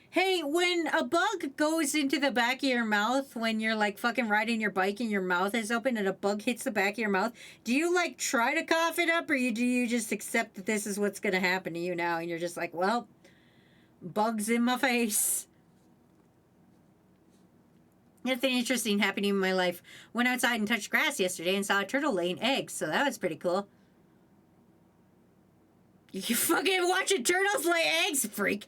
Hey, when a bug goes into the back of your mouth when you're like fucking riding your bike and your mouth is open and a bug hits the back of your mouth, do you like try to cough it up or do you just accept that this is what's gonna happen to you now and you're just like, well, bugs in my face. Nothing interesting happening in my life. Went outside and touched grass yesterday and saw a turtle laying eggs, so that was pretty cool. You fucking watching turtles lay eggs, freak.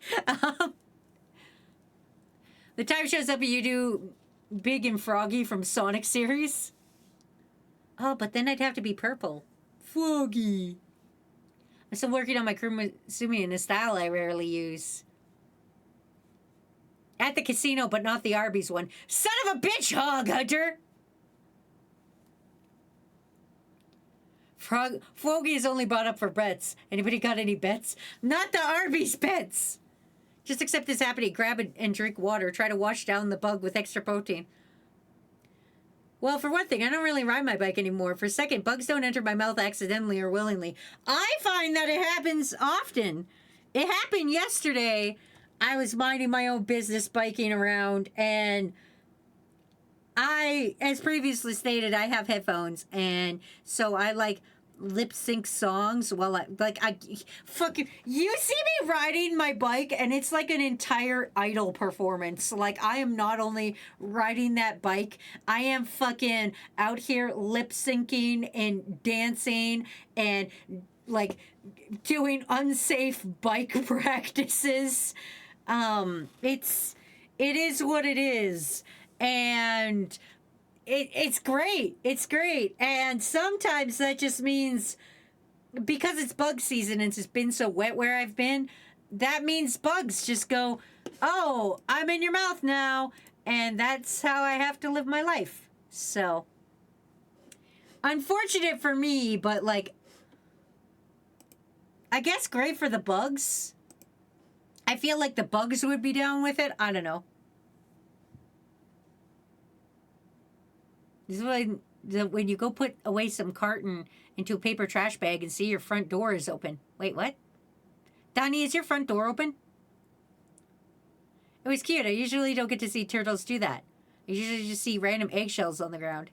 The time shows up and you do Big and Froggy from Sonic series. Oh, but then I'd have to be purple. Froggy. I'm still working on my Kurumitsumi in a style I rarely use. At the casino, but not the Arby's one. Son of a bitch, Hog Hunter! Froggy is only bought up for bets. Anybody got any bets? Not the Arby's bets! Just accept this happening. Grab it and drink water. Try to wash down the bug with extra protein. Well, for one thing, I don't really ride my bike anymore. For a second, bugs don't enter my mouth accidentally or willingly. I find that it happens often. It happened yesterday. I was minding my own business, biking around, and as previously stated, I have headphones, and so I like lip sync songs while I fucking, you see me riding my bike and it's like an entire Idol performance. Like, I am not only riding that bike, I am fucking out here lip syncing and dancing and like doing unsafe bike practices. It is what it is, and it's great. It's great. And sometimes that just means, because it's bug season and it's just been so wet where I've been, that means bugs just go, oh, I'm in your mouth now. And that's how I have to live my life. So, unfortunate for me, but like, I guess great for the bugs. I feel like the bugs would be down with it. I don't know. This is when you go put away some carton into a paper trash bag and see your front door is open. Wait, what? Donnie, is your front door open? It was cute. I usually don't get to see turtles do that. I usually just see random eggshells on the ground.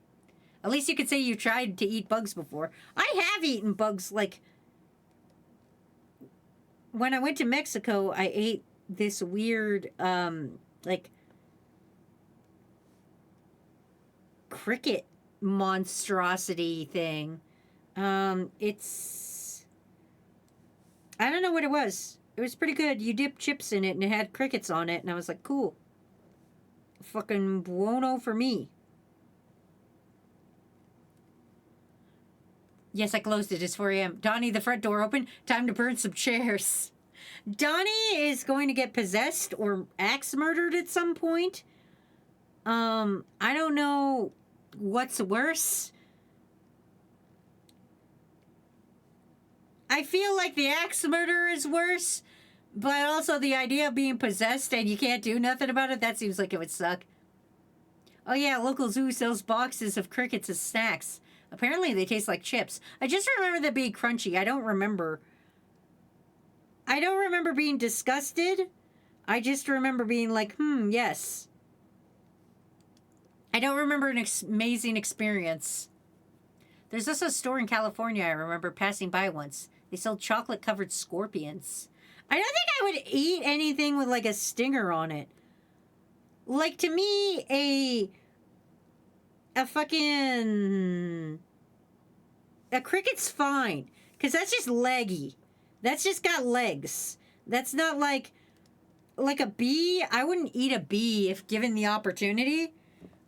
At least you could say you tried to eat bugs before. I have eaten bugs, like... When I went to Mexico, I ate this weird, like... cricket monstrosity thing. It's... I don't know what it was. It was pretty good. You dip chips in it and it had crickets on it, and I was like, cool. Fucking buono for me. Yes, I closed it. It's 4 a.m. Donnie, the front door open. Time to burn some chairs. Donnie is going to get possessed or axe murdered at some point. I don't know what's worse. I feel like the axe murder is worse, but also the idea of being possessed and you can't do nothing about it, that seems like it would suck. Oh yeah, local zoo sells boxes of crickets as snacks. Apparently they taste like chips. I just remember them being crunchy. I don't remember being disgusted. I just remember being like, yes. I don't remember an amazing experience. There's also a store in California I remember passing by once. They sold chocolate-covered scorpions. I don't think I would eat anything with, like, a stinger on it. Like, to me, a cricket's fine. Because that's just leggy. That's just got legs. That's not like a bee. I wouldn't eat a bee if given the opportunity.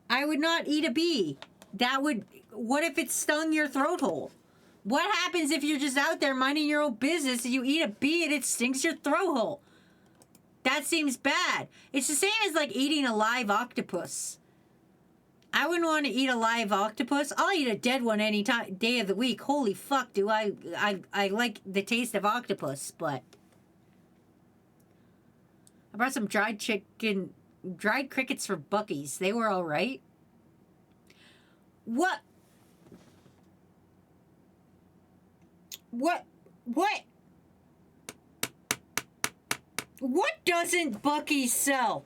I would not eat a bee. What if it stung your throat hole? What happens if you're just out there minding your own business and you eat a bee and it stings your throat hole? That seems bad. It's the same as like eating a live octopus. I wouldn't want to eat a live octopus. I'll eat a dead one any day of the week. Holy fuck, do I like the taste of octopus, but... I brought some dried crickets for Buc-ee's. They were all right. What doesn't Buc-ee's sell?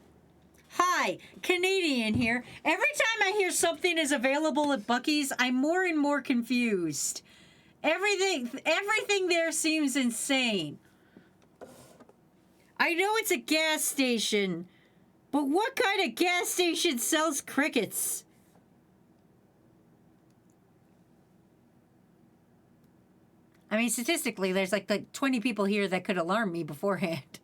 Hi, Canadian here. Every time I hear something is available at Buc-ee's, I'm more and more confused. Everything there seems insane. I know it's a gas station, but what kind of gas station sells crickets? I mean, statistically, there's like 20 people here that could alarm me beforehand.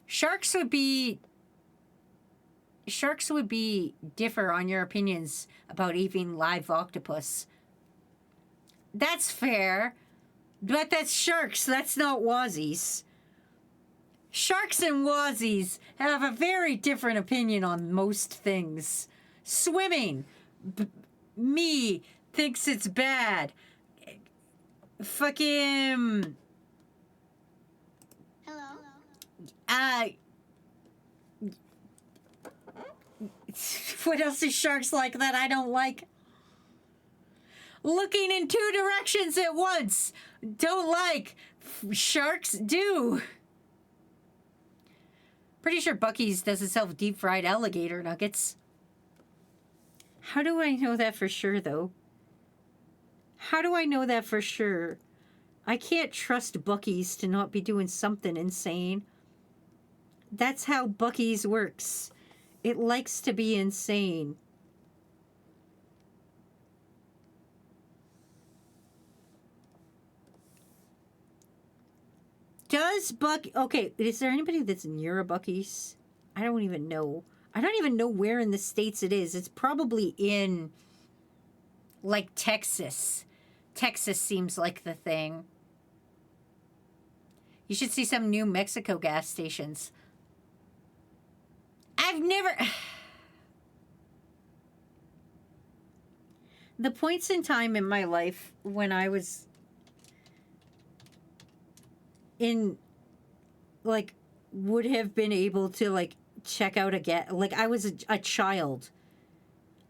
Sharks would be differ on your opinions about eating live octopus. That's fair, but that's sharks. That's not wazzies. Sharks and wazzies have a very different opinion on most things. Swimming, me thinks it's bad. Fucking... What else is sharks like that I don't like? Looking in two directions at once. Don't like. Sharks do. Pretty sure Buc-ee's doesn't sell deep fried alligator nuggets. How do I know that for sure, though? How do I know that for sure? I can't trust Buc-ee's to not be doing something insane. That's how Buc-ee's works. It likes to be insane. Okay, is there anybody that's near a Buc-ee's? I don't even know. I don't even know where in the States it is. It's probably in, like, Texas. Texas seems like the thing. You should see some New Mexico gas stations. I've never... The points in time in my life when I was in, like, would have been able to, like, check out like, I was a child.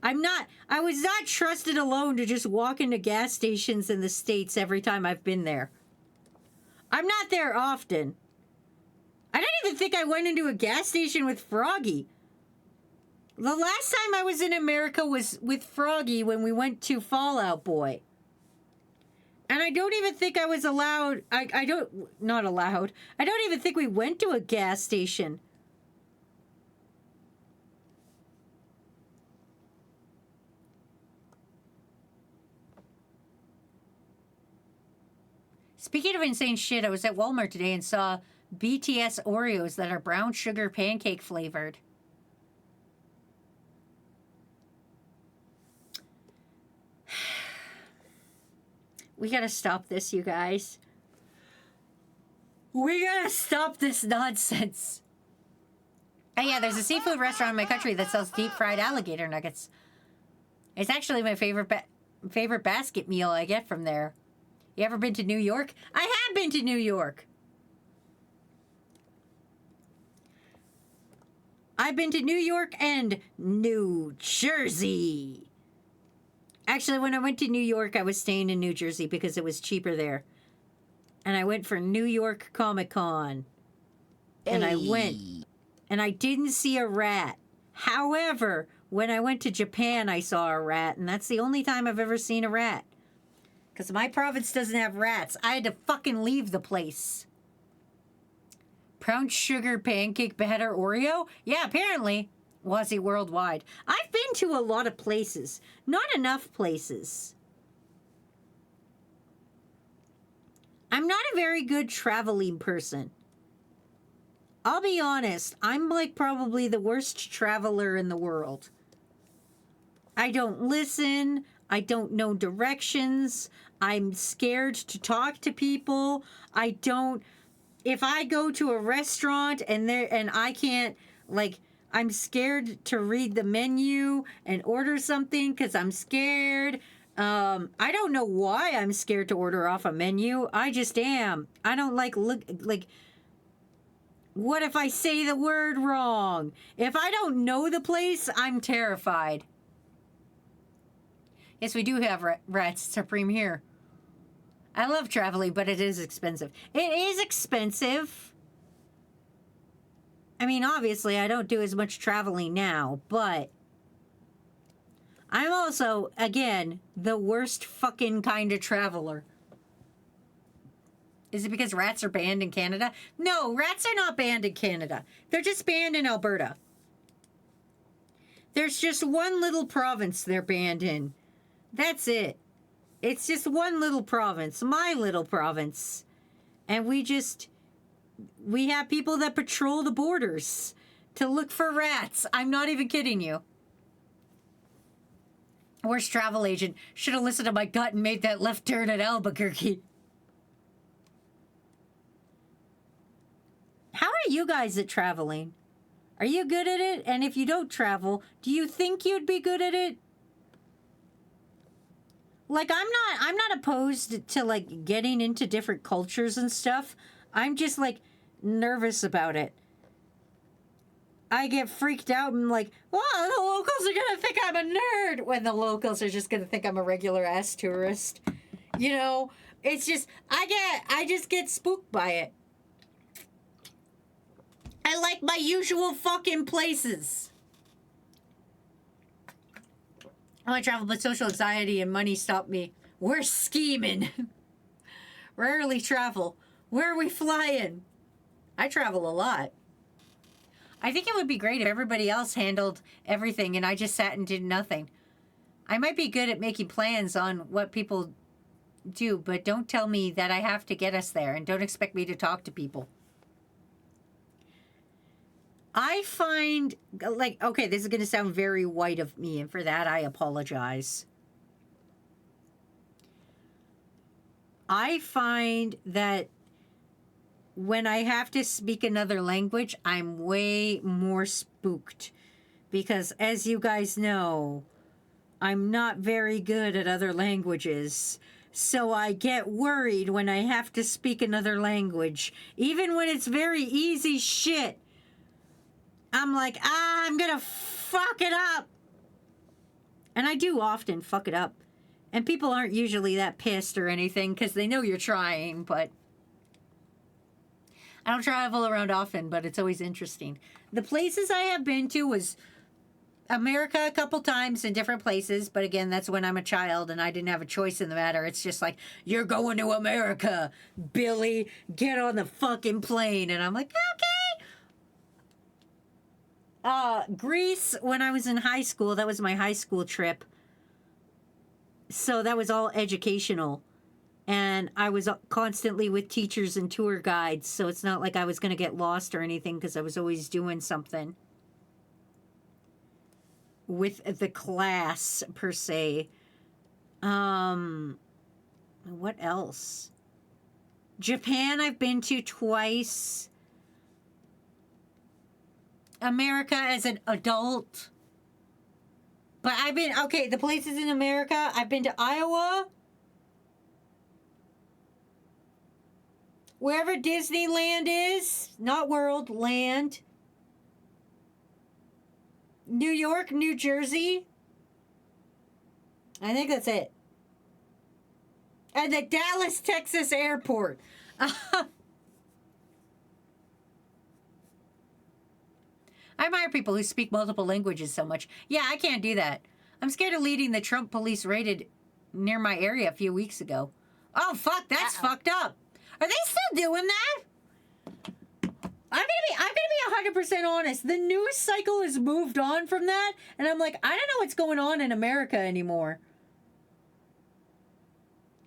I was not trusted alone to just walk into gas stations in the States every time I've been there. I'm not there often. I don't even think I went into a gas station with Froggy. The last time I was in America was with Froggy when we went to Fallout Boy. And I don't even think I was allowed, not allowed. I don't even think we went to a gas station. Speaking of insane shit, I was at Walmart today and saw BTS Oreos that are brown sugar pancake flavored. We gotta stop this, you guys. We gotta stop this nonsense. Oh yeah, there's a seafood restaurant in my country that sells deep fried alligator nuggets. It's actually my favorite basket meal I get from there. You ever been to New York? I have been to New York. I've been to New York and New Jersey. Actually, when I went to New York, I was staying in New Jersey because it was cheaper there. And I went for New York Comic Con. And I went. And I didn't see a rat. However, when I went to Japan, I saw a rat. And that's the only time I've ever seen a rat. Because my province doesn't have rats. I had to fucking leave the place. Brown sugar pancake batter Oreo? Yeah, apparently. Wazzy worldwide. I've been to a lot of places. Not enough places. I'm not a very good traveling person. I'll be honest. I'm like probably the worst traveler in the world. I don't listen. I don't know directions. I'm scared to talk to people. I don't. If I go to a restaurant and I can't, like, I'm scared to read the menu and order something because I'm scared. I don't know why I'm scared to order off a menu. I just am. I don't like what if I say the word wrong? If I don't know the place, I'm terrified. Yes, we do have rats. Supreme here. I love traveling, but it is expensive. It is expensive. I mean, obviously, I don't do as much traveling now, but I'm also, again, the worst fucking kind of traveler. Is it because rats are banned in Canada? No, rats are not banned in Canada. They're just banned in Alberta. There's just one little province they're banned in. That's it. It's just one little province, my little province. And we have people that patrol the borders to look for rats. I'm not even kidding you. Worst travel agent. Should have listened to my gut and made that left turn at Albuquerque. How are you guys at traveling? Are you good at it? And if you don't travel, do you think you'd be good at it? Like, I'm not opposed to, like, getting into different cultures and stuff. I'm just, like, nervous about it. I get freaked out and like, oh, the locals are gonna think I'm a nerd, when the locals are just gonna think I'm a regular ass tourist. You know, it's just, I just get spooked by it. I like my usual fucking places. I want to travel, but social anxiety and money stop me. We're scheming. Rarely travel. Where are we flying? I travel a lot. I think it would be great if everybody else handled everything and I just sat and did nothing. I might be good at making plans on what people do, but don't tell me that I have to get us there and don't expect me to talk to people. I find, like, okay, this is going to sound very white of me, and for that I apologize. I find that when I have to speak another language, I'm way more spooked. Because, as you guys know, I'm not very good at other languages. So I get worried when I have to speak another language. Even when it's very easy shit. I'm like, I'm gonna fuck it up. And I do often fuck it up. And people aren't usually that pissed or anything because they know you're trying, but I don't travel around often, but it's always interesting. The places I have been to was America a couple times in different places, but again, that's when I'm a child and I didn't have a choice in the matter. It's just like, you're going to America, Billy, get on the fucking plane. And I'm like, okay. Greece, when I was in high school, that was my high school trip. So that was all educational. And I was constantly with teachers and tour guides, so it's not like I was going to get lost or anything because I was always doing something with the class, per se. What else? Japan I've been to twice. America as an adult. But I've been, okay, the places in America, I've been to Iowa. Wherever Disneyland is, not World, Land. New York, New Jersey. I think that's it. And the Dallas, Texas airport. I admire people who speak multiple languages so much. Yeah, I can't do that. I'm scared of leading the Trump police raided near my area a few weeks ago. Oh, fuck, that's fucked up. Are they still doing that? I'm gonna be 100% honest. The news cycle has moved on from that, and I'm like, I don't know what's going on in America anymore.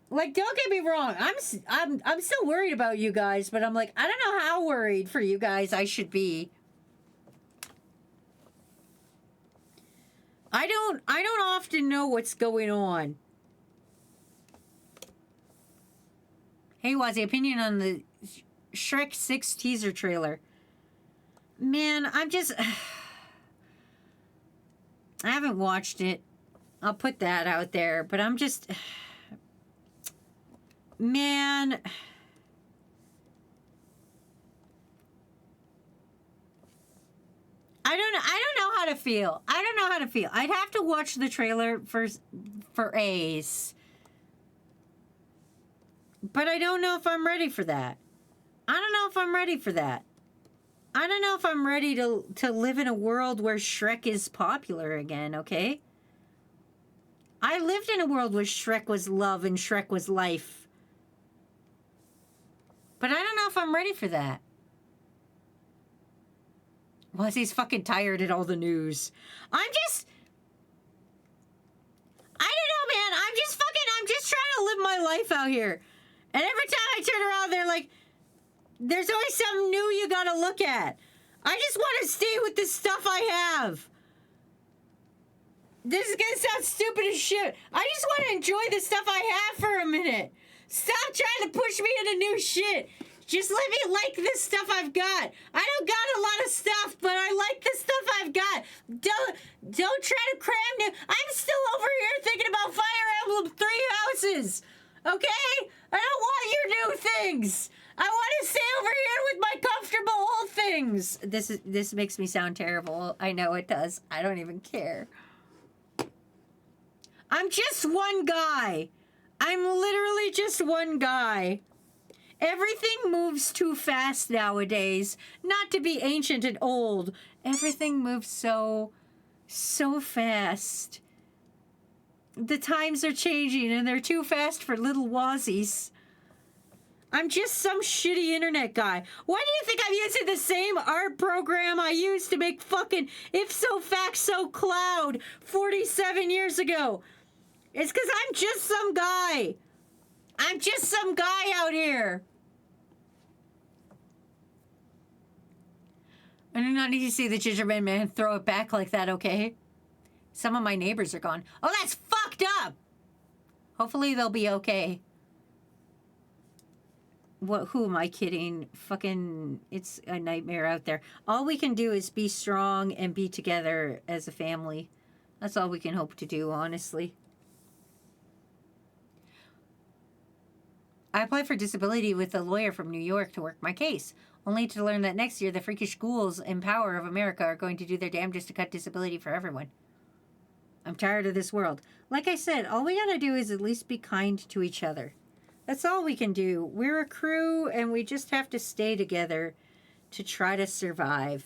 Like, don't get me wrong. I'm still worried about you guys, but I'm like, I don't know how worried for you guys I should be. I don't often know what's going on. Hey, Wazzy, opinion on the Shrek 6 teaser trailer. Man, I haven't watched it. I'll put that out there, but I'm just... Man... I don't know how to feel. I don't know how to feel. I'd have to watch the trailer for Ace. But I don't know if I'm ready for that. I don't know if I'm ready for that. I don't know if I'm ready to live in a world where Shrek is popular again, okay? I lived in a world where Shrek was love and Shrek was life. But I don't know if I'm ready for that. Was he's fucking tired at all the news. I don't know, man. I'm just trying to live my life out here. And every time I turn around, they're like, there's always something new you gotta look at. I just want to stay with the stuff I have. This is gonna sound stupid as shit. I just want to enjoy the stuff I have for a minute. Stop trying to push me into new shit. Just let me like this stuff I've got. I don't got a lot of stuff, but I like the stuff I've got. Don't try to cram new. I'm still over here thinking about Fire Emblem 3 Houses. Okay? I don't want your new things. I want to stay over here with my comfortable old things. This makes me sound terrible. I know it does. I don't even care. I'm just one guy. I'm literally just one guy. Everything moves too fast nowadays. Not to be ancient and old. Everything moves so fast. The times are changing and they're too fast for little Wazzies. I'm just some shitty internet guy. Why do you think I'm using the same art program I used to make fucking Ipso Facto Cloud 47 years ago? It's because I'm just some guy. I'm just some guy out here. I do not need to see the gingerbread man throw it back like that, okay? Some of my neighbors are gone. Oh, that's fucked up! Hopefully they'll be okay. What? Who am I kidding? Fucking, it's a nightmare out there. All we can do is be strong and be together as a family. That's all we can hope to do, honestly. I applied for disability with a lawyer from New York to work my case, only to learn that next year the freakish schools in power of America are going to do their damnedest to cut disability for everyone. I'm tired of this world. Like I said, all we gotta do is at least be kind to each other. That's all we can do. We're a crew, and we just have to stay together to try to survive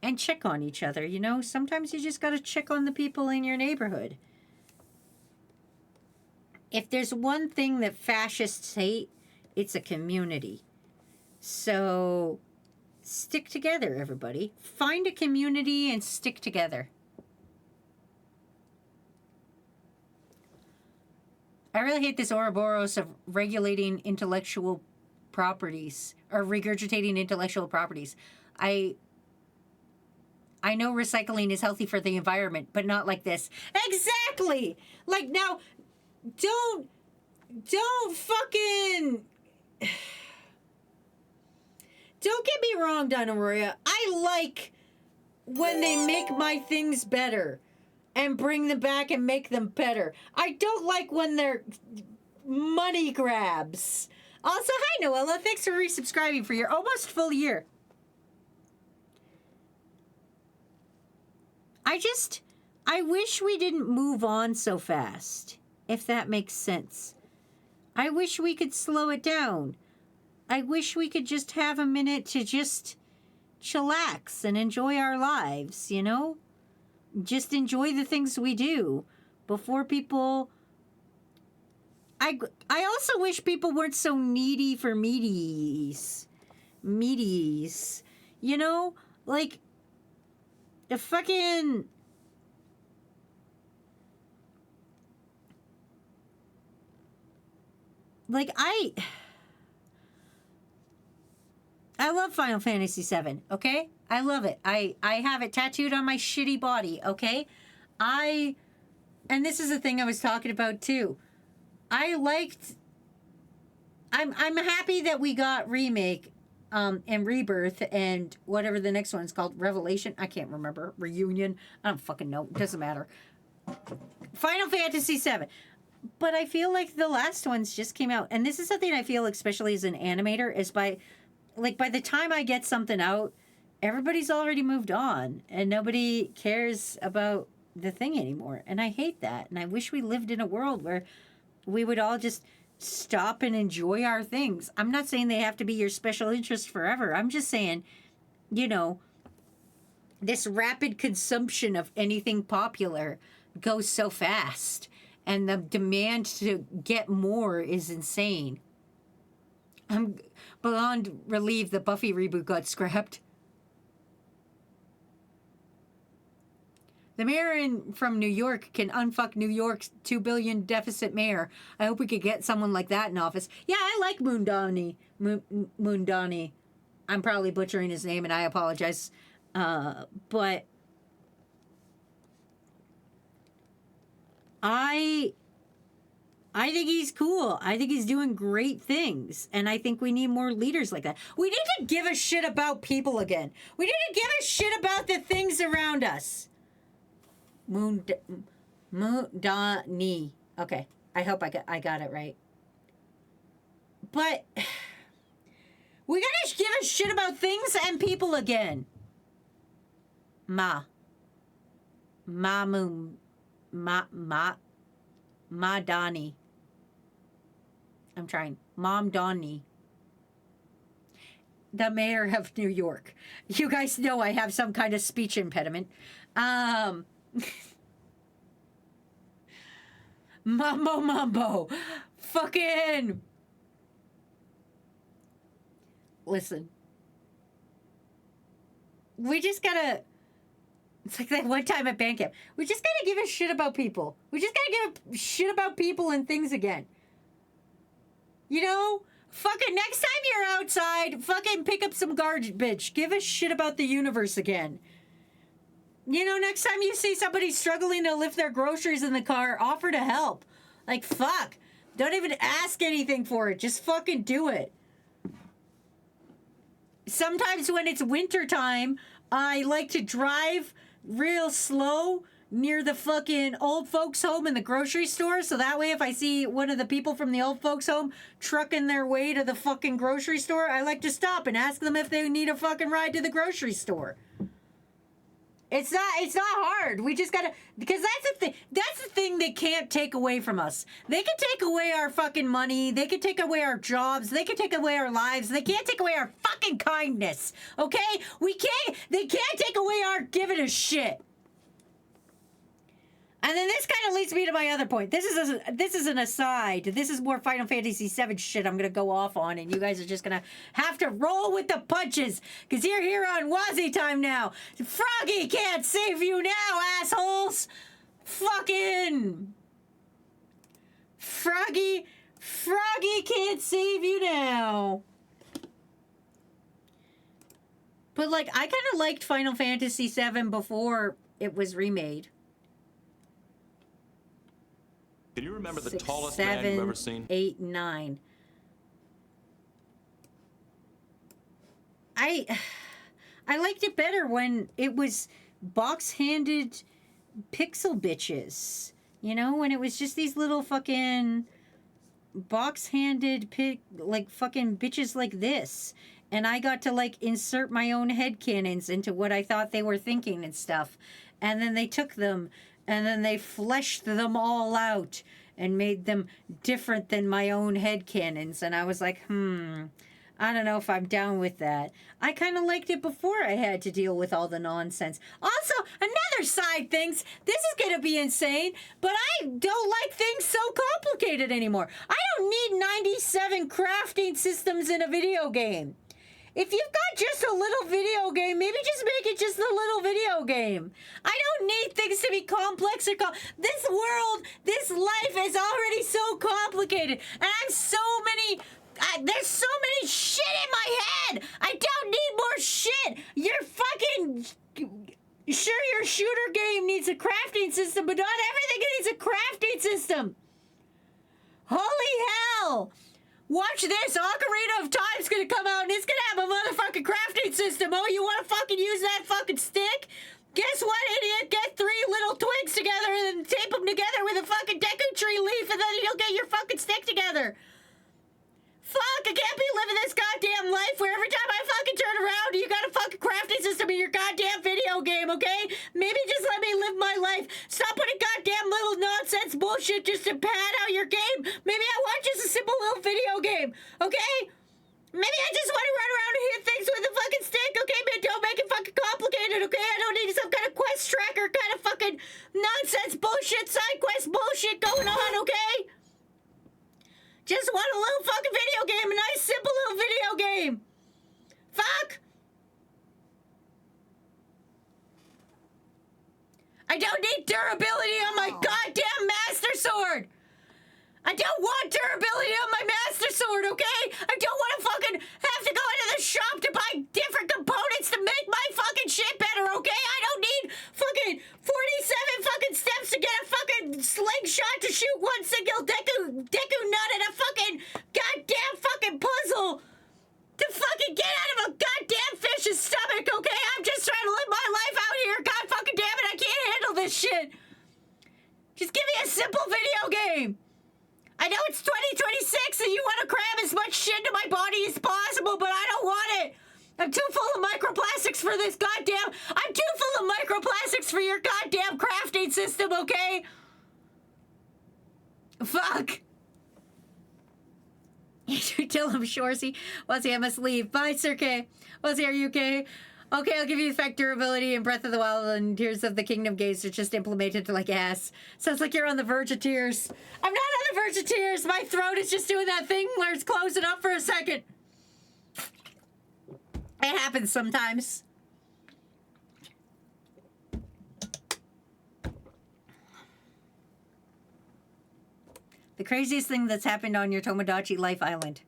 and check on each other. You know, sometimes you just gotta check on the people in your neighborhood. If there's one thing that fascists hate, it's a community. So stick together, everybody. Find a community and stick together. I really hate this Ouroboros of regulating intellectual properties or regurgitating intellectual properties. I know recycling is healthy for the environment, but not like this. Exactly. Like now, don't fucking. Don't get me wrong, Donna Maria. I like when they make my things better and bring them back and make them better. I don't like when they're money grabs. Also, hi, Noella. Thanks for resubscribing for your almost full year. I wish we didn't move on so fast, if that makes sense. I wish we could slow it down. I wish we could just have a minute to just chillax and enjoy our lives, you know? Just enjoy the things we do before people... I also wish people weren't so needy for meaties. Meaties. You know? Like, the fucking... Like, I love Final Fantasy VII, okay? I love it. I have it tattooed on my shitty body, okay? And this is the thing I was talking about too. I'm happy that we got remake and rebirth and whatever the next one's called, Revelation. I can't remember. Reunion. I don't fucking know. It doesn't matter. Final Fantasy VII. But I feel like the last ones just came out. And this is something I feel, especially as an animator, is by the time I get something out, everybody's already moved on. And nobody cares about the thing anymore. And I hate that. And I wish we lived in a world where we would all just stop and enjoy our things. I'm not saying they have to be your special interest forever. I'm just saying, you know, this rapid consumption of anything popular goes so fast. And the demand to get more is insane. I'm beyond relieved the Buffy reboot got scrapped. The mayor from New York can unfuck New York's $2 billion deficit mayor. I hope we could get someone like that in office. Yeah, I like Moondani. Moondani. I'm probably butchering his name, and I apologize. But I think he's cool. I think he's doing great things. And I think we need more leaders like that. We need to give a shit about people again. We need to give a shit about the things around us. Moondani. Okay. I hope I got it right. But we gotta give a shit about things and people again. Donnie. I'm trying. Mom Donnie. The mayor of New York. You guys know I have some kind of speech impediment. Mambo. Fucking. Listen. We just gotta. It's like that one time at band camp. We just gotta give a shit about people. We just gotta give a shit about people and things again. You know? Fucking next time you're outside, fucking pick up some garbage. Give a shit about the universe again. You know, next time you see somebody struggling to lift their groceries in the car, offer to help. Like, fuck. Don't even ask anything for it. Just fucking do it. Sometimes when it's wintertime, I like to drive real slow near the fucking old folks home and the grocery store, so that way if I see one of the people from the old folks home trucking their way to the fucking grocery store, I like to stop and ask them if they need a fucking ride to the grocery store. It's not hard. We just gotta, because that's the thing they can't take away from us. They can take away our fucking money, they can take away our jobs, they can take away our lives, they can't take away our fucking kindness, okay? They can't take away our giving a shit. And then this kind of leads me to my other point. This is an aside. This is more Final Fantasy VII shit I'm going to go off on, and you guys are just going to have to roll with the punches, because you're here on Wazzy time now. Froggy can't save you now, assholes! Fucking... Froggy can't save you now. But, like, I kind of liked Final Fantasy VII before it was remade. Can you remember the 6, tallest 7, man you've ever seen? 8, 9. I liked it better when it was box-handed pixel bitches. You know, when it was just these little fucking box-handed like fucking bitches like this. And I got to like insert my own headcanons into what I thought they were thinking and stuff. And then they took them and then they fleshed them all out and made them different than my own headcanons. And I was like, I don't know if I'm down with that. I kind of liked it before I had to deal with all the nonsense. Also, another side things, this is going to be insane, but I don't like things so complicated anymore. I don't need 97 crafting systems in a video game. If you've got just a little video game, maybe just make it just a little video game. I don't need things to be complex or this world, this life is already so complicated. And I'm so many... there's so many shit in my head. I don't need more shit. Sure, your shooter game needs a crafting system, but not everything needs a crafting system. Holy hell. Watch this. Ocarina of Time's gonna come out and it's gonna have a motherfucking crafting system. Oh, you wanna fucking use that fucking stick? Guess what, idiot? Get 3 little twigs together and then tape them together with a fucking Deku Tree leaf and then you'll get your fucking stick together. Fuck, I can't be living this goddamn life where every time I fucking turn around, you got a fucking crafting system in your goddamn video game, okay? Maybe just let me live my life. Stop putting goddamn little nonsense bullshit just to pad out your game. Maybe I want just a simple little video game, okay? Maybe I just want to run around and hit things with a fucking stick, okay? But don't make it fucking complicated, okay? I don't need some kind of quest tracker kind of fucking nonsense bullshit, side quest bullshit going on, okay? Just want a little fucking video game, a nice simple little video game. Fuck. I don't need durability on my goddamn Master Sword. I don't want durability on my Master Sword, okay? I don't want to fucking have to go into the shop to buy different components to make my fucking shit better, okay? I don't need fucking 47 fucking steps to get a fucking slingshot to shoot one single Deku nut in a fucking goddamn fucking puzzle to fucking get out of a goddamn fish's stomach, okay? I'm just trying to live my life out here. God fucking damn it, I can't handle this shit. Just give me a simple video game. I know it's 2026 and you want to cram as much shit into my body as possible, but I don't want it. I'm too full of microplastics for this goddamn... I'm too full of microplastics for your goddamn crafting system, okay? Fuck. You tell him, Shorsey. Wazzy, I must leave. Bye, Sir K. Wazzy, are you okay? Okay, I'll give you effect durability and Breath of the Wild and Tears of the Kingdom games are just implemented like ass. Sounds like you're on the verge of tears. I'm not on the verge of tears. My throat is just doing that thing where it's closing up for a second. It happens sometimes. The craziest thing that's happened on your Tomodachi Life Island.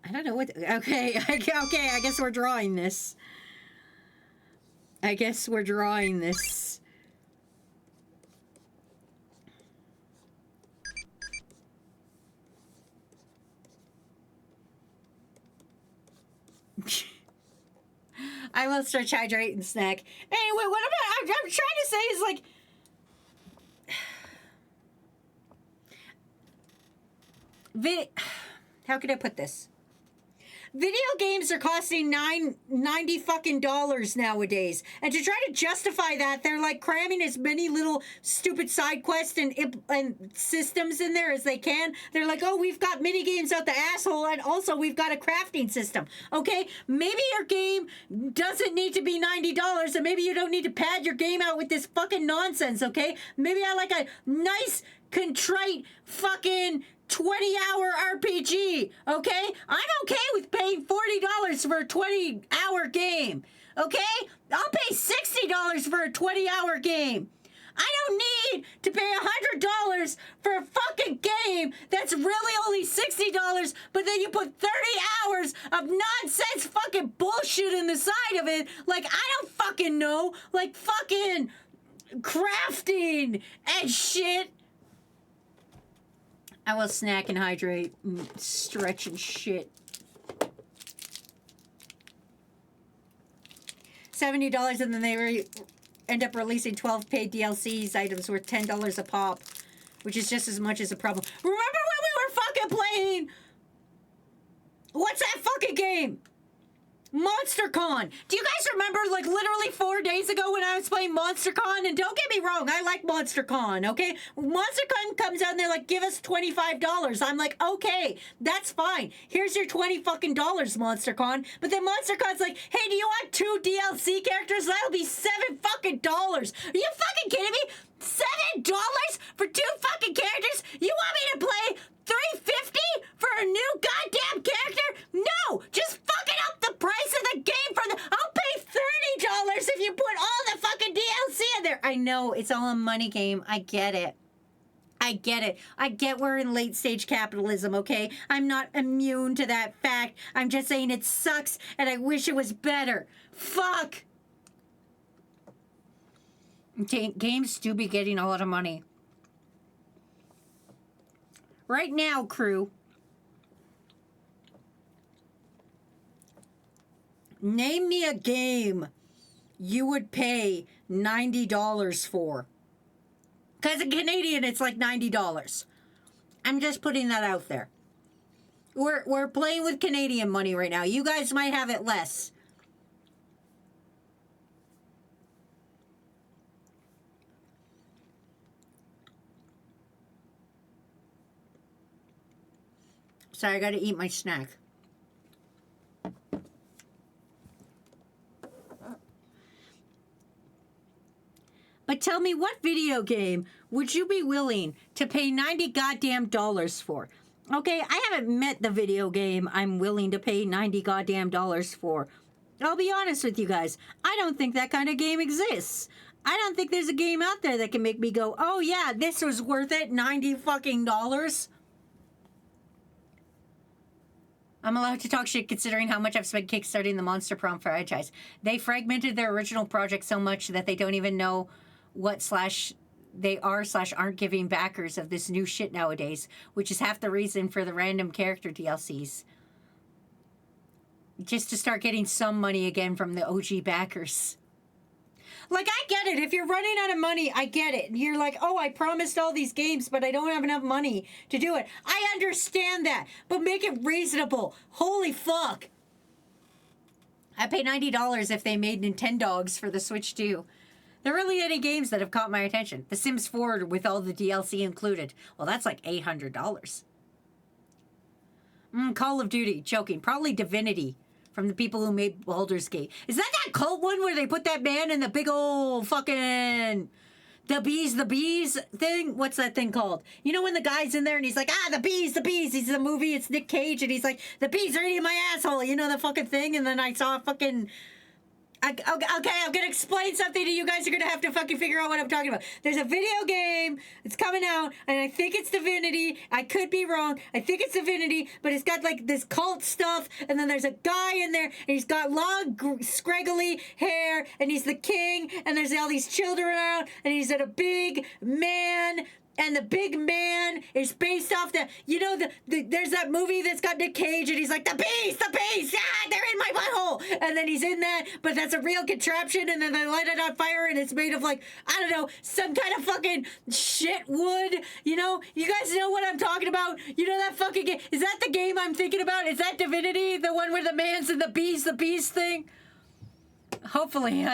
I don't know what... Okay, I guess we're drawing this. I will stretch, hydrate, and snack. Anyway, what I'm trying to say is like, how can I put this? Video games are costing $90 fucking nowadays, and to try to justify that, they're like cramming as many little stupid side quests and systems in there as they can. They're like, oh, we've got mini games out the asshole, and also we've got a crafting system. Okay, maybe your game doesn't need to be $90, and maybe you don't need to pad your game out with this fucking nonsense. Okay, maybe I like a nice contrite fucking 20-hour RPG, okay? I'm okay with paying $40 for a 20-hour game, okay? I'll pay $60 for a 20-hour game. I don't need to pay $100 for a fucking game that's really only $60, but then you put 30 hours of nonsense fucking bullshit in the side of it, like, I don't fucking know, like fucking crafting and shit. I will snack and hydrate and stretch and shit. $70, and then they end up releasing 12 paid DLCs items worth $10 a pop, which is just as much as a problem. Remember when we were fucking playing? What's that fucking game? MonsterCon. Do you guys remember, like, literally 4 days ago when I was playing MonsterCon? And don't get me wrong, I like MonsterCon, okay? MonsterCon comes out and they're like, give us $25. I'm like, okay, that's fine. Here's your $20 fucking MonsterCon. But then MonsterCon's like, hey, do you want 2 DLC characters? That'll be $7 fucking. Are you fucking kidding me? $7 for 2 fucking characters? You want me to play $3.50 for a new goddamn character? No, just fucking up the price of the game for the. I'll pay $30 if you put all the fucking DLC in there. I know it's all a money game. I get it. I get we're in late stage capitalism, okay? I'm not immune to that fact. I'm just saying it sucks and I wish it was better. Fuck. Games do be getting a lot of money. Right now, crew, name me a game you would pay $90 for. Because in Canadian, it's like $90. I'm just putting that out there. We're playing with Canadian money right now. You guys might have it less. Sorry, I gotta eat my snack. But tell me, what video game would you be willing to pay $90 goddamn dollars for? Okay, I haven't met the video game I'm willing to pay $90 goddamn dollars for. I'll be honest with you guys. I don't think that kind of game exists. I don't think there's a game out there that can make me go, oh yeah, this was worth it, $90 fucking dollars. I'm allowed to talk shit considering how much I've spent kickstarting the Monster Prom franchise. They fragmented their original project so much that they don't even know what they aren't giving backers of this new shit nowadays, which is half the reason for the random character DLCs. Just to start getting some money again from the OG backers. Like, I get it. If you're running out of money, I get it. You're like, oh, I promised all these games, but I don't have enough money to do it. I understand that, but make it reasonable. Holy fuck. I pay $90 if they made Nintendogs for the Switch too. There are really any games that have caught my attention. The Sims 4 with all the DLC included. Well, that's like $800. Call of Duty. Joking. Probably Divinity. From the people who made Baldur's Gate. Is that cult one where they put that man in the big old fucking... The bees thing? What's that thing called? You know when the guy's in there and he's like, the bees. He's in the movie, it's Nick Cage, and he's like, the bees are eating my asshole. You know the fucking thing? And then I saw a fucking... Okay, I'm gonna explain something to you guys. You're gonna have to fucking figure out what I'm talking about. There's a video game. It's coming out, and I think it's Divinity. I could be wrong. I think it's Divinity, but it's got like this cult stuff, and then there's a guy in there, and he's got long, scraggly hair, and he's the king, and there's all these children around, and he's at a big man and the big man is based off there's that movie that's got Nick Cage and he's like, the beast, they're in my butthole. And then he's in that, but that's a real contraption and then they light it on fire and it's made of like, I don't know, some kind of fucking shit wood. You know, you guys know what I'm talking about. You know that fucking game? Is that the game I'm thinking about? Is that Divinity? The one where the man's and the beast thing? Hopefully,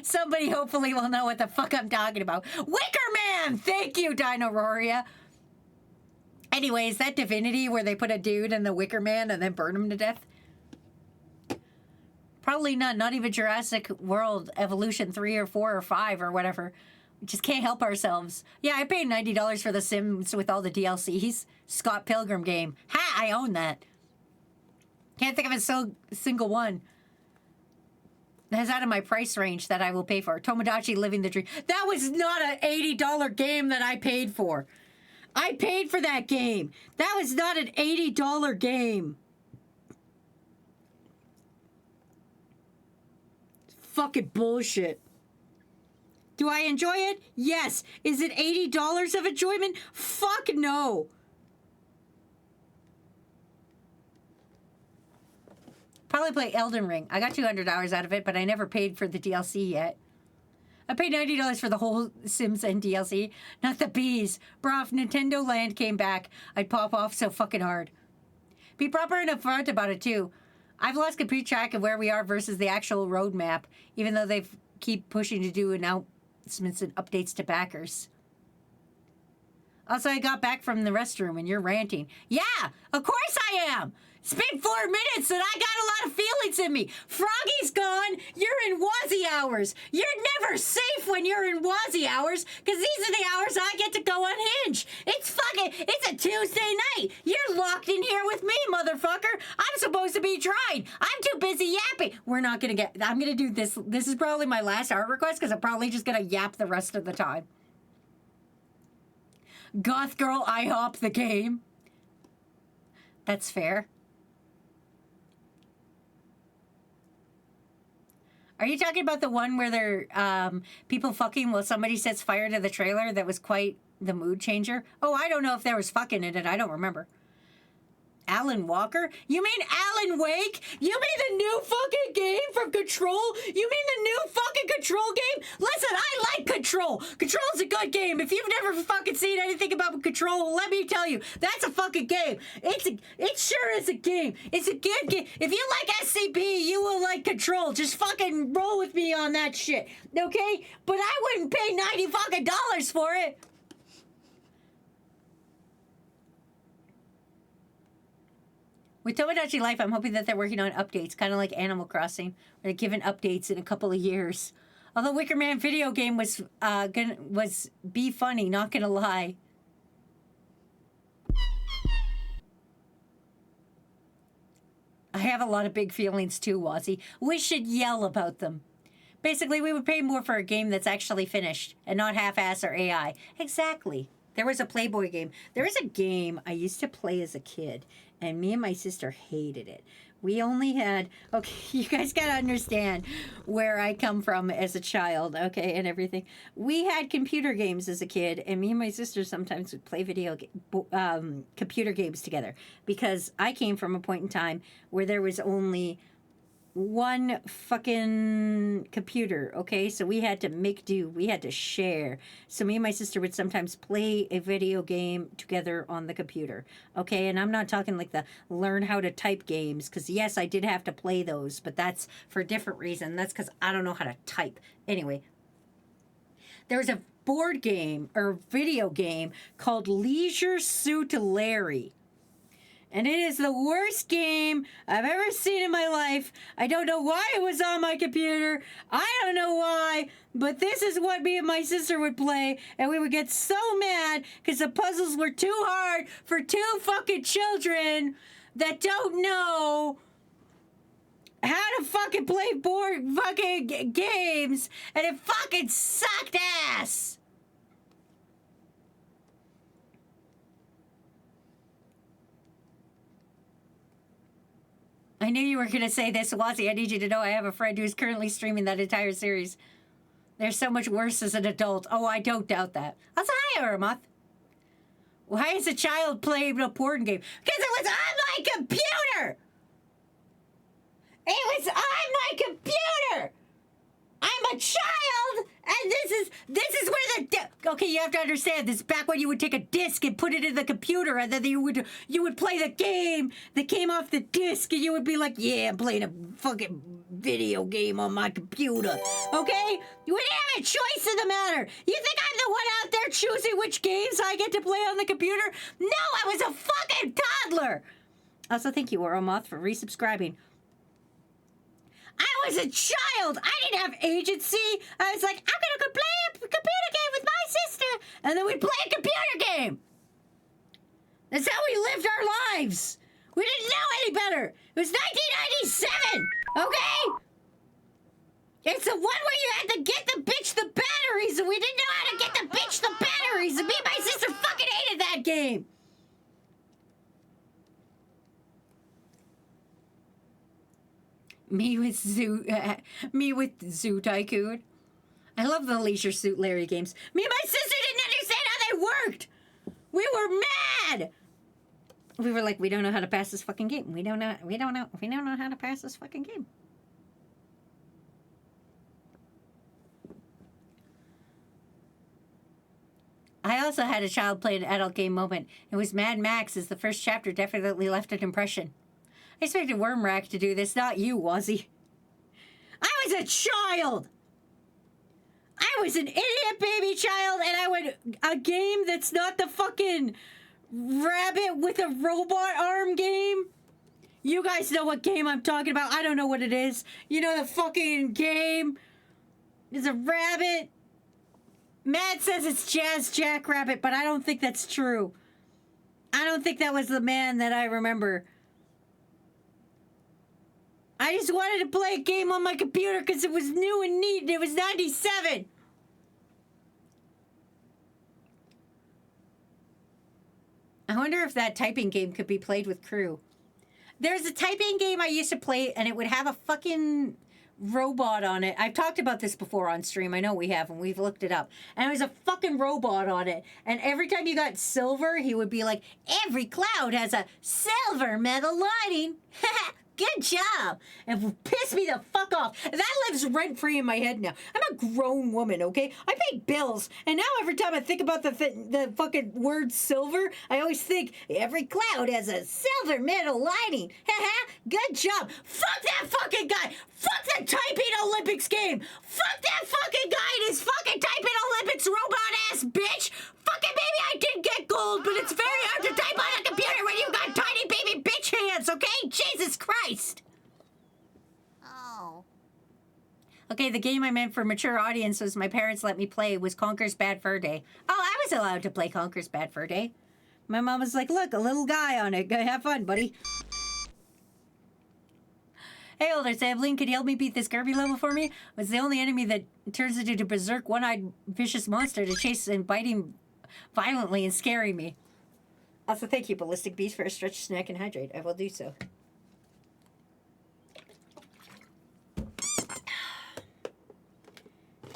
somebody hopefully will know what the fuck I'm talking about. Wicker Man! Thank you, Dino Roria. Anyway, is that Divinity where they put a dude in the Wicker Man and then burn him to death? Probably not. Not even Jurassic World Evolution 3 or 4 or 5 or whatever. We just can't help ourselves. Yeah, I paid $90 for The Sims with all the DLCs. Scott Pilgrim game. Ha! I own that. Can't think of a single one that's out of my price range that I will pay for. Tomodachi Living the Dream. That was not an $80 game that I paid for. I paid for that game. That was not an $80 game. Fucking bullshit. Do I enjoy it? Yes. Is it $80 of enjoyment? Fuck no. Probably play Elden Ring. I got 200 hours out of it, but I never paid for the DLC yet. I paid $90 for the whole Sims and DLC, not the bees. Bro, if Nintendo Land came back, I'd pop off so fucking hard. Be proper and upfront about it, too. I've lost complete track of where we are versus the actual roadmap, even though they keep pushing to do announcements and updates to backers. Also, I got back from the restroom and you're ranting. Yeah, of course I am. It's been 4 minutes and I got a lot of feelings in me. Froggy's gone. You're in Wazzy hours. You're never safe when you're in Wazzy hours because these are the hours I get to go unhinged. It's a Tuesday night. You're locked in here with me, motherfucker. I'm supposed to be trying. I'm too busy yapping. I'm going to do this. This is probably my last art request because I'm probably just going to yap the rest of the time. Goth Girl IHOP the game. That's fair. Are you talking about the one where they're people fucking while somebody sets fire to the trailer that was quite the mood changer? Oh, I don't know if there was fucking in it. I don't remember. Alan Walker? You mean Alan Wake? You mean the new fucking game from Control? You mean the new fucking Control game? Listen, I like Control. Control's a good game. If you've never fucking seen anything about Control, let me tell you, that's a fucking game. It sure is a game. It's a good game. If you like SCP, you will like Control. Just fucking roll with me on that shit, okay? But I wouldn't pay $90 fucking dollars for it. With Tomodachi Life, I'm hoping that they're working on updates, kind of like Animal Crossing, where they're giving updates in a couple of years. Although Wicker Man video game was be funny, not gonna lie. I have a lot of big feelings too, Wazzy. We should yell about them. Basically, we would pay more for a game that's actually finished and not half-ass or AI. Exactly. There was a Playboy game. There was a game I used to play as a kid, and me and my sister hated it. We only had, okay, you guys gotta understand where I come from as a child, okay, and everything. We had computer games as a kid, and me and my sister sometimes would play computer games together, because I came from a point in time where there was only one fucking computer, okay? So we had to make do. We had to share. So me and my sister would sometimes play a video game together on the computer, okay? And I'm not talking like the learn how to type games, because yes, I did have to play those, but that's for a different reason. That's because I don't know how to type. Anyway, there was a board game or video game called Leisure Suit Larry. And it is the worst game I've ever seen in my life. I don't know why it was on my computer. I don't know why. But this is what me and my sister would play. And we would get so mad because the puzzles were too hard for two fucking children that don't know how to fucking play board fucking games. And it fucking sucked ass. I knew you were going to say this, Wazzy. I need you to know I have a friend who's currently streaming that entire series. They're so much worse as an adult. Oh, I don't doubt that. Also, hi, Irma. Why is a child playing a porn game? Because it was on my computer! It was on my computer! I'm a child, and this is where the okay. You have to understand this. Back when you would take a disc and put it in the computer, and then you would play the game that came off the disc, and you would be like, "Yeah, I'm playing a fucking video game on my computer." Okay, you wouldn't have a choice in the matter. You think I'm the one out there choosing which games I get to play on the computer? No, I was a fucking toddler. Also, thank you, Oromoth, for resubscribing. I was a child. I didn't have agency. I was like, I'm gonna go play a computer game with my sister, and then we play a computer game. That's how we lived our lives. We didn't know any better. It was 1997, okay? It's the one where you had to get the bitch the batteries, and we didn't know how to get the bitch the batteries, and me and my sister fucking hated that game. Me with Zoo Tycoon. I love the Leisure Suit Larry games. Me and my sister didn't understand how they worked. We were mad. We were like, we don't know how to pass this fucking game. We don't know how to pass this fucking game. I also had a child play an adult game moment. It was Mad Max, as the first chapter definitely left an impression. I expected Wormrack to do this, not you, Wazzy. I was a child! I was an idiot baby child, and I would... A game that's not the fucking rabbit with a robot arm game? You guys know what game I'm talking about. I don't know what it is. You know the fucking game? There's a rabbit. Matt says it's Jazz Jackrabbit, but I don't think that's true. I don't think that was the man that I remember. I just wanted to play a game on my computer because it was new and neat, and it was 97. I wonder if that typing game could be played with crew. There's a typing game I used to play, and it would have a fucking robot on it. I've talked about this before on stream. I know we have, and we've looked it up. And it was a fucking robot on it. And every time you got silver, he would be like, every cloud has a silver metal lining. Good job. And piss me the fuck off. That lives rent-free in my head now. I'm a grown woman, okay? I pay bills. And now every time I think about the fucking word silver, I always think every cloud has a silver metal lining. Good job. Fuck that fucking guy. Fuck the typing Olympics game. Fuck that fucking guy and his fucking typing Olympics robot-ass bitch. Fucking maybe I did get gold, but it's very hard to type on a computer when you got tiny baby bitch hands, okay? Jesus Christ. Oh. Okay, the game I meant for mature audiences my parents let me play was Conker's Bad Fur Day. Oh, I was allowed to play Conker's Bad Fur Day. My mom was like, look, a little guy on it. Go have fun, buddy. Hey, older sibling, could you help me beat this Kirby level for me? It's the only enemy that turns into a berserk, one-eyed, vicious monster to chase and bite him violently and scaring me. Also, thank you, Ballistic Beast, for a stretch, snack, and hydrate. I will do so.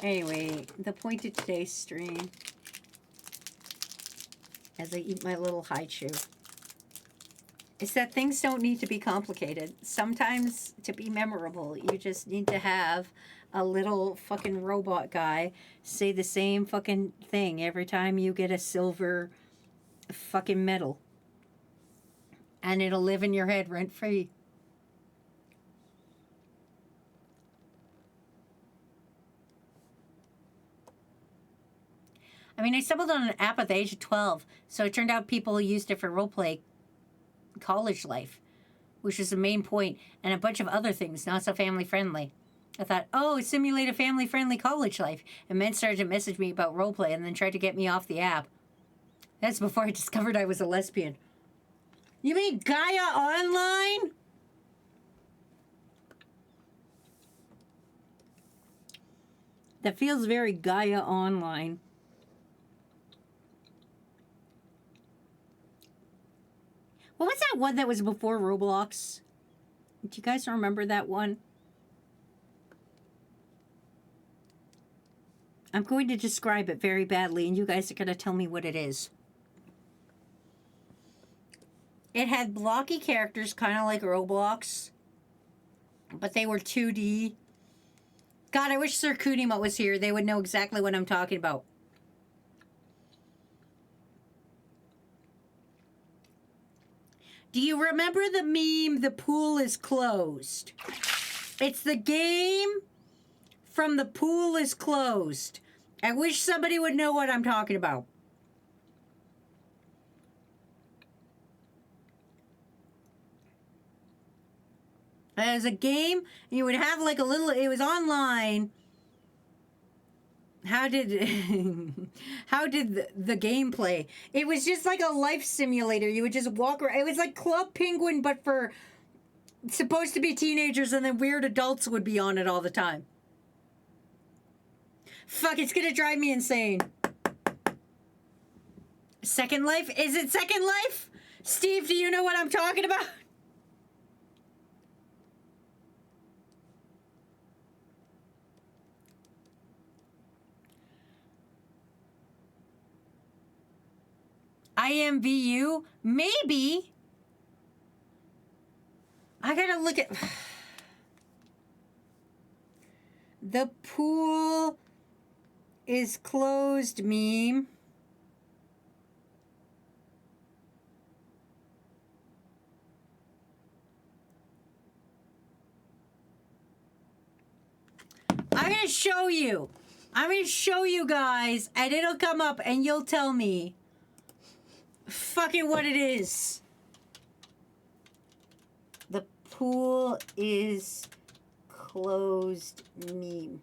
Anyway, the point of today's stream, as I eat my little high chew, is that things don't need to be complicated. Sometimes, to be memorable, you just need to have a little fucking robot guy say the same fucking thing every time you get a silver fucking medal. And it'll live in your head rent-free. I mean, I stumbled on an app at the age of 12, so it turned out people used it for roleplay college life, which was the main point, and a bunch of other things not so family-friendly. I thought, oh, simulate a family-friendly college life, and men started to message me about roleplay and then tried to get me off the app. That's before I discovered I was a lesbian. You mean Gaia Online? That feels very Gaia Online. What was that one that was before Roblox? Do you guys remember that one? I'm going to describe it very badly, and you guys are going to tell me what it is. It had blocky characters, kind of like Roblox, but they were 2D. God, I wish Sir Kunima was here. They would know exactly what I'm talking about. Do you remember the meme, "The pool is closed"? It's the game from "The pool is closed." I wish somebody would know what I'm talking about. As a game, you would have like a little, it was online. How did the game play? It was just like a life simulator. You would just walk around. It was like Club Penguin, but for supposed to be teenagers, and then weird adults would be on it all the time. Fuck, it's gonna drive me insane. Second Life? Is it Second Life? Steve, do you know what I'm talking about? IMVU? Maybe. I gotta look at... The pool is closed meme. I'm gonna show you. I'm gonna show you guys, and it'll come up, and you'll tell me fucking what it is. The pool is closed meme.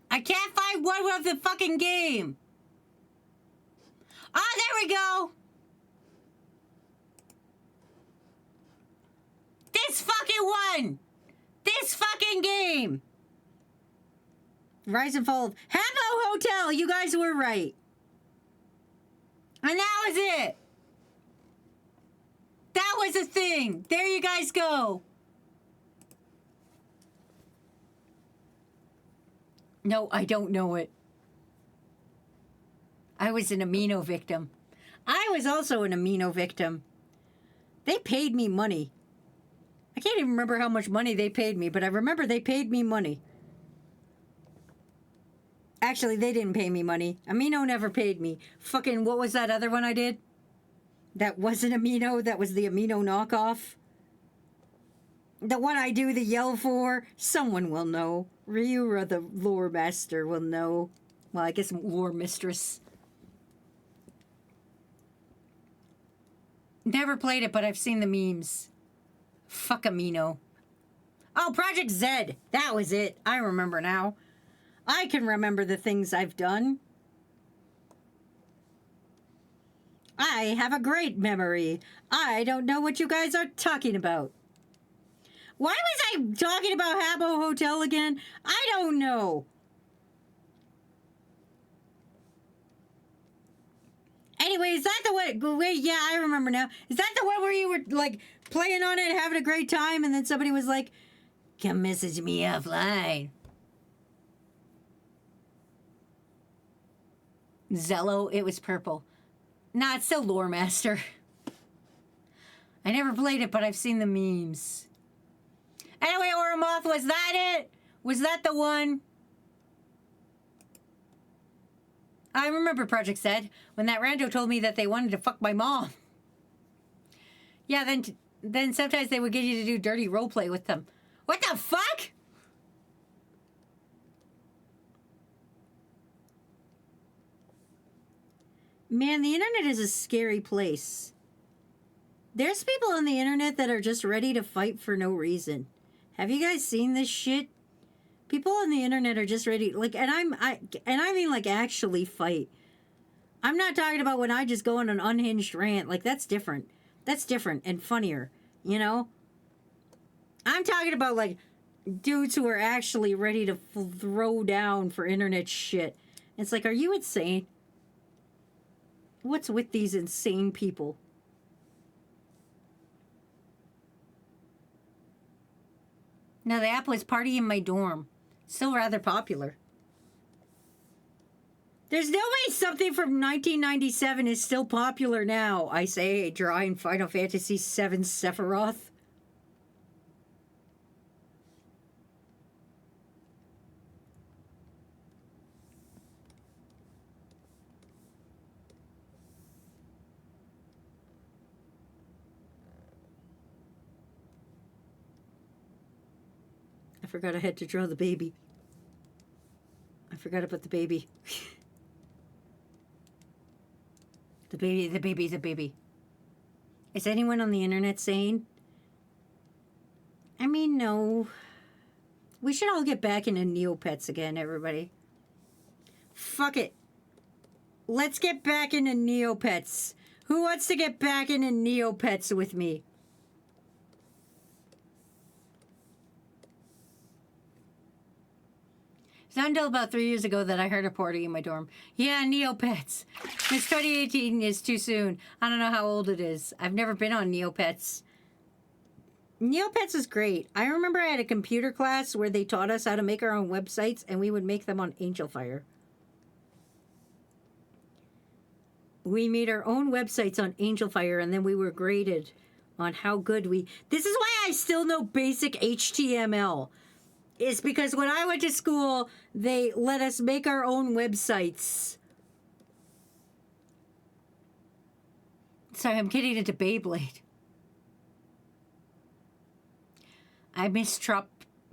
I can't find one of the fucking game. Ah, there we go. This fucking one. This fucking game. Rise and Fall of Habbo Hotel. You guys were right. And that was it. That was a thing. There you guys go. No, I don't know it. I was an amino victim. I was also an amino victim. They paid me money. I can't even remember how much money they paid me, but I remember they paid me money. Actually, they didn't pay me money. Amino never paid me. Fucking, what was that other one I did? That wasn't Amino, that was the Amino knockoff. The one I do the yell for, someone will know. Ryura, the lore master, will know. Well, I guess lore mistress. Never played it, but I've seen the memes. Fuck Amino. Oh, Project Z. That was it. I remember now. I can remember the things I've done. I have a great memory. I don't know what you guys are talking about. Why was I talking about Habbo Hotel again? I don't know. Anyway, is that the one? Wait, yeah, I remember now. Is that the one where you were like playing on it, having a great time, and then somebody was like, "Come message me offline." Zello, it was purple. Nah, it's still Lore Master. I never played it, but I've seen the memes. Anyway, Oromoth, was that it? Was that the one? I remember Project Z when that rando told me that they wanted to fuck my mom. Yeah, then sometimes they would get you to do dirty roleplay with them. What the fuck? Man, the internet is a scary place. There's people on the internet that are just ready to fight for no reason. Have you guys seen this shit? People on the internet are just ready, like, and I mean like actually fight. I'm not talking about when I just go on an unhinged rant. Like, that's different. That's different and funnier, you know? I'm talking about like dudes who are actually ready to throw down for internet shit. It's like, are you insane? What's with these insane people? No, the app was Party in My Dorm. Still rather popular. There's no way something from 1997 is still popular now. I say, drawing Final Fantasy VII Sephiroth. I forgot I had to draw the baby. I forgot about the baby. The baby. Is anyone on the internet sane? I mean, no. We should all get back into Neopets again, everybody. Fuck it. Let's get back into Neopets. Who wants to get back into Neopets with me? It's not until about 3 years ago that I heard a Party in My Dorm. Yeah, Neopets. It's 2018 is too soon. I don't know how old it is. I've never been on Neopets. Neopets is great. I remember I had a computer class where they taught us how to make our own websites, and we would make them on Angel Fire. We made our own websites on Angel Fire, and then we were graded on how good we... This is why I still know basic HTML. It's because when I went to school, they let us make our own websites. Sorry, I'm getting into Beyblade. I miss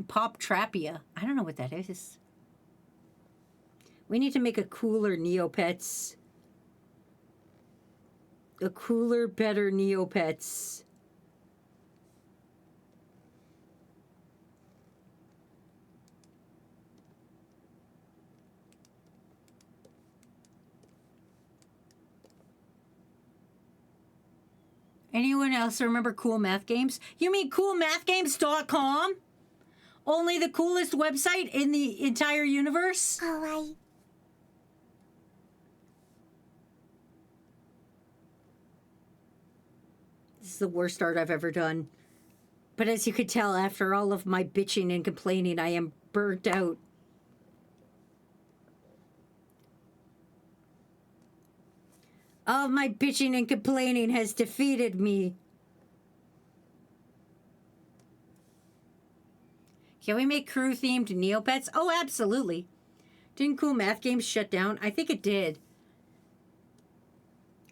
Pop Trapia. I don't know what that is. We need to make a cooler Neopets. A cooler, better Neopets. Anyone else remember Cool Math Games? You mean coolmathgames.com? Only the coolest website in the entire universe? Kawaii. This is the worst art I've ever done. But as you could tell, after all of my bitching and complaining, I am burnt out. All my bitching and complaining has defeated me. Can we make crew-themed Neopets? Oh, absolutely. Didn't Cool Math Games shut down? I think it did.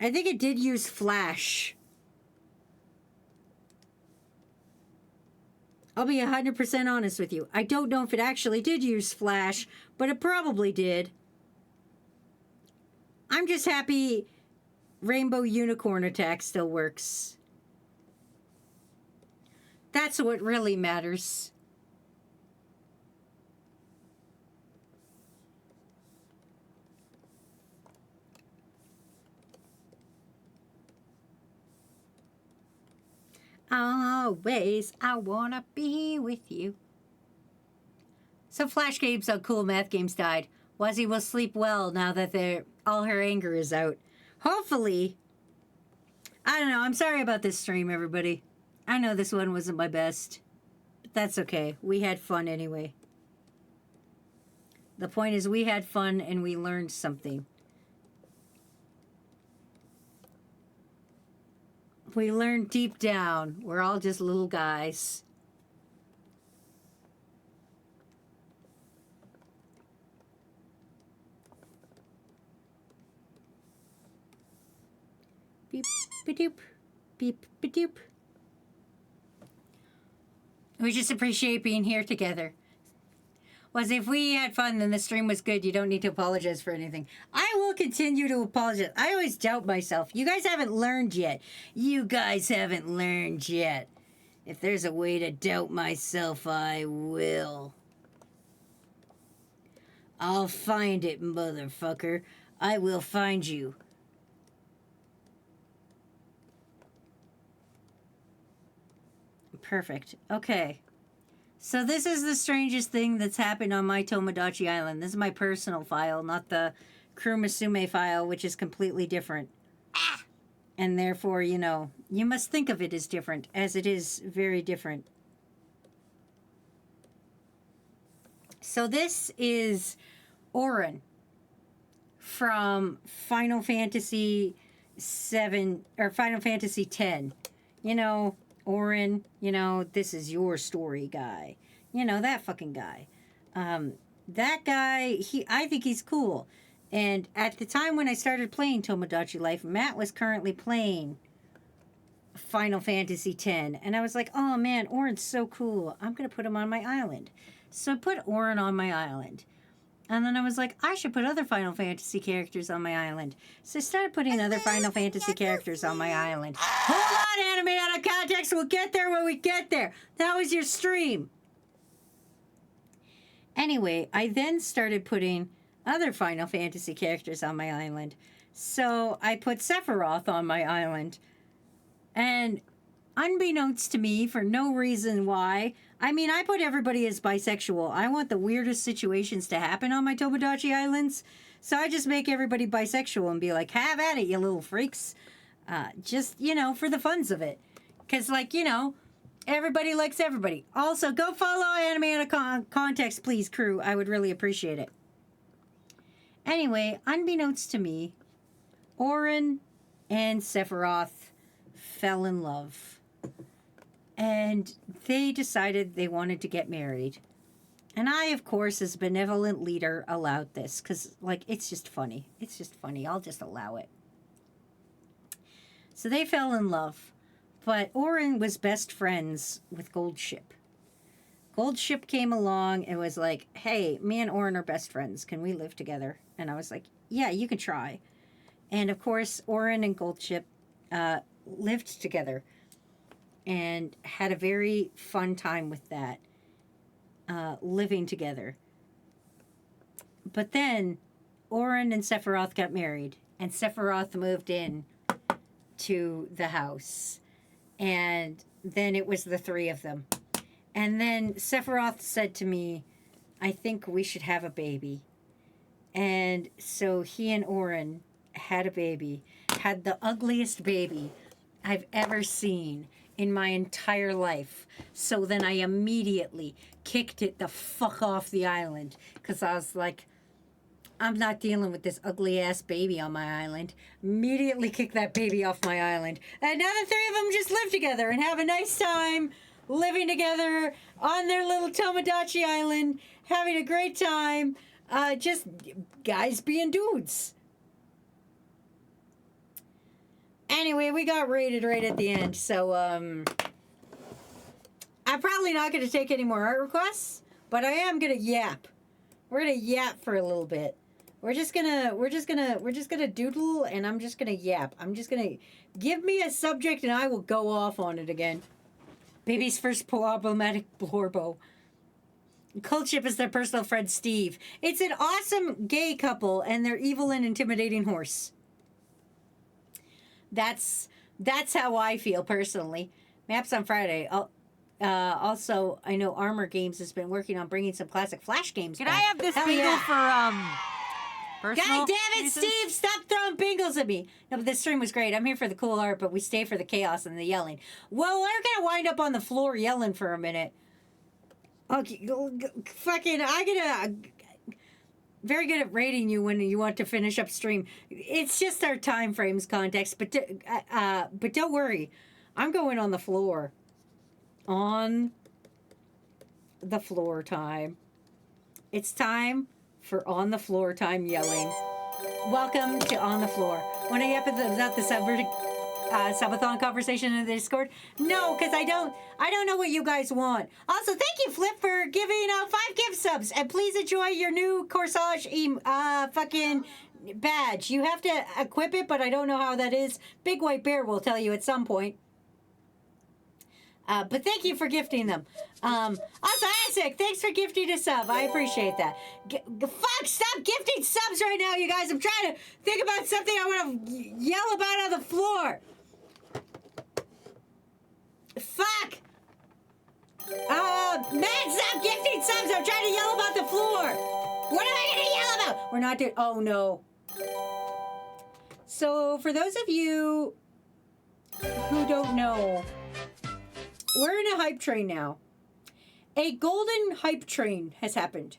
I think it did use Flash. I'll be 100% honest with you. I don't know if it actually did use Flash, but it probably did. I'm just happy Rainbow Unicorn Attack still works. That's what really matters. Always, I wanna be with you. So Flash Games on Cool Math Games died. Wazzy will sleep well now that all her anger is out. Hopefully. I don't know. I'm sorry about this stream, everybody. I know this one wasn't my best. But that's okay. We had fun anyway. The point is we had fun and we learned something. We learned deep down, we're all just little guys. Beep, ba-doop, beep, ba-doop. We just appreciate being here together. Was if we had fun, then the stream was good. You don't need to apologize for anything. I will continue to apologize. I always doubt myself. You guys haven't learned yet. You guys haven't learned yet. If there's a way to doubt myself, I will. I'll find it, motherfucker. I will find you. Perfect. Okay. So this is the strangest thing that's happened on my Tomodachi Island. This is my personal file, not the Crew Musume file, which is completely different. And therefore, you know, you must think of it as different, as it is very different. So this is Orin from Final Fantasy 7 or Final Fantasy 10. You know, Orin, you know, this is your story guy. You know, that fucking guy. That guy, I think he's cool. And at the time when I started playing Tomodachi Life, Matt was currently playing Final Fantasy X. And I was like, oh man, Orin's so cool. I'm going to put him on my island. So I put Orin on my island. And then I was like, I should put other Final Fantasy characters on my island. So I started putting other Final Fantasy characters on my island. Hold on, anime out of context. We'll get there when we get there. That was your stream. Anyway, I then started putting other Final Fantasy characters on my island. So I put Sephiroth on my island. And unbeknownst to me, for no reason why, I mean, I put everybody as bisexual. I want the weirdest situations to happen on my Tomodachi Islands. So I just make everybody bisexual and be like, have at it, you little freaks. Just, you know, for the funs of it. Because, like, you know, everybody likes everybody. Also, go follow Anime in a Context, please, crew. I would really appreciate it. Anyway, unbeknownst to me, Orin and Sephiroth fell in love. And they decided they wanted to get married. And I, of course, as benevolent leader, allowed this. Because, like, it's just funny. It's just funny. I'll just allow it. So they fell in love. But Orin was best friends with Goldship. Goldship came along and was like, hey, me and Orin are best friends. Can we live together? And I was like, yeah, you can try. And, of course, Orin and Goldship lived together. And had a very fun time with that, living together. But then, Orin and Sephiroth got married, and Sephiroth moved in to the house. And then it was the three of them. And then Sephiroth said to me, I think we should have a baby. And so he and Orin had a baby, had the ugliest baby I've ever seen in my entire life. So then I immediately kicked it the fuck off the island because I was like, I'm not dealing with this ugly ass baby on my island. Immediately kicked that baby off my island. And now the three of them just live together and have a nice time living together on their little Tomodachi Island, having a great time. Just guys being dudes. Anyway, we got rated right at the end, so I'm probably not going to take any more art requests, but I am going to yap. We're going to yap for a little bit. We're just gonna doodle, and I'm just gonna yap. I'm just gonna give me a subject, and I will go off on it again. Baby's first problematic blorbo. Cultship is their personal friend Steve. It's an awesome gay couple, and their evil and intimidating horse. That's how I feel personally. Maps on Friday. Also, I know Armor Games has been working on bringing some classic Flash games Can back. I have this Hell bingo yeah. for personal God damn it, reasons? Steve! Stop throwing bingles at me. No, but this stream was great. I'm here for the cool art, but we stay for the chaos and the yelling. Well, we're gonna wind up on the floor yelling for a minute. Okay, fucking, very good at rating you when you want to finish up stream. It's just our time frames context, but don't worry. I'm going on the floor. On the floor time. It's time for on the floor time yelling. Welcome to On the Floor. When I yap about the subathon conversation in the Discord? No, because I don't know what you guys want. Also, thank you, Flip, for giving out 5 gift subs. And please enjoy your new Corsage fucking badge. You have to equip it, but I don't know how that is. Big White Bear will tell you at some point. But thank you for gifting them. Also, Isaac, thanks for gifting a sub. I appreciate that. Fuck, stop gifting subs right now, you guys. I'm trying to think about something I want to yell about on the floor. Fuck. Man, stop gifting subs. I'm trying to yell about the floor. What am I going to yell about? We're not doing... Oh, no. So, for those of you who don't know... We're in a hype train now. A golden hype train has happened.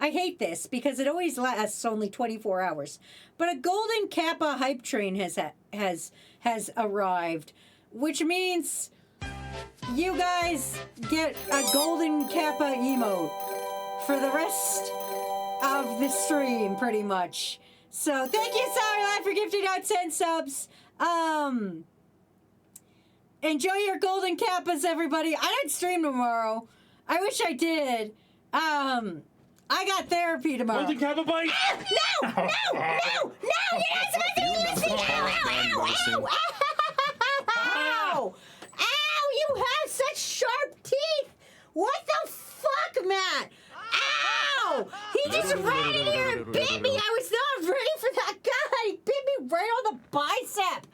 I hate this because it always lasts only 24 hours. But a golden Kappa hype train has arrived, which means you guys get a golden Kappa emote for the rest of the stream, pretty much. So thank you, Sourlife, for gifting out 10 subs. Enjoy your golden Kappas, everybody. I don't stream tomorrow. I wish I did. I got therapy tomorrow. Golden Kappa bite? No! You're not supposed to do this! Ow! Ow! You have such sharp teeth! What the fuck, Matt? Ow! He just ran in here and bit me! I was not ready for that guy! He bit me right on the bicep!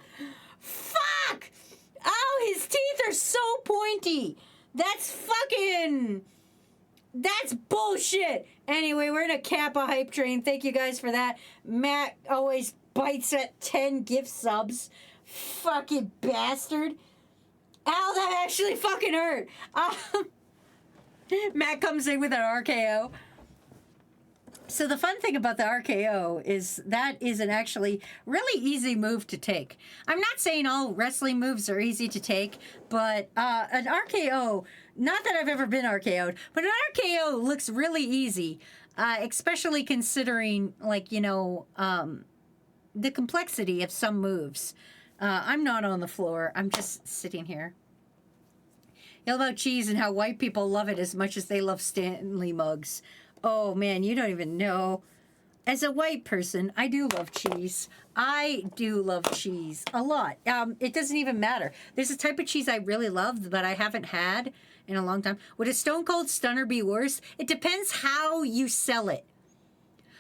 Fuck! Oh, his teeth are so pointy! That's bullshit! Anyway, we're in a Kappa hype train. Thank you guys for that. Matt always bites at 10 gift subs. Fucking bastard. Ow, that actually fucking hurt. Matt comes in with an RKO. So the fun thing about the RKO is that is an actually really easy move to take. I'm not saying all wrestling moves are easy to take, but an RKO, not that I've ever been RKO'd, but an RKO looks really easy, especially considering, like, you know, the complexity of some moves. I'm not on the floor. I'm just sitting here. Yell about cheese and how white people love it as much as they love Stanley mugs. Oh, man, you don't even know. As a white person, I do love cheese. I do love cheese a lot. It doesn't even matter. There's a type of cheese I really love that I haven't had in a long time. Would a Stone Cold Stunner be worse? It depends how you sell it.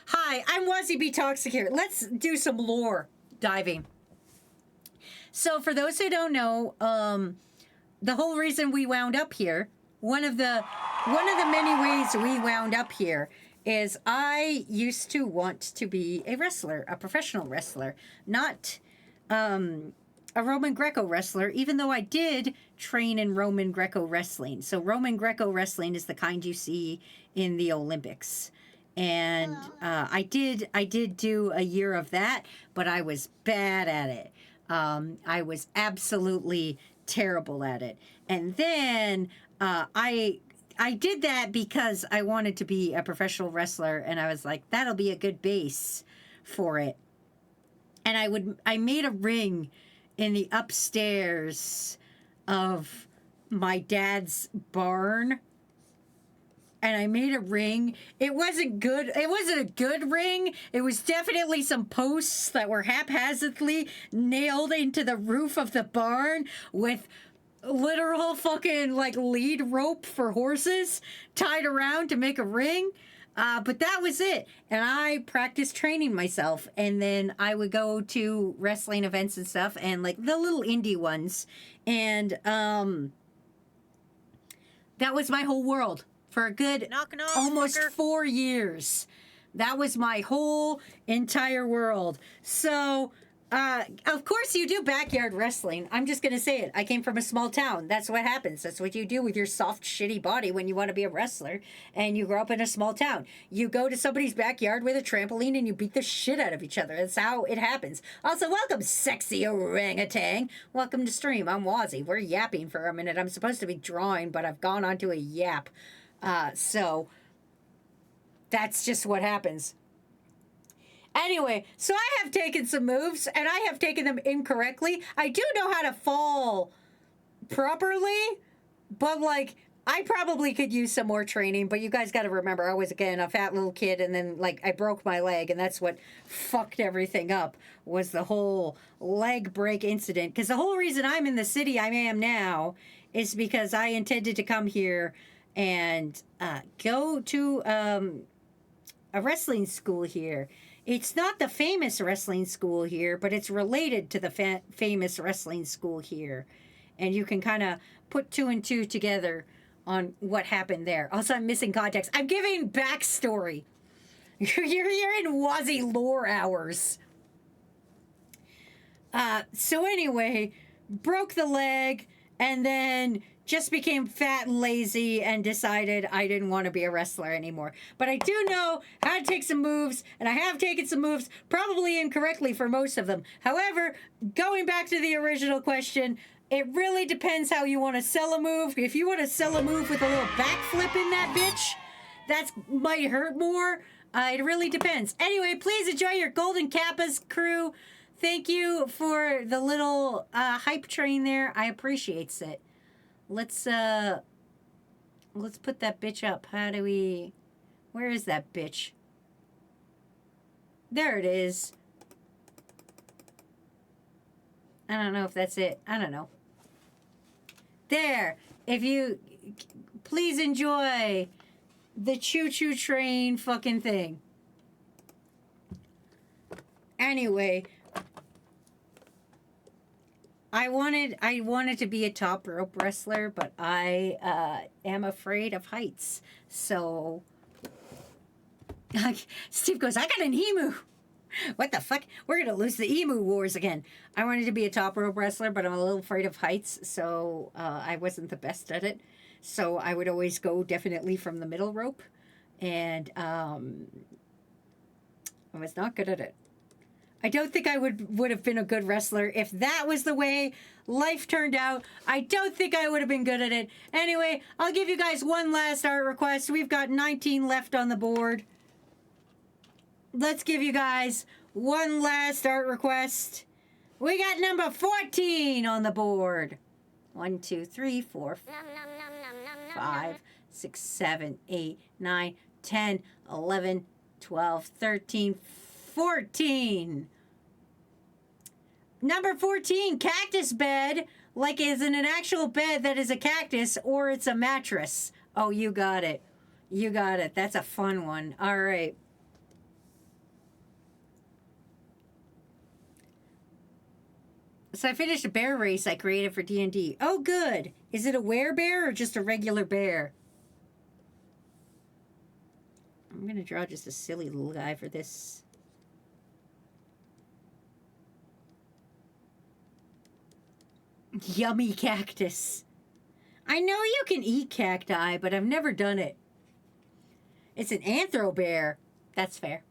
Hi, I'm Wazzy B Toxic here. Let's do some lore diving. So for those who don't know, the whole reason we wound up here, one of the many ways we wound up here is I used to want to be a wrestler, a professional wrestler, not a Roman Greco wrestler, even though I did train in Roman Greco wrestling. So Roman Greco wrestling is the kind you see in the Olympics. And I did do a year of that, but I was bad at it. I was absolutely terrible at it. And then I did that because I wanted to be a professional wrestler, and I was like, that'll be a good base for it. And I made a ring in the upstairs of my dad's barn. And I made a ring. It wasn't good. It wasn't a good ring. It was definitely some posts that were haphazardly nailed into the roof of the barn with literal fucking like lead rope for horses tied around to make a ring. But that was it. And I practiced training myself. And then I would go to wrestling events and stuff, and like the little indie ones. And that was my whole world. For a good almost 4 years. That was my whole entire world. So, of course you do backyard wrestling. I'm just going to say it. I came from a small town. That's what happens. That's what you do with your soft, shitty body when you want to be a wrestler. And you grow up in a small town. You go to somebody's backyard with a trampoline and you beat the shit out of each other. That's how it happens. Also, welcome, sexy orangutan. Welcome to stream. I'm Wazzy. We're yapping for a minute. I'm supposed to be drawing, but I've gone on to a yap. So that's just what happens. Anyway, so I have taken some moves, and I have taken them incorrectly. I do know how to fall properly, but like I probably could use some more training. But you guys got to remember, I was again a fat little kid, and then like I broke my leg, and that's what fucked everything up. Was the whole leg break incident? Because the whole reason I'm in the city I am now is because I intended to come here and go to a wrestling school here. It's not the famous wrestling school here, but it's related to the famous wrestling school here. And you can kind of put two and two together on what happened there. Also, I'm missing context. I'm giving backstory. You're in Wazzy lore hours. So anyway, broke the leg. and then just became fat and lazy and decided I didn't want to be a wrestler anymore. But I do know how to take some moves, and I have taken some moves, probably incorrectly for most of them. However, going back to the original question, it really depends how you want to sell a move. If you want to sell a move with a little backflip in that bitch, that might hurt more. It really depends. Anyway, please enjoy your Golden Kappas, crew. Thank you for the little hype train there. I appreciates it. Let's put that bitch up. How do we... Where is that bitch? There it is. I don't know if that's it. I don't know. There. If you... Please enjoy the choo-choo train fucking thing. Anyway... I wanted to be a top rope wrestler, but I am afraid of heights. So Steve goes, I got an emu. What the fuck? We're gonna lose the emu wars again. I wanted to be a top rope wrestler, but I'm a little afraid of heights, so I wasn't the best at it. So I would always go definitely from the middle rope, and I was not good at it. I don't think I would have been a good wrestler if that was the way life turned out. I don't think I would have been good at it. Anyway, I'll give you guys one last art request. We've got 19 left on the board. Let's give you guys one last art request. We got number 14 on the board. 1, 2, 3, 4, 5, 6, 7, 8, 9, 10, 11, 12, 13, 14. Number 14, cactus bed. Like, is it an actual bed that is a cactus, or it's a mattress? Oh, you got it. You got it. That's a fun one. All right. So I finished a bear race I created for D&D. Oh, good. Is it a werebear or just a regular bear? I'm going to draw just a silly little guy for this. Yummy cactus. I know you can eat cacti, but I've never done it. It's an anthro bear. That's fair.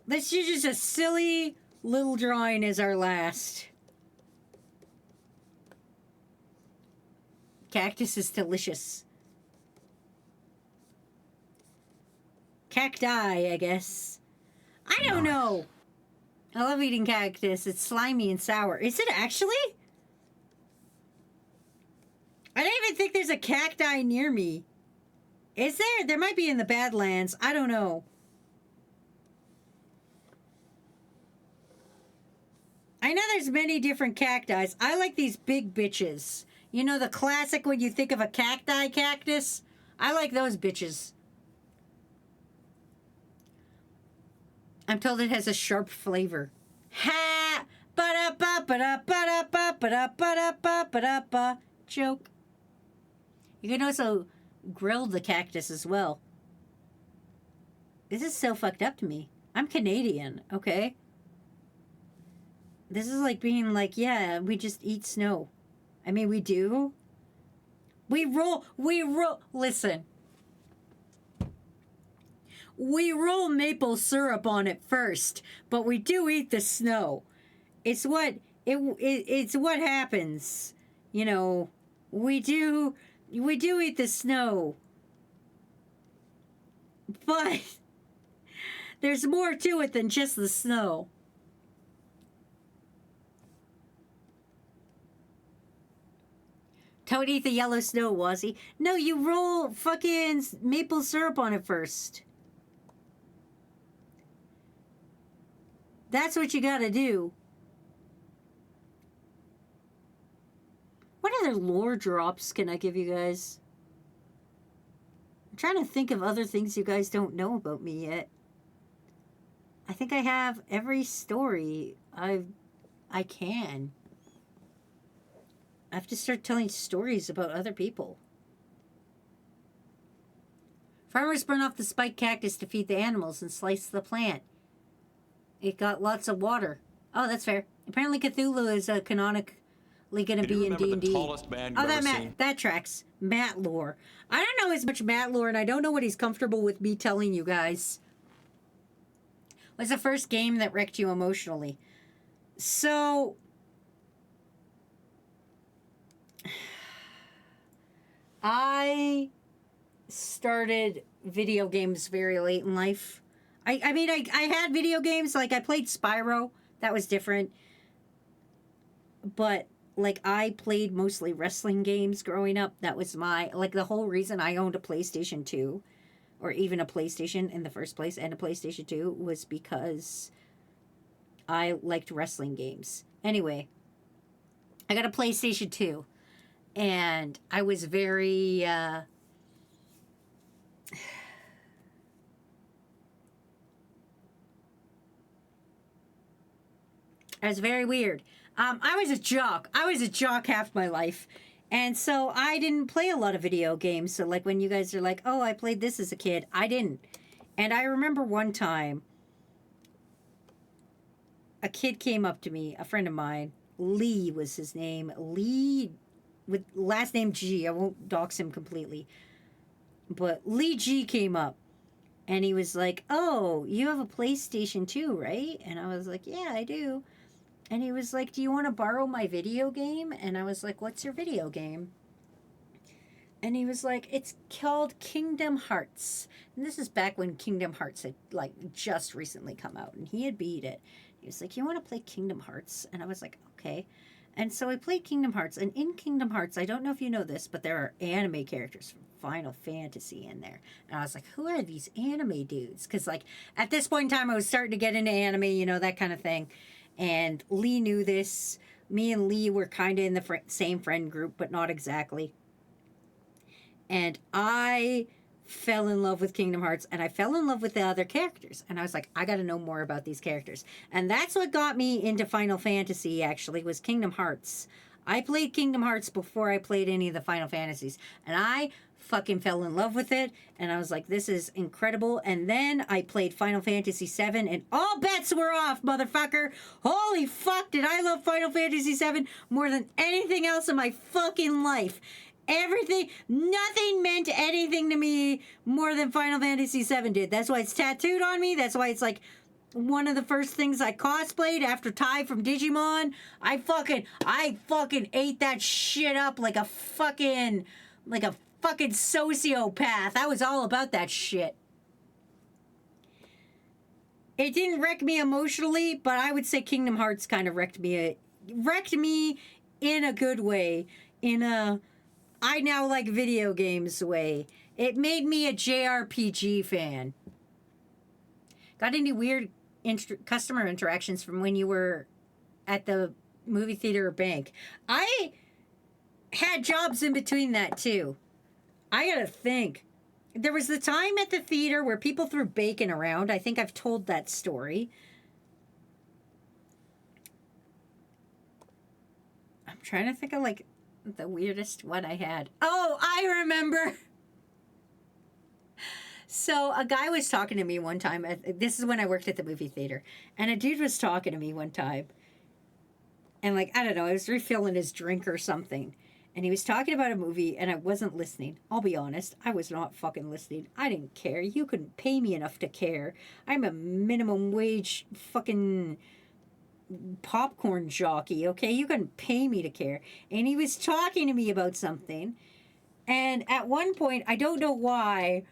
Let's do just a silly little drawing as our last. Cactus is delicious. Cacti, I guess. I don't know. I love eating cactus. It's slimy and sour. Is it actually? I don't even think there's a cacti near me. Is there? There might be in the Badlands. I don't know. I know there's many different cacti. I like these big bitches. You know, the classic when you think of a cacti cactus? I like those bitches. I'm told it has a sharp flavor. Ha! Ba-da-ba-ba-da-ba-da-ba-ba-da-ba-da-ba-ba-da-ba. Joke. You can also grill the cactus as well. This is so fucked up to me. I'm Canadian, okay? This is like being like, yeah, we just eat snow. I mean, we do. We roll, listen. We roll maple syrup on it first, but we do eat the snow. It's what it's what happens. You know, we do eat the snow. But there's more to it than just the snow. Don't eat the yellow snow, Wazzy. No, you roll fucking maple syrup on it first. That's what you gotta do. What other lore drops can I give you guys? I'm trying to think of other things you guys don't know about me yet. I think I have every story I can. I have to start telling stories about other people. Farmers burn off the spiked cactus to feed the animals and slice the plant. It got lots of water. Oh, that's fair. Apparently Cthulhu is canonically going to Can you be in remember D&D. the tallest man you've Oh, ever seen? that tracks. Matt lore. I don't know as much Matt lore, and I don't know what he's comfortable with me telling you guys. What's the first game that wrecked you emotionally? So... I started video games very late in life. I mean, I had video games, like I played Spyro. That was different. But, like, I played mostly wrestling games growing up. That was my, like, the whole reason I owned a PlayStation 2, or even a PlayStation in the first place, and a PlayStation 2, was because I liked wrestling games. Anyway, I got a PlayStation 2, and I was very, I was very weird. I was a jock. I was a jock half my life. And so I didn't play a lot of video games. So, like, when you guys are like, oh, I played this as a kid, I didn't. And I remember one time, a kid came up to me, a friend of mine, Lee was his name. Lee, with last name G. I won't dox him completely. But Lee G came up. And he was like, oh, you have a PlayStation 2, right? And I was like, yeah, I do. And he was like, do you want to borrow my video game? And I was like, what's your video game? And he was like, it's called Kingdom Hearts. And this is back when Kingdom Hearts had, like, just recently come out. And he had beat it. He was like, you want to play Kingdom Hearts? And I was like, okay. And so I played Kingdom Hearts. And in Kingdom Hearts, I don't know if you know this, but there are anime characters from Final Fantasy in there. And I was like, who are these anime dudes? Because, like, at this point in time, I was starting to get into anime, you know, that kind of thing. And Lee knew this. Me and Lee were kind of in the same friend group, but not exactly. And I fell in love with Kingdom Hearts, and I fell in love with the other characters. And I was like, I got to know more about these characters. And that's what got me into Final Fantasy, actually, was Kingdom Hearts. I played Kingdom Hearts before I played any of the Final Fantasies. And I fucking fell in love with it, and I was like, this is incredible. And then I played Final Fantasy VII, and all bets were off, motherfucker. Holy fuck, did I love Final Fantasy VII more than anything else in my fucking life. Everything, nothing meant anything to me more than Final Fantasy VII did. That's why it's tattooed on me. That's why it's like one of the first things I cosplayed after Ty from Digimon. I fucking ate that shit up like a fucking sociopath. I was all about that shit. It didn't wreck me emotionally, but I would say Kingdom Hearts kind of wrecked me in a good way, in a I now like video games way. It made me a JRPG fan. Got any weird customer interactions from when you were at the movie theater or bank? I had jobs in between that too. I gotta think. There was the time at the theater where people threw bacon around. I think I've told that story. I'm trying to think of, like, the weirdest one I had. Oh, I remember. So a guy was talking to me one time. This is when I worked at the movie theater. And a dude was talking to me one time. And, like, I don't know, I was refilling his drink or something. And he was talking about a movie, and I wasn't listening. I'll be honest. I was not fucking listening. I didn't care. You couldn't pay me enough to care. I'm a minimum wage fucking popcorn jockey, okay? You couldn't pay me to care. And he was talking to me about something. And at one point, I don't know why,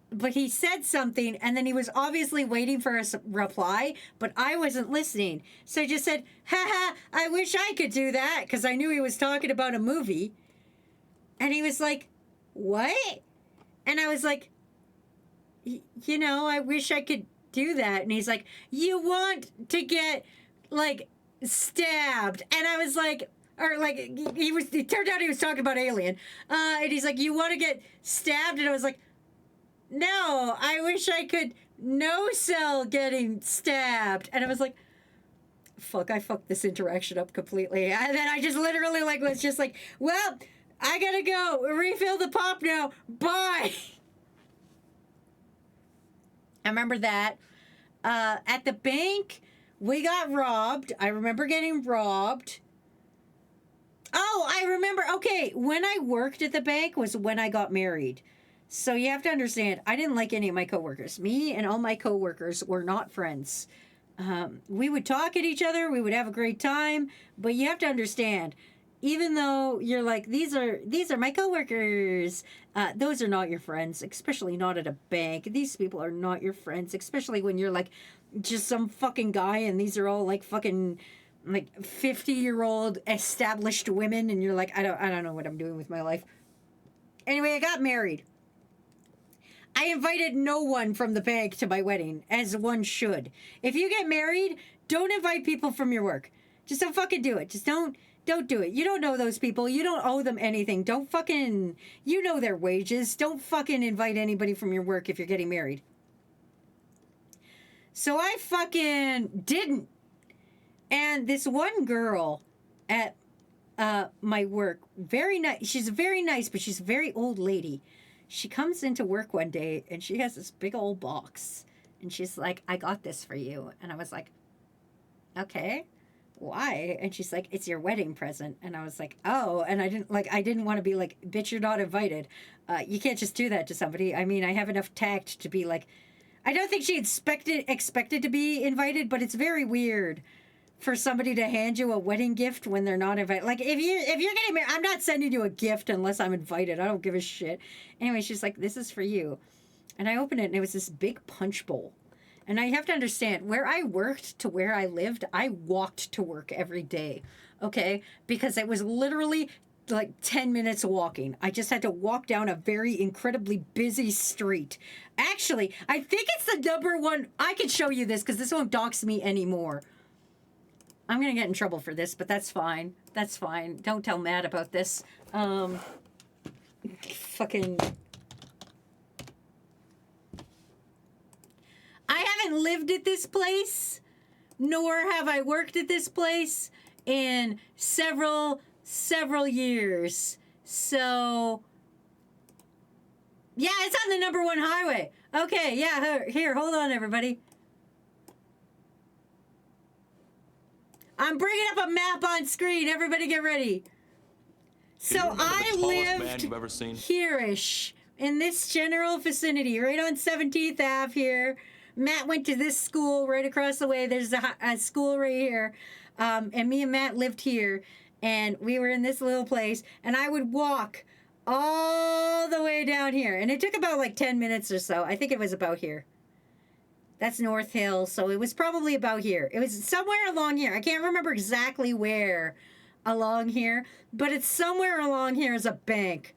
but he said something, and then he was obviously waiting for a reply, but I wasn't listening. So I just said, haha, I wish I could do that, because I knew he was talking about a movie. And he was like, what? And I was like, you know, I wish I could do that. And he's like, you want to get, like, stabbed. And I was like, or like, it turned out he was talking about Alien. And he's like, you want to get stabbed? And I was like, no, I wish I could no-sell getting stabbed. And I was like, fuck, I fucked this interaction up completely. And then I just literally, was just like, well, I gotta go refill the pop now. Bye. I remember that. At the bank, we got robbed. I remember getting robbed. Oh, I remember. Okay, when I worked at the bank was when I got married. So you have to understand, I didn't like any of my coworkers. Me and all my coworkers were not friends. We would talk at each other. We would have a great time. But you have to understand, even though you're like, these are my coworkers, those are not your friends, especially not at a bank. These people are not your friends, especially when you're like just some fucking guy and these are all like fucking like 50-year-old established women and you're like, I don't know what I'm doing with my life. Anyway, I got married. I invited no one from the bank to my wedding, as one should. If you get married, don't invite people from your work. Just don't fucking do it. Just don't do it. You don't know those people. You don't owe them anything. Don't fucking, you know their wages. Don't fucking invite anybody from your work if you're getting married. So I fucking didn't. And this one girl at my work, very nice. She's very nice, but she's a very old lady. She comes into work one day and she has this big old box. And she's like, I got this for you. And I was like, okay, why? And she's like, it's your wedding present. And I was like, oh. And I didn't want to be like, bitch, you're not invited. You can't just do that to somebody. I mean, I have enough tact to be like, I don't think she expected to be invited, but it's very weird for somebody to hand you a wedding gift when they're not invited. Like, if you're getting married, I'm not sending you a gift unless I'm invited. I don't give a shit. Anyway, she's like, this is for you. And I opened it, and it was this big punch bowl. And I have to understand, where I worked to where I lived, I walked to work every day, okay? Because it was literally like 10 minutes walking. I just had to walk down a very incredibly busy street. Actually, I think it's the number one. I can show you this because this won't dox me anymore. I'm going to get in trouble for this, but that's fine. That's fine. Don't tell Matt about this. Fucking... I haven't lived at this place, nor have I worked at this place in several years. So, yeah, it's on the number one highway. Okay, yeah, here, hold on, everybody. I'm bringing up a map on screen. Everybody get ready. So I lived here-ish in this general vicinity, right on 17th Ave here. Matt went to this school right across the way. There's a school right here. And me and Matt lived here. And we were in this little place. And I would walk all the way down here. And it took about like 10 minutes or so. I think it was about here. That's North Hill, so it was probably about here. It was somewhere along here. I can't remember exactly where along here, but it's somewhere along here is a bank.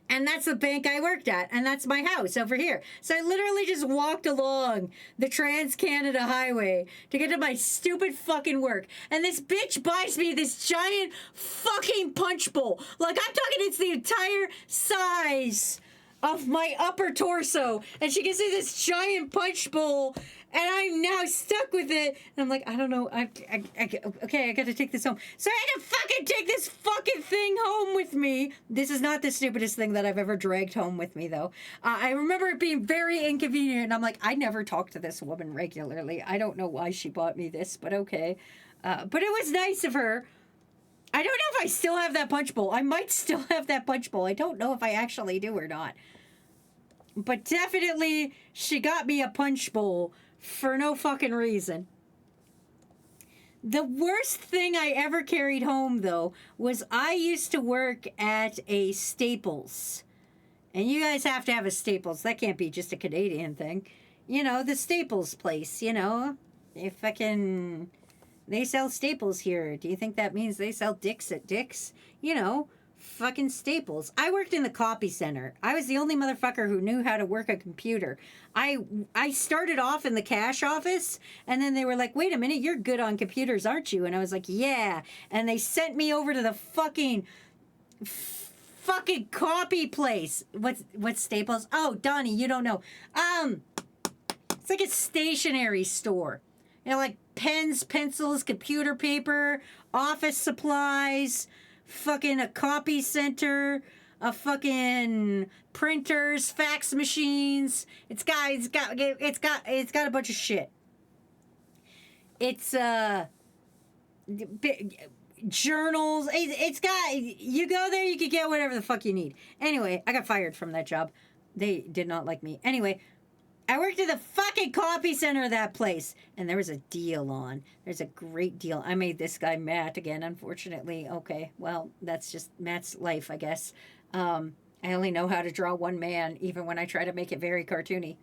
And that's the bank I worked at, and that's my house over here. So I literally just walked along the Trans-Canada Highway to get to my stupid fucking work. And this bitch buys me this giant fucking punch bowl. Like, I'm talking it's the entire size of my upper torso, and she gives me this giant punch bowl, and I'm now stuck with it. And I'm like, I don't know. Okay, I got to take this home. So I had to fucking take this fucking thing home with me. This is not the stupidest thing that I've ever dragged home with me, though. I remember it being very inconvenient, and I'm like, I never talk to this woman regularly. I don't know why she bought me this, but okay. But it was nice of her. I don't know if I still have that punch bowl. I might still have that punch bowl. I don't know if I actually do or not. But definitely, she got me a punch bowl for no fucking reason. The worst thing I ever carried home, though, was I used to work at a Staples. And you guys have to have a Staples. That can't be just a Canadian thing. You know, the Staples place, you know. They sell Staples here. Do you think that means they sell dicks at Dick's? You know, fucking Staples. I worked in the copy center. I was the only motherfucker who knew how to work a computer. I started off in the cash office, and then they were like, wait a minute, you're good on computers, aren't you? And I was like, yeah. And they sent me over to the fucking copy place. What's Staples? Oh, Donnie, you don't know. It's like a stationery store. You know, like pens, pencils, computer paper, office supplies, fucking a copy center, of fucking printers, fax machines. It's got a bunch of shit. It's journals. It's got, you go there, you can get whatever the fuck you need. Anyway, I got fired from that job. They did not like me. Anyway, I worked at the fucking copy center of that place, and there was a deal on. There's a great deal. I made this guy Matt again, unfortunately. Okay, well, that's just Matt's life, I guess. I only know how to draw one man, even when I try to make it very cartoony.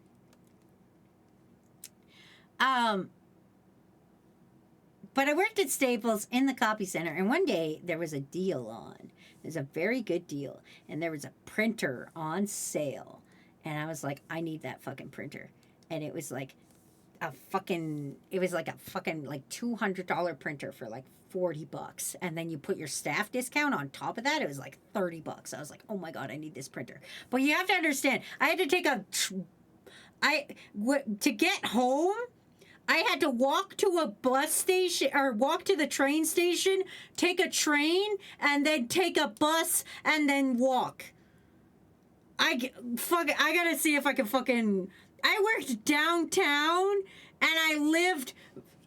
But I worked at Staples in the copy center, and one day there was a deal on. There's a very good deal, and there was a printer on sale. And I was like, I need that fucking printer. And it was like a fucking like $200 printer for like $40. And then you put your staff discount on top of that. It was like $30. I was like, oh my God, I need this printer. But you have to understand, I had to take to get home, I had to walk to a bus station or walk to the train station, take a train, and then take a bus and then walk. I gotta see if I can fucking... I worked downtown, and I lived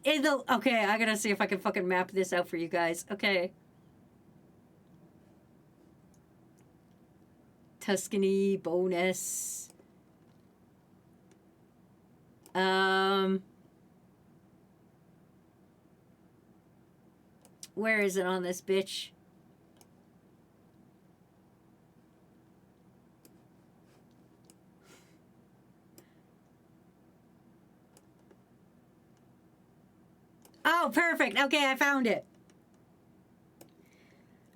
in the... Okay, I gotta see if I can fucking map this out for you guys. Okay. Tuscany, bonus. Where is it on this bitch? Oh, perfect. Okay, I found it.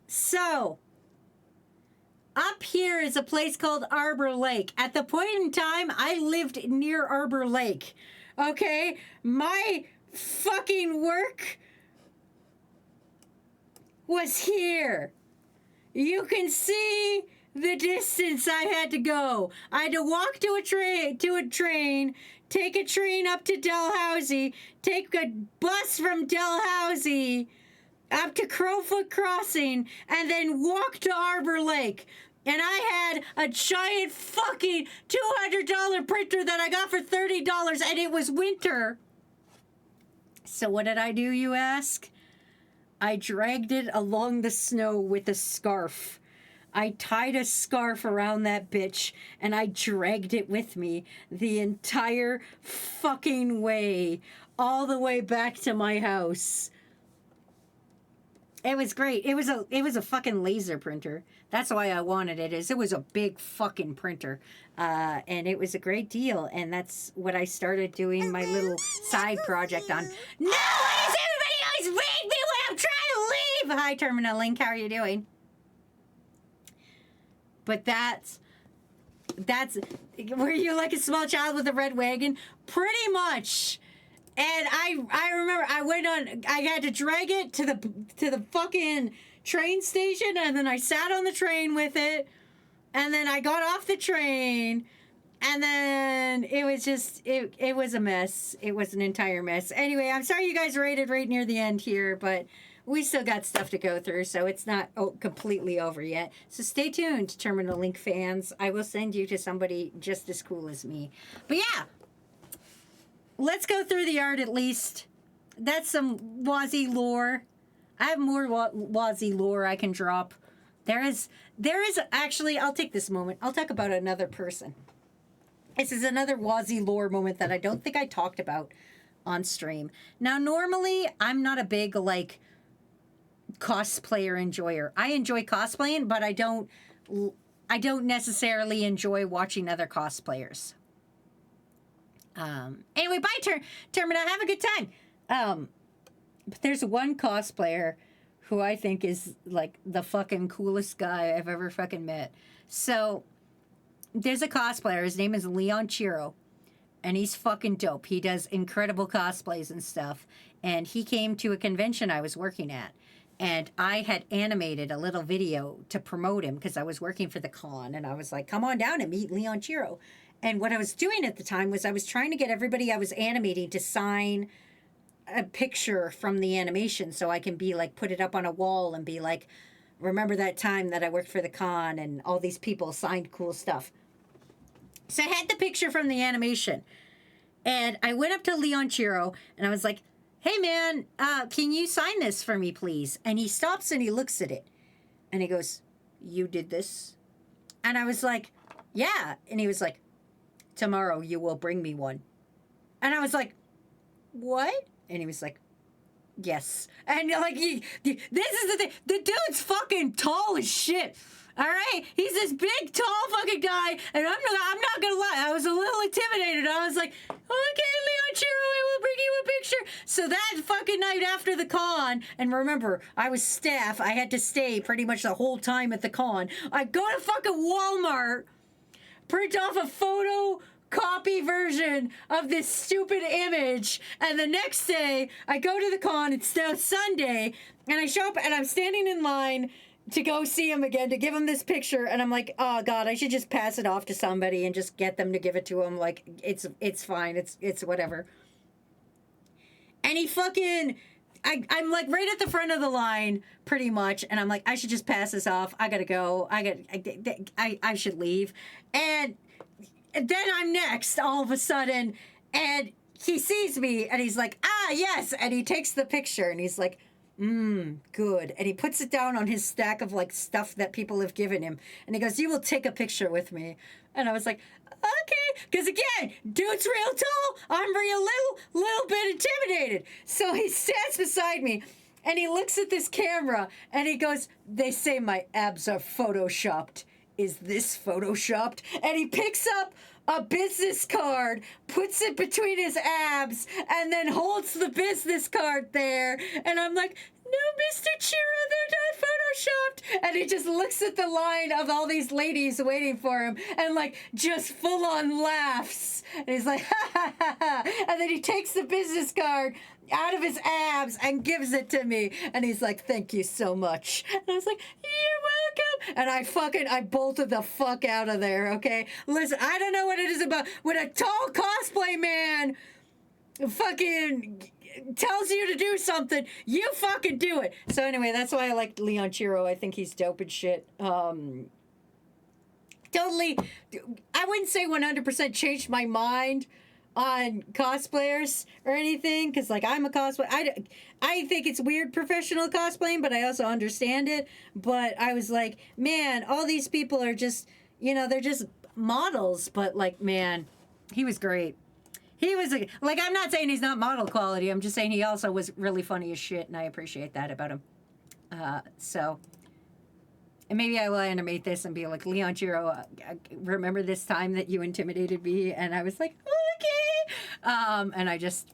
So, up here is a place called Arbor Lake. At the point in time, I lived near Arbor Lake. Okay? My fucking work was here. You can see the distance I had to go. I had to walk to a train, take a train up to Dalhousie, take a bus from Dalhousie up to Crowfoot Crossing, and then walk to Arbor Lake. And I had a giant fucking $200 printer that I got for $30, and it was winter. So what did I do, you ask? I dragged it along the snow with a scarf. I tied a scarf around that bitch, and I dragged it with me the entire fucking way, all the way back to my house. It was great. It was a fucking laser printer. That's why I wanted it. It was a big fucking printer, and it was a great deal. And that's what I started doing my little side project on. No, why does everybody always read me when I'm trying to leave? Hi, Terminal Link. How are you doing? But that's were you like a small child with a red wagon? Pretty much. And I remember I had to drag it to the fucking train station, and then I sat on the train with it, and then I got off the train, and then it was just it was a mess. It was an entire mess. Anyway, I'm sorry you guys rated right near the end here, but we still got stuff to go through, so it's not completely over yet. So stay tuned, Terminal Link fans. I will send you to somebody just as cool as me. But yeah, let's go through the art at least. That's some Wazzy lore. I have more Wazzy lore I can drop. There is actually, I'll take this moment. I'll talk about another person. This is another Wazzy lore moment that I don't think I talked about on stream. Now, normally, I'm not a big, like, cosplayer enjoyer. I enjoy cosplaying, but I don't necessarily enjoy watching other cosplayers. Anyway, bye, Termina. Have a good time. But there's one cosplayer who I think is like the fucking coolest guy I've ever fucking met. So there's a cosplayer. His name is Leon Chiro, and he's fucking dope. He does incredible cosplays and stuff. And he came to a convention I was working at. And I had animated a little video to promote him because I was working for the con. And I was like, come on down and meet Leon Chiro. And what I was doing at the time was I was trying to get everybody I was animating to sign a picture from the animation so I can be like, put it up on a wall and be like, remember that time that I worked for the con and all these people signed cool stuff. So I had the picture from the animation. And I went up to Leon Chiro and I was like, hey man, can you sign this for me, please? And he stops and he looks at it. And he goes, you did this? And I was like, yeah. And he was like, tomorrow you will bring me one. And I was like, what? And he was like, yes. And like, this is the thing. The dude's fucking tall as shit. All right, he's this big, tall fucking guy, and I'm not gonna lie, I was a little intimidated. I was like, okay, Leon Chiro, I will bring you a picture. So that fucking night after the con, and remember, I was staff, I had to stay pretty much the whole time at the con. I go to fucking Walmart, print off a photocopy version of this stupid image, and the next day, I go to the con, it's now Sunday, and I show up, and I'm standing in line to go see him again, to give him this picture, and I'm like, oh god, I should just pass it off to somebody and just get them to give it to him. Like, it's fine, it's whatever. And he fucking, I'm like right at the front of the line, pretty much, and I'm like, I should just pass this off. I gotta go. I should leave. And then I'm next, all of a sudden, and he sees me, and he's like, ah, yes, and he takes the picture, and he's like, good. And he puts it down on his stack of like stuff that people have given him. And he goes, you will take a picture with me. And I was like, okay. Because again, dude's real tall. I'm real little bit intimidated. So he stands beside me and he looks at this camera and he goes, they say my abs are photoshopped. Is this photoshopped? And he picks up a business card, puts it between his abs, and then holds the business card there. And I'm like, no, Mr. Chiro, they're not photoshopped. And he just looks at the line of all these ladies waiting for him and like just full on laughs. And he's like, ha ha ha ha. And then he takes the business card out of his abs and gives it to me. And he's like, thank you so much. And I was like, you're welcome. And I bolted the fuck out of there, okay? Listen, I don't know what it is about when a tall cosplay man fucking tells you to do something, you fucking do it. So anyway, that's why I like Leon Chiro. I think he's dope and shit. Totally, I wouldn't say 100% changed my mind on cosplayers or anything, because like I'm a cosplayer. I think it's weird professional cosplaying, but I also understand it. But I was like, man, all these people are just, they're just models. But like, man, he was great. He was like, I'm not saying he's not model quality. I'm just saying he also was really funny as shit, and I appreciate that about him. And maybe I will animate this and be like, Leon Chiro, remember this time that you intimidated me? And I was like, okay. And I just,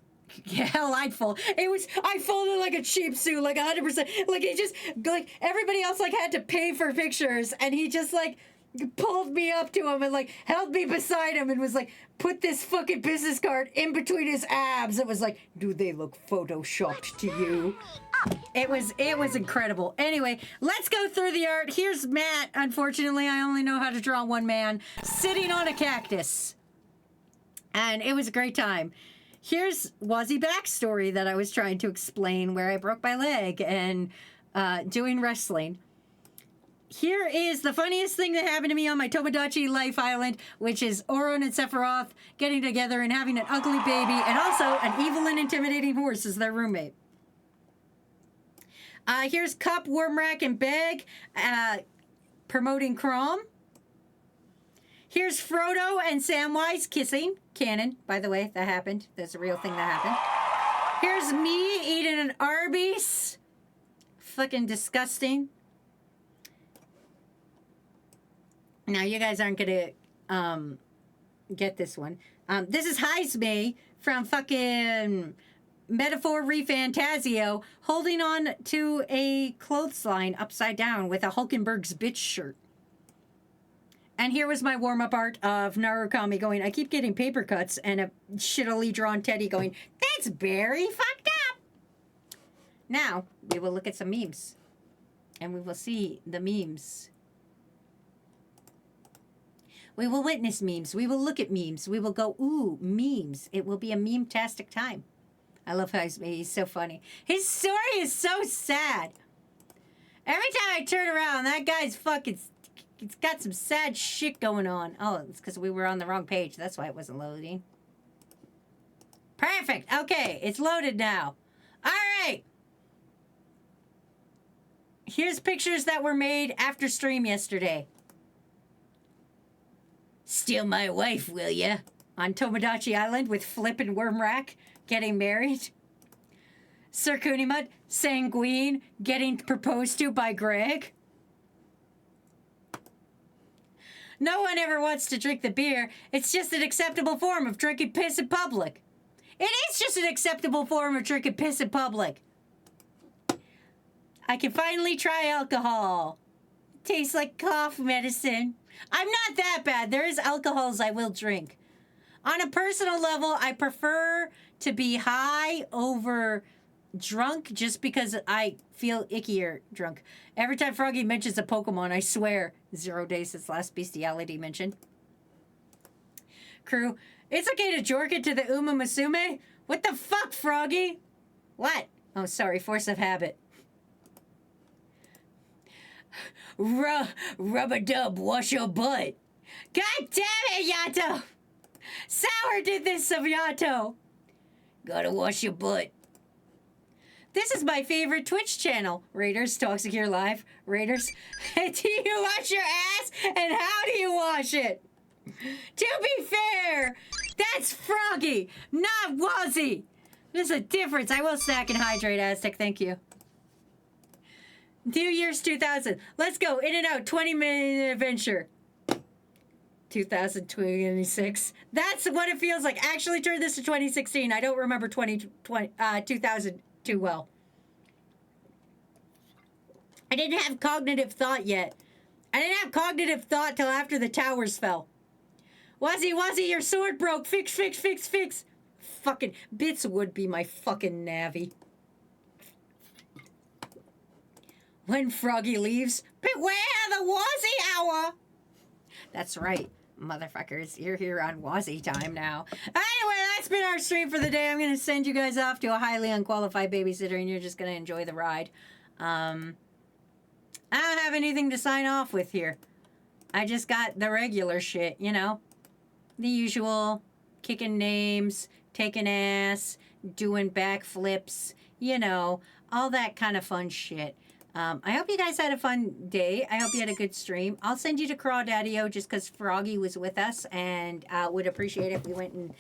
I folded like a cheap suit, like 100%. Like he just, like everybody else like had to pay for pictures, and he just like pulled me up to him and like held me beside him and was like, put this fucking business card in between his abs. It was like, do they look photoshopped to you? It was incredible. Anyway, let's go through the art. Here's Matt. Unfortunately, I only know how to draw one man sitting on a cactus. And it was a great time. Here's Wazzy backstory that I was trying to explain, where I broke my leg and doing wrestling. Here is the funniest thing that happened to me on my Tomodachi Life Island, which is Oron and Sephiroth getting together and having an ugly baby, and also an evil and intimidating horse as their roommate. Here's Cup, Wormrack, and Beg promoting Crom. Here's Frodo and Samwise kissing. Canon, by the way, that happened. That's a real thing that happened. Here's me eating an Arby's. Fucking disgusting. Now, you guys aren't going to get this one. This is Heisme from fucking Metaphor Refantasio holding on to a clothesline upside down with a Hulkenberg's bitch shirt. And here was my warm-up art of Narukami going, I keep getting paper cuts, and a shittily drawn Teddy going, that's very fucked up. Now, we will look at some memes. And we will see the memes. We will witness memes. We will look at memes. We will go, ooh, memes. It will be a meme-tastic time. I love how he's so funny. His story is so sad. Every time I turn around, that guy's fucking... It's got some sad shit going on. Oh, it's because we were on the wrong page. That's why it wasn't loading. Perfect. Okay, it's loaded now. All right. Here's pictures that were made after stream yesterday. Steal my wife, will ya? On Tomodachi Island with Flip and Wormrack getting married. Sir Kunimut, Sanguine, getting proposed to by Greg. No one ever wants to drink the beer. It's just an acceptable form of drinking piss in public. It is just an acceptable form of drinking piss in public. I can finally try alcohol. It tastes like cough medicine. I'm not that bad. There is alcohols I will drink. On a personal level, I prefer to be high over drunk just because I feel ickier drunk. Every time Froggy mentions a Pokemon, I swear, 0 days since last bestiality mentioned. Crew, it's okay to jork it to the Uma Musume? What the fuck, Froggy? What? Oh, sorry, force of habit. Rub-a-dub, wash your butt. God damn it, Yato! Sour did this of Yato. Gotta wash your butt. This is my favorite Twitch channel. Raiders, Toxic here live. Raiders, do you wash your ass? And how do you wash it? To be fair, that's Froggy, not Wazzy. There's a difference. I will snack and hydrate, Aztec. Thank you. New Year's 2000. Let's go. In and out. 20-minute adventure. 2026. That's what it feels like. Actually, turn this to 2016. I don't remember 2000 too well. I didn't have cognitive thought yet. I didn't have cognitive thought till after the towers fell. Wazzy, your sword broke. Fix. Fucking bits would be my fucking navy. When Froggy leaves, beware the Wazzy hour. That's right, motherfuckers. You're here on Wazzy time now. Anyway, that's been our stream for the day. I'm going to send you guys off to a highly unqualified babysitter, and you're just going to enjoy the ride. I don't have anything to sign off with here. I just got the regular shit, you know? The usual kicking names, taking ass, doing backflips, you know, all that kind of fun shit. I hope you guys had a fun day. I hope you had a good stream. I'll send you to Crawdaddy-O just because Froggy was with us and would appreciate it if we went and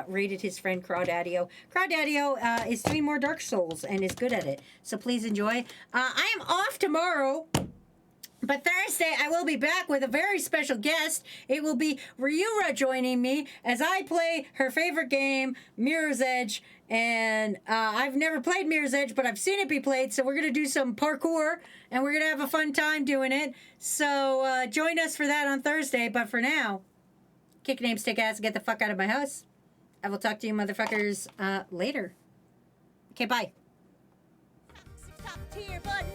rated his friend Crawdaddy-O. Crawdaddy-O is doing more Dark Souls and is good at it. So please enjoy. I am off tomorrow. But Thursday, I will be back with a very special guest. It will be Ryura joining me as I play her favorite game, Mirror's Edge. And I've never played Mirror's Edge, but I've seen it be played. So we're going to do some parkour, and we're going to have a fun time doing it. So join us for that on Thursday. But for now, kick names, take ass, and get the fuck out of my house. I will talk to you motherfuckers later. Okay, bye. Top tier, but